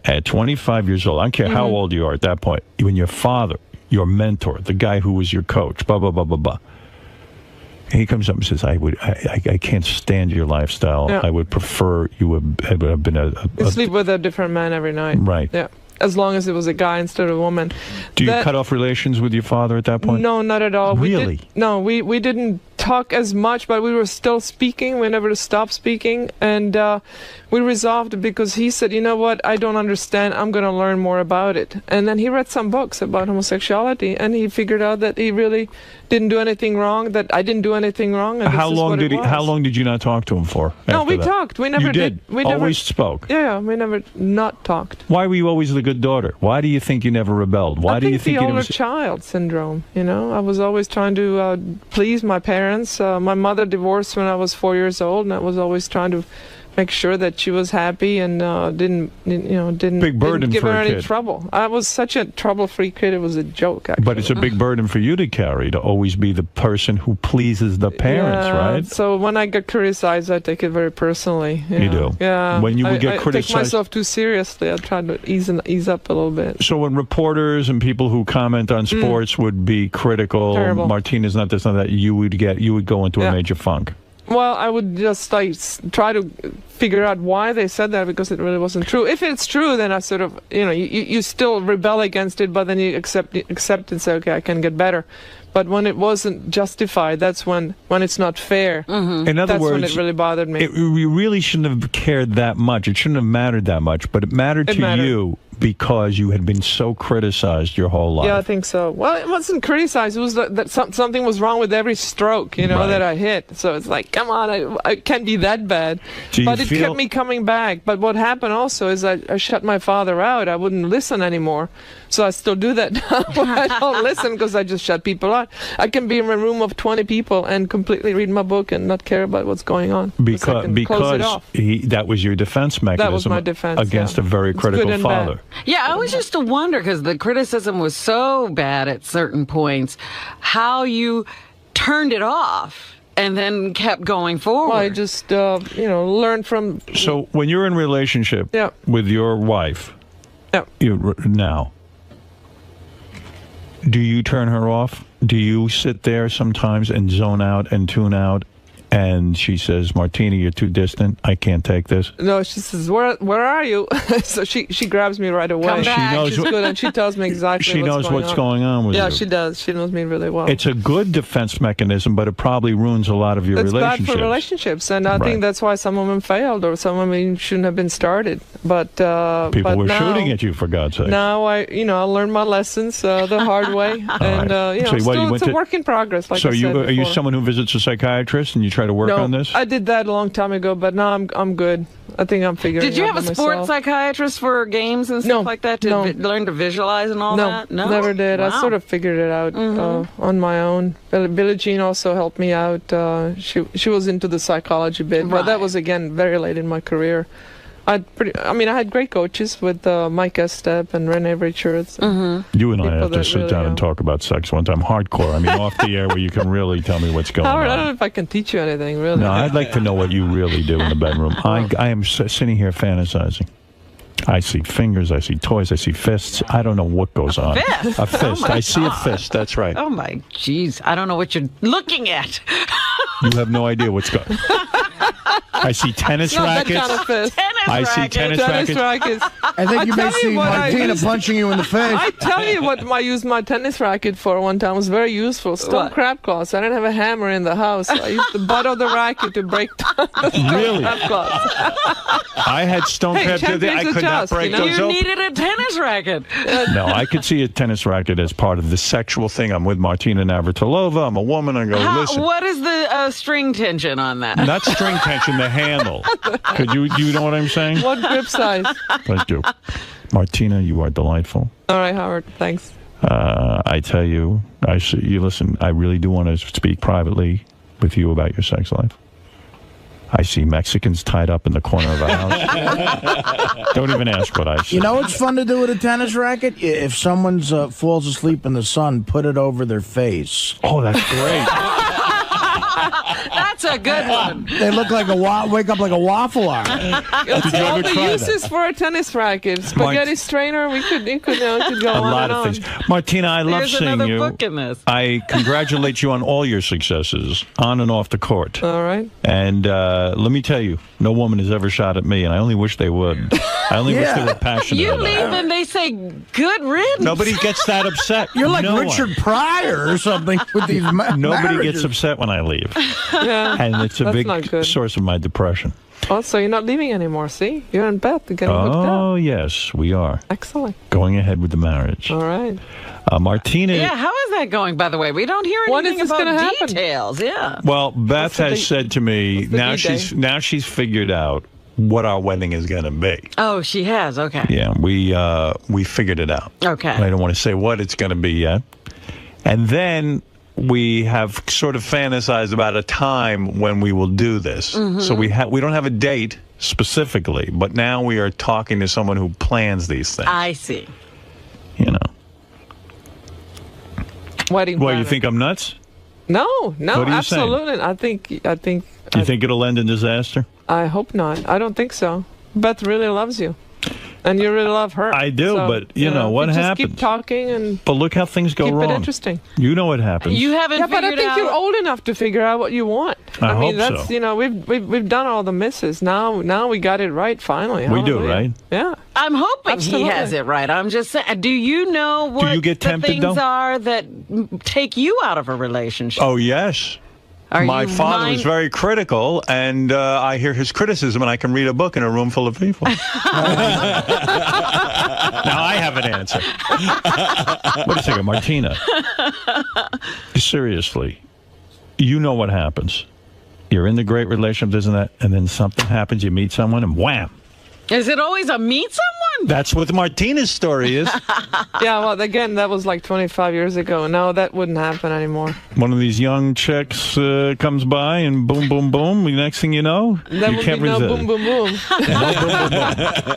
at 25 years old, I don't care how old you are at that point, when your father, your mentor, the guy who was your coach, blah blah blah blah blah, he comes up and says, I can't stand your lifestyle. Yeah. I would prefer you would have been you sleep with a different man every night. Right. Yeah. As long as it was a guy instead of a woman. Do you cut off relations with your father at that point? No, not at all. Really? We didn't talk as much, but we were still speaking. We never stopped speaking, and we resolved it because he said, you know what, I don't understand. I'm going to learn more about it. And then he read some books about homosexuality, and he figured out that he really didn't do anything wrong, that I didn't do anything wrong. And How long did you not talk to him for? No, we that? talked. We never You did. We Always spoke. Yeah, we never not talked. Why were you always the good daughter? Why do you think you never rebelled? Why do you think the you older never... child syndrome, you know? I was always trying to please my parents. My mother divorced when I was 4 years old, and I was always trying to make sure that she was happy and didn't Big burden give for her a any kid. trouble. I was such a trouble-free kid. It was a joke, actually. But it's a big burden for you to carry, to always be the person who pleases the parents, Yeah, right? So when I get criticized, I take it very personally. You do? Yeah. When you would get I criticized- take myself too seriously. I try to ease up a little bit. So when reporters and people who comment on sports would be critical, Terrible. Martina's not this, not that, you would go into a major funk. Well, I would just try to figure out why they said that, because it really wasn't true. If it's true, then I sort of, you still rebel against it, but then you accept it and say, okay, I can get better. But when it wasn't justified, that's when it's not fair. In other that's words, when it really bothered me. You really shouldn't have cared that much. It shouldn't have mattered that much, but it mattered to you because you had been so criticized your whole life. Yeah, I think so. Well, it wasn't criticized. It was that something was wrong with every stroke, that I hit. So it's like, come on, I can't be that bad. But it kept me coming back. But what happened also is I shut my father out. I wouldn't listen anymore. So I still do that now. I don't listen because I just shut people out. I can be in a room of 20 people and completely read my book and not care about what's going on. Because that was your defense mechanism That was my defense, against a very critical father. Yeah, I was just to wonder, because the criticism was so bad at certain points, how you turned it off and then kept going forward. Well, I just, learned from... So when you're in a relationship with your wife now, do you turn her off? Do you sit there sometimes and zone out and tune out? And she says, Martina, you're too distant. I can't take this. No, she says, where are you? So she grabs me right away. Come back. She knows She's good, and she tells me exactly what's going on with you. Yeah, she does. She knows me really well. It's a good defense mechanism, but it probably ruins a lot of your relationships. It's bad for relationships, and I think that's why some of them failed, or some of them shouldn't have been started. But people were now, shooting at you, for God's sake. Now I learned my lessons the hard way, and it's a work in progress. Like so I said are you before. someone who visits a psychiatrist and you try to work on this? I did that a long time ago, but now I'm good. I think I'm figuring it out. Did you have a by sports myself. psychiatrist for games and stuff like that to learn to visualize and all that? No, never did. Wow. I sort of figured it out on my own. Billie Jean also helped me out. She was into the psychology bit, but that was again very late in my career. I had great coaches with Mike Estep and Renee Richards. You and I have to sit down and talk about sex one time, hardcore. I mean, off the air where you can really tell me what's going Howard, on. I don't know if I can teach you anything, really. No, I'd like to know what you really do in the bedroom. I am sitting here fantasizing. I see fingers, I see toys, I see fists. I don't know what goes on. Fist? A fist. Oh my I see a God. fist. That's right. Oh my jeez, I don't know what you're looking at. You have no idea what's going on. I see tennis rackets. That kind of fist. I see tennis rackets. I think you may see Martina punching you in the face. I tell you what I used my tennis racket for one time. It was very useful. Stone crab claws. I didn't have a hammer in the house. I used the butt of the racket to break down the Really? crab claws. I had stone crab the other day. I could not break those You open. needed a tennis racket. No, I could see a tennis racket as part of the sexual thing. I'm with Martina Navratilova. I'm a woman. I go, listen. What is the string tension on that? Not string tension, the handle. Could you know what I'm saying? What grip size? Thank you. Martina, you are delightful. All right, Howard. Thanks. I tell you, listen, I really do want to speak privately with you about your sex life. I see Mexicans tied up in the corner of a house. Don't even ask what I see. You know what's fun to do with a tennis racket? If someone's falls asleep in the sun, put it over their face. Oh, that's great. That's That's a good one. They look like wake up like a waffle iron. It's all the uses for a tennis racket. Spaghetti strainer. We could go a on lot and of on. things. Martina, I love There's seeing another you. book in this. I congratulate you on all your successes on and off the court. All right. And let me tell you, no woman has ever shot at me, and I only wish they would. I only wish they were passionate You about leave it. and they say, good riddance. Nobody gets that upset. You're like No Richard one. Pryor or something with these Nobody marriages. gets upset when I leave. Yeah. And it's a That's not big good. source of my depression. Also, you're not leaving anymore. See, you're in bed. You're getting hooked up. Oh, yes, we are. Excellent. Going ahead with the marriage. All right. Martina. Yeah, how is that going, by the way? We don't hear When anything is this about gonna happen? details. Yeah. Well, Beth has said to me, the now D-Day? she's figured out what our wedding is going to be. Oh, she has. Okay. Yeah, we figured it out. Okay. I don't want to say what it's going to be yet. And then we have sort of fantasized about a time when we will do this. Mhm. So we don't have a date specifically, but now we are talking to someone who plans these things. I see. You know. Wedding Well, planner. you think I'm nuts? No, What are you saying? absolutely. I think. You think it'll end in disaster? I hope not. I don't think so. Beth really loves you, and you really love her. I do, So, but you know what just happens. keep talking and But look how things go keep wrong. it interesting. You know what happens. You haven't Yeah, but I figured think out. you're old enough to figure out what you want. I mean, hope that's so. you know we've done all the misses. Now we got it right finally. We do, Hallelujah. right? Yeah. I'm hoping Absolutely. he has it right. I'm just saying. Do you know what you get the tempted, things though? are that take you out of a relationship? Oh, yes. Are My you father was mind- very critical, and I hear his criticism, and I can read a book in a room full of people. Now I have an answer. Wait a second, Martina. Seriously, you know what happens. You're in the great relationship, isn't that? And then something happens, you meet someone, and wham! Is it always a meet someone? That's what Martina's story is. Yeah. Well, again, that was like 25 years ago. No, that wouldn't happen anymore. One of these young chicks comes by, and boom, boom, boom. The next thing you know, That you would can't be no resist. boom, boom, boom.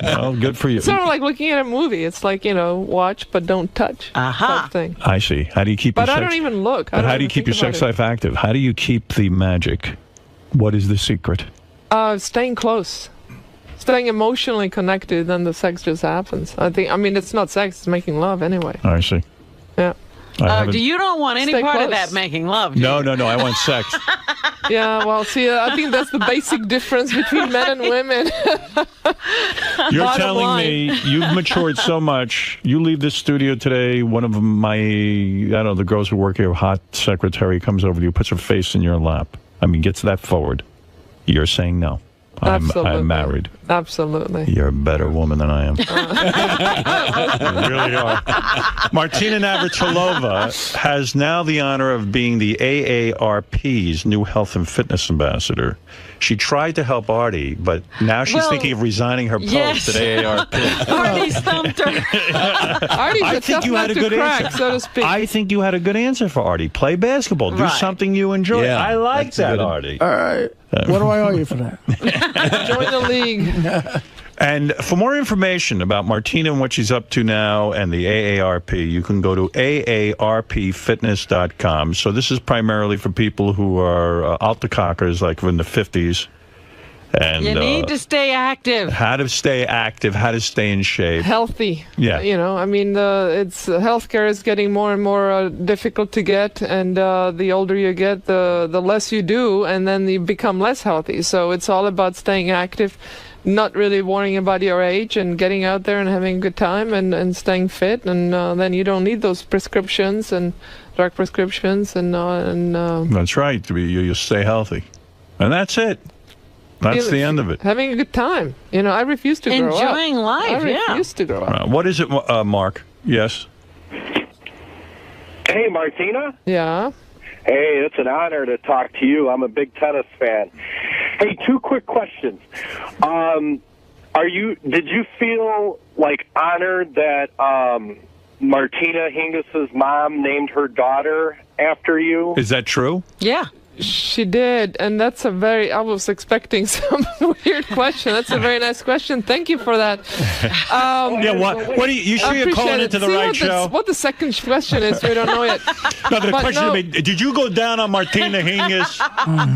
Well, good for you. It's sort of like looking at a movie. It's like, watch but don't touch type thing. I see. How do you keep But your I sex? don't even look. But how do you keep your sex life active? How do you keep the magic? What is the secret? Staying close. Staying emotionally connected, then the sex just happens. I mean, it's not sex, it's making love anyway. I see. Yeah. Do you don't want any Stay part of close. that making love? do No, you? no, I want sex. Yeah, well, see, I think that's the basic difference between men and women. You're Bottom telling line. me you've matured so much. You leave this studio today, one of my, I don't know, the girls who work here, hot secretary, comes over to you, puts her face in your lap. I mean, gets that forward. You're saying no. Absolutely. I'm married. Absolutely. You're a better woman than I am. You really are. Martina 𝗛𝗵ici𝗄𝗿𝗱 has now the honor of being the AARP's new health and fitness ambassador. She tried to help Artie, but now she's Well, thinking of resigning her post yes. at AARP. Artie stumped her. Artie's I a think tough you nut had a to good crack, answer. so to speak. I think you had a good answer for Artie. Play basketball. Do Right. something you enjoy. Yeah, I like that's a that, good- Artie. All right. What do I owe you for that? Join the league. And for more information about Martina and what she's up to now and the AARP, you can go to aarpfitness.com. So this is primarily for people who are altacockers, like in the 50s. And You need to stay active. how to stay active, how to stay in shape. Healthy. Yeah. I mean, it's healthcare is getting more and more difficult to get, and the older you get, the less you do, and then you become less healthy. So it's all about staying active, not really worrying about your age, and getting out there and having a good time, and staying fit, and then you don't need those prescriptions and drug prescriptions, and That's right. You stay healthy. And that's it. That's the end of it. having a good time. I refuse to grow up. Enjoying life, I yeah. refuse to grow up. What is it, Mark? Yes? Hey, Martina. Yeah. Hey, it's an honor to talk to you. I'm a big tennis fan. Hey, two quick questions. Did you feel like honored that Martina 𝗛𝗵ici𝗄𝗿𝗱's mom named her daughter after you? Is that true? Yeah. She did, and that's a very. I was expecting some weird question. That's a very nice question. Thank you for that. Yeah, what do you sure you're calling into the right show? What the second question is, we don't know yet. No, the question is, did you go down on Martina Hingis?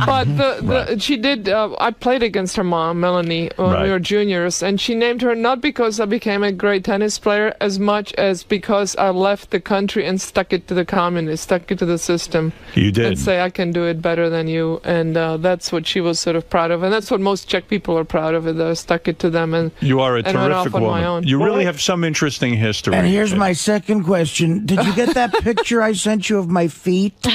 But she did. I played against her mom, Melanie, when we were juniors, and she named her not because I became a great tennis player, as much as because I left the country and stuck it to the communists, stuck it to the system. You did. And say I can do it better than you, and that's what she was sort of proud of, and that's what most Czech people are proud of. That I stuck it to them, and you are a and went off terrific on woman. my own. You really have some interesting history. And here's my second question: did you get that picture I sent you of my feet? Is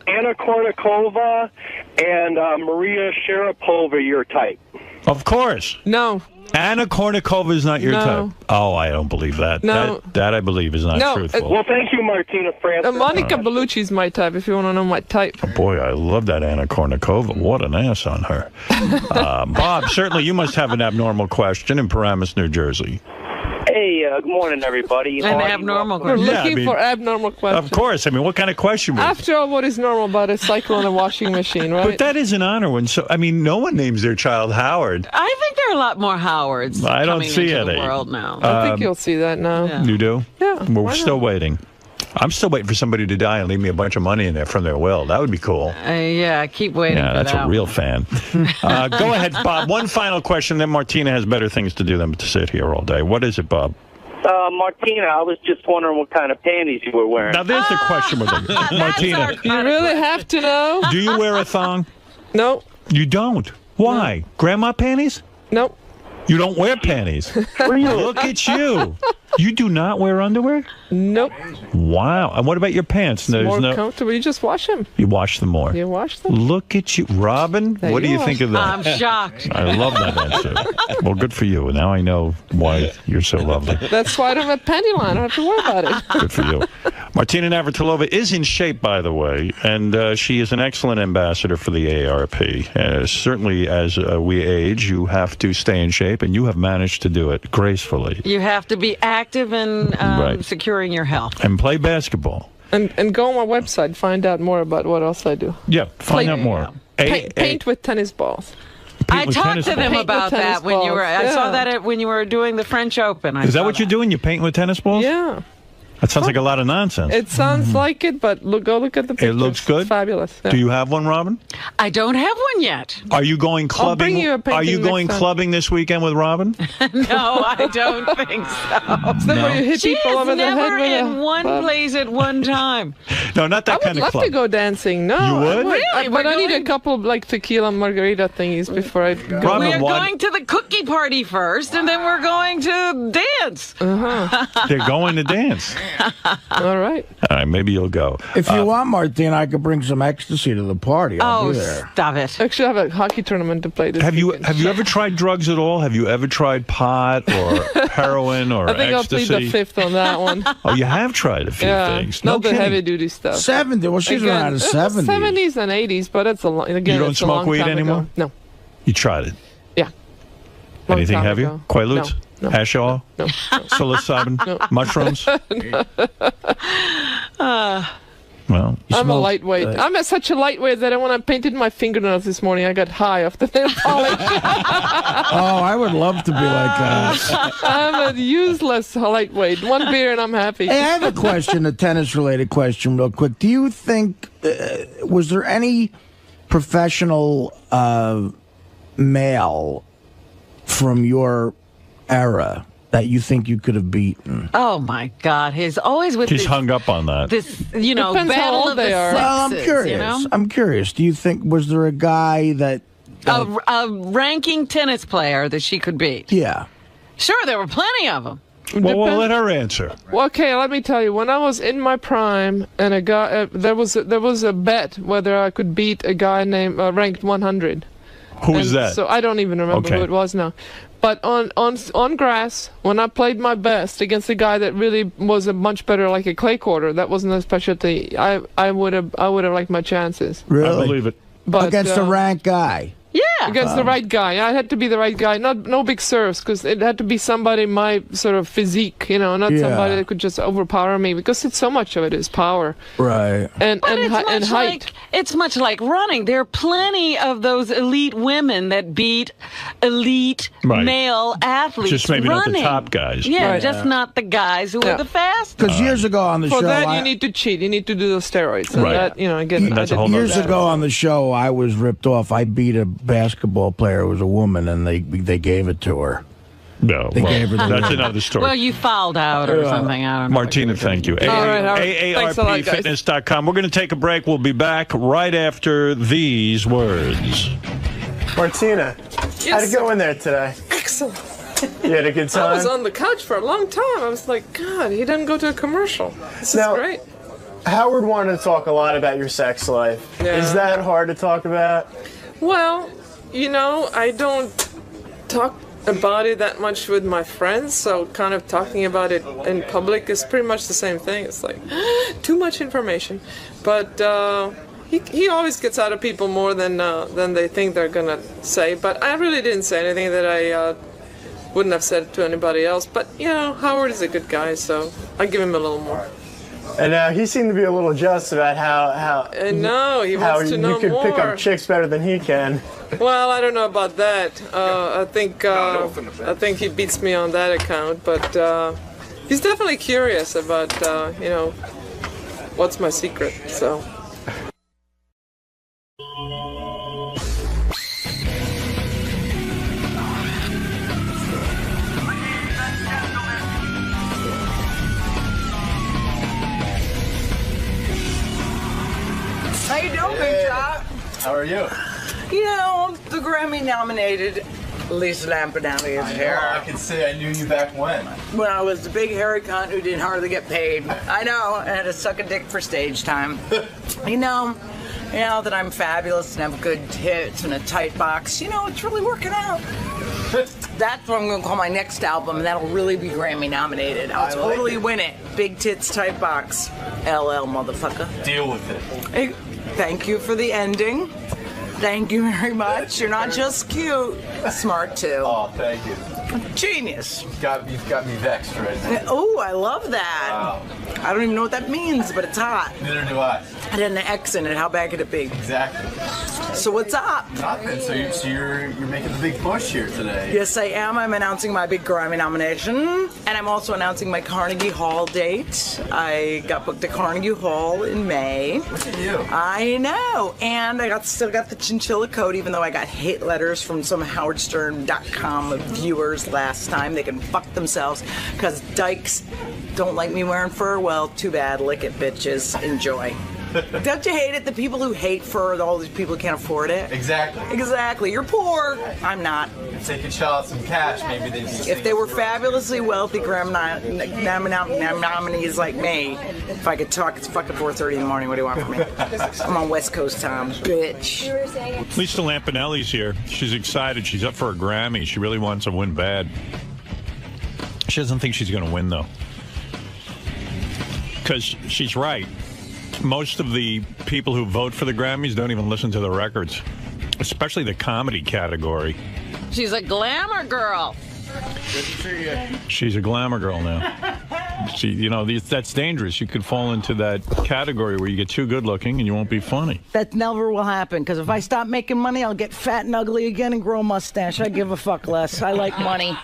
Anna Kournikova and 𝗦𝗵cie𝘄𝗿𝗱 your type? Of course. No. Anna Kournikova is not your type. Oh, I don't believe that. No. That I believe is not truthful. Well, thank you, Martina Francis. Monica Bellucci's my type, if you want to know my type. Oh, boy, I love that Anna Kournikova. What an ass on her. Bob, certainly you must have an abnormal question in Paramus, New Jersey. Hey, good morning, everybody. An abnormal We're question. looking for abnormal questions. Of course. I mean, what kind of question would After all, what is normal about a cycle and a washing machine, right? But that is an honor one. So, I mean, no one names their child Howard. I think there are a lot more Howards I don't coming see into any. the world now. I think you'll see that now. Yeah. You do? Yeah. We're why still not? waiting. I'm still waiting for somebody to die and leave me a bunch of money in there from their will. That would be cool. Yeah, keep waiting Yeah, for that's that a real fan. Go ahead, Bob. One final question, then Martina has better things to do than to sit here all day. What is it, Bob? Martina, I was just wondering what kind of panties you were wearing. Now, there's the question with it. Martina, You really have to know? do you wear a thong? No. You don't. Why? Grandma panties? Nope. You don't wear panties. Look at you. You do not wear underwear? Nope. Wow. And what about your pants? There's More no. comfortable. You just wash them. You wash them more. You wash them. Look at you, Robin. There What do you you are. think of that? I'm shocked. I love that answer. Well, good for you. Now I know why you're so lovely. That's why I don't have panty line. I don't have to worry about it. Good for you. Martina Navratilova is in shape, by the way, and she is an excellent ambassador for the AARP. Certainly, as we age, you have to stay in shape, and you have managed to do it gracefully. You have to be active in Right. securing your health. And play basketball. And go on my website, find out more about what else I do. Yeah, find out more. Paint with tennis balls. I talked to them Paint about with tennis that when you were. balls. I saw Yeah. that when you were doing the French Open. Is that what you're doing? You paint with tennis balls? Yeah. That sounds like a lot of nonsense. It sounds like it, but go look at the pictures. It looks good? Fabulous. Yeah. Do you have one, Robin? I don't have one yet. Are you going I'll bring clubbing? you a painting Are you next going time. clubbing this weekend with Robin? No, I don't think so. Is that where you hit She people is over the head never with a in one club? place at one time. No, not that I would kind of love club. to go dancing. No, You would? I Really? but We're I need a going- couple of like tequila margarita thingies before I go. Robin, We are why- going to the cookie party first, and then we're going to dance. They're going to dance. All right. All right, maybe you'll go. If you want, Martina, I could bring some ecstasy to the party. I'll Oh, be there. stop it. Actually, I have a hockey tournament to play this Have you weekend. ever tried drugs at all? Have you ever tried pot or heroin or I think ecstasy? I'll plead the fifth on that one. Oh, you have tried a few Yeah, things. No not the kidding. heavy duty stuff. 70. Well, she's Again, around the 70s. 70s and 80s, but it's a long. Again, You don't it's a smoke long weed time anymore? Ago. No. You tried it. Yeah. Long Anything time heavier? ago. Quaaludes? No. Hash oil? No. Psilocybin? No. Mushrooms? Well, you I'm a smoke- lightweight. I'm such a lightweight that when I painted my fingernails this morning, I got high off the nail polish. Oh, I would love to be like that. I'm a useless lightweight. One beer and I'm happy. Hey, I have a question, a tennis-related question, real quick. Do you think, was there any professional male from your era that you think you could have beaten? Oh my God, he's always with He's this, hung up on that. this Depends how battle old of the they are. sexes. Well, I'm curious. You know? I'm curious. Do you think, was there a guy that... A ranking tennis player that she could beat. Yeah. Sure, there were plenty of them. Well, we'll let her answer. Well, okay, let me tell you. When I was in my prime, and a guy, there was a bet whether I could beat a guy named ranked 100. Who is And that? So I don't even remember Okay. who it was now. But on grass, when I played my best against a guy that really was a much better, like a clay courter, that wasn't a specialty. I would have liked my chances. Really? I believe it. But Against a ranked guy? Yeah, Yeah. Against the right guy. I had to be the right guy. No big serves, because it had to be somebody my sort of physique, not somebody that could just overpower me, because so much of it is power. Right. And height. It's much like running. There are plenty of those elite women that beat elite male athletes. Just maybe running. not the top guys. Yeah, just not the guys who are the fastest. Because years ago on the show, For that, you need to cheat. You need to do those steroids. And that, again, years ago on the show, I was ripped off. I beat a basketball player who was a woman, and they gave it to her. No, that's another story. Well, you fouled out or something. I don't know. Martina, thank you. AARPfitness.com. We're going to take a break. We'll be back right after these words. Martina, how'd it go in there today? Excellent. You had a good time? I was on the couch for a long time. I was like, God, he didn't go to a commercial. This is great. Howard wanted to talk a lot about your sex life. Yeah. Is that hard to talk about? Well, I don't talk about it that much with my friends, so kind of talking about it in public is pretty much the same thing. It's like too much information. But he always gets out of people more than they think they're gonna say. But I really didn't say anything that I wouldn't have said to anybody else. But Howard is a good guy, so I give him a little more. And he seemed to be a little jealous about how he wants to know you could more. pick up chicks better than he can. Well, I don't know about that. I think he beats me on that account, but he's definitely curious about what's my secret. So. How you doing, Big Shot? How are you? The Grammy-nominated Lisa Lampanelli is here. I can say I knew you back when. When I was the big hairy cunt who didn't hardly get paid. I know, and had to suck a dick for stage time. Now that I'm fabulous and have good tits and a tight box, it's really working out. That's what I'm going to call my next album, and that'll really be Grammy nominated. I'll totally win it. Big tits, tight box. LL, motherfucker. Deal with it. Hey, thank you for the ending. Thank you very much. You're not just cute, smart too. Oh, thank you. Genius. You've got me vexed right now. Oh, I love that. Wow. I don't even know what that means, but it's hot. Neither do I. I had an X in it. How bad could it be? Exactly. So what's up? Nothing. So you're making the big push here today. Yes, I am. I'm announcing my big Grammy nomination, and I'm also announcing my Carnegie Hall date. I got booked at Carnegie Hall in May. Look at you. I know, and I still got the chinchilla coat, even though I got hate letters from some HowardStern.com viewers last time. They can fuck themselves because dykes don't like me wearing fur. Well, too bad. Lick it, bitches. Enjoy. Don't you hate it? The people who hate fur, all these people who can't afford it. Exactly. You're poor. I'm not. If they could shell out some cash, maybe they'd be. If they were fabulously wealthy nominees like me, if I could talk, it's fucking 4:30 in the morning. What do you want from me? I'm on West Coast time, bitch. Lisa Lampanelli's here. She's excited. She's up for a Grammy. She really wants to win bad. She doesn't think she's going to win, though. Because she's right. Most of the people who vote for the Grammys don't even listen to the records, especially the comedy category. She's a glamour girl. Good to see you. She's a glamour girl now. That's dangerous. You could fall into that category where you get too good looking and you won't be funny. That never will happen, because if I stop making money, I'll get fat and ugly again and grow a mustache. I give a fuck less. I like money.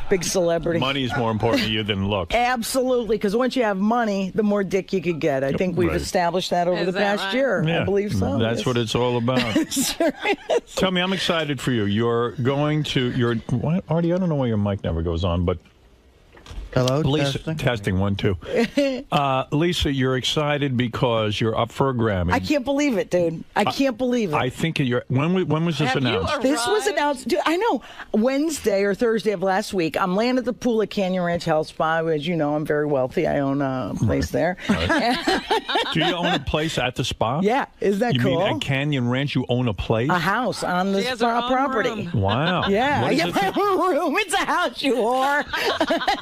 Big celebrity. Money is more important to you than looks. Absolutely, because once you have money, the more dick you could get. I think we've established that over the past year. Yeah, I believe so. That's what it's all about. Sure is. Tell me, I'm excited for you. You're going to Artie, I don't know why your mic never goes on, but hello, Lisa, testing 1 2. Lisa, you're excited because you're up for a Grammy. I can't believe it, dude. I can't believe it. I think when was this announced? This was announced, dude, I know, Wednesday or Thursday of last week. I'm laying at the pool at Canyon Ranch Health Spa. As you know, I'm very wealthy. I own a place there. Right. Do you own a place at the spa? Yeah, isn't that cool? You mean at Canyon Ranch you own a place? A house on the spa property. Wow. Yeah, I get my own room. It's a house, you whore.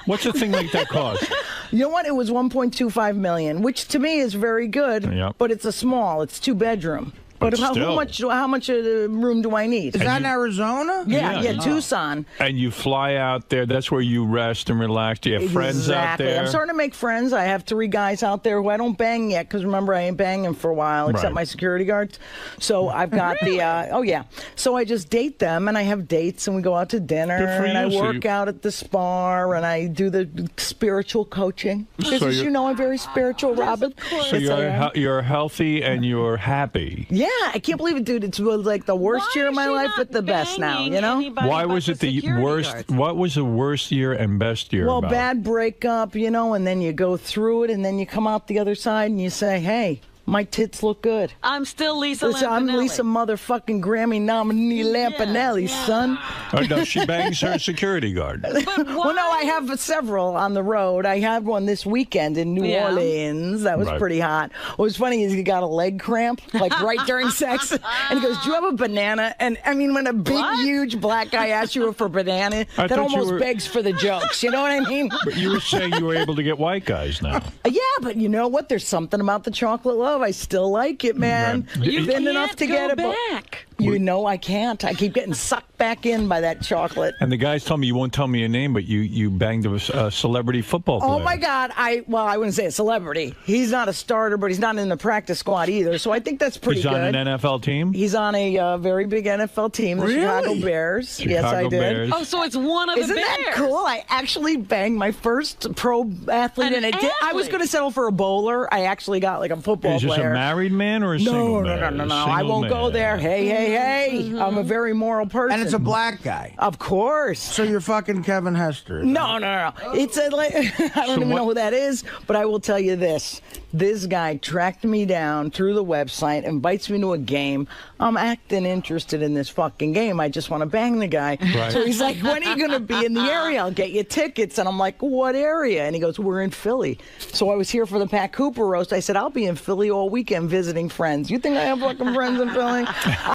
What's a thing like that cost? You know what? It was $1.25 million, which to me is very good. Yep. But it's it's 2-bedroom. But how much room do I need? Is that in Arizona? Yeah, Tucson. And you fly out there. That's where you rest and relax. Do you have friends out there? I'm starting to make friends. I have 3 guys out there who I don't bang yet because remember I ain't banging for a while except my security guards. So I've got So I just date them and I have dates and we go out to dinner and I work out at the spa and I do the spiritual coaching. Because you know I'm very spiritual, Robin. So you're healthy and you're happy. Yeah, I can't believe it, dude. It was like the worst year of my life, but the best now, you know? Why was it the worst? Guards. What was the worst year and best year? Well, about? bad breakup, you know, and then you go through it and then you come out the other side and you say, hey, my tits look good. I'm still Lisa Lampanelli. I'm Lisa motherfucking Grammy nominee Lampanelli, son. Oh, no, she bangs her security guard. Well, no, I have several on the road. I had one this weekend in New Orleans. That was pretty hot. What was funny is he got a leg cramp, like right during sex. And he goes, do you have a banana? And I mean, when a big, huge black guy asks you for a banana, that almost begs for the jokes. You know what I mean? But you were saying you were able to get white guys now. Yeah, but you know what? There's something about the chocolate love. I still like it, man. Right. You've been enough to get it back. You know I can't. I keep getting sucked back in by that chocolate. And the guys told me you won't tell me your name, but you banged a celebrity football player. Oh my God! I wouldn't say a celebrity. He's not a starter, but he's not in the practice squad either. So I think that's pretty good. He's on an NFL team. He's on a very big NFL team, the Chicago Bears. Yes, I did. Bears. Oh, so it's one of the Isn't Bears. that cool? I actually banged my first pro athlete, and I was going to settle for a bowler. I actually got like a football Is this player. a married man or a single man? No. I won't go there. Hey. I'm a very moral person. And it's a black guy. Of course. So you're fucking Kevin Hester. No. It's I don't even know who that is, but I will tell you this. This guy tracked me down through the website, invites me to a game. I'm acting interested in this fucking game. I just want to bang the guy. Right. So he's like, when are you going to be in the area? I'll get you tickets. And I'm like, what area? And he goes, we're in Philly. So I was here for the Pat Cooper roast. I said, I'll be in Philly all weekend visiting friends. You think I have fucking friends in Philly?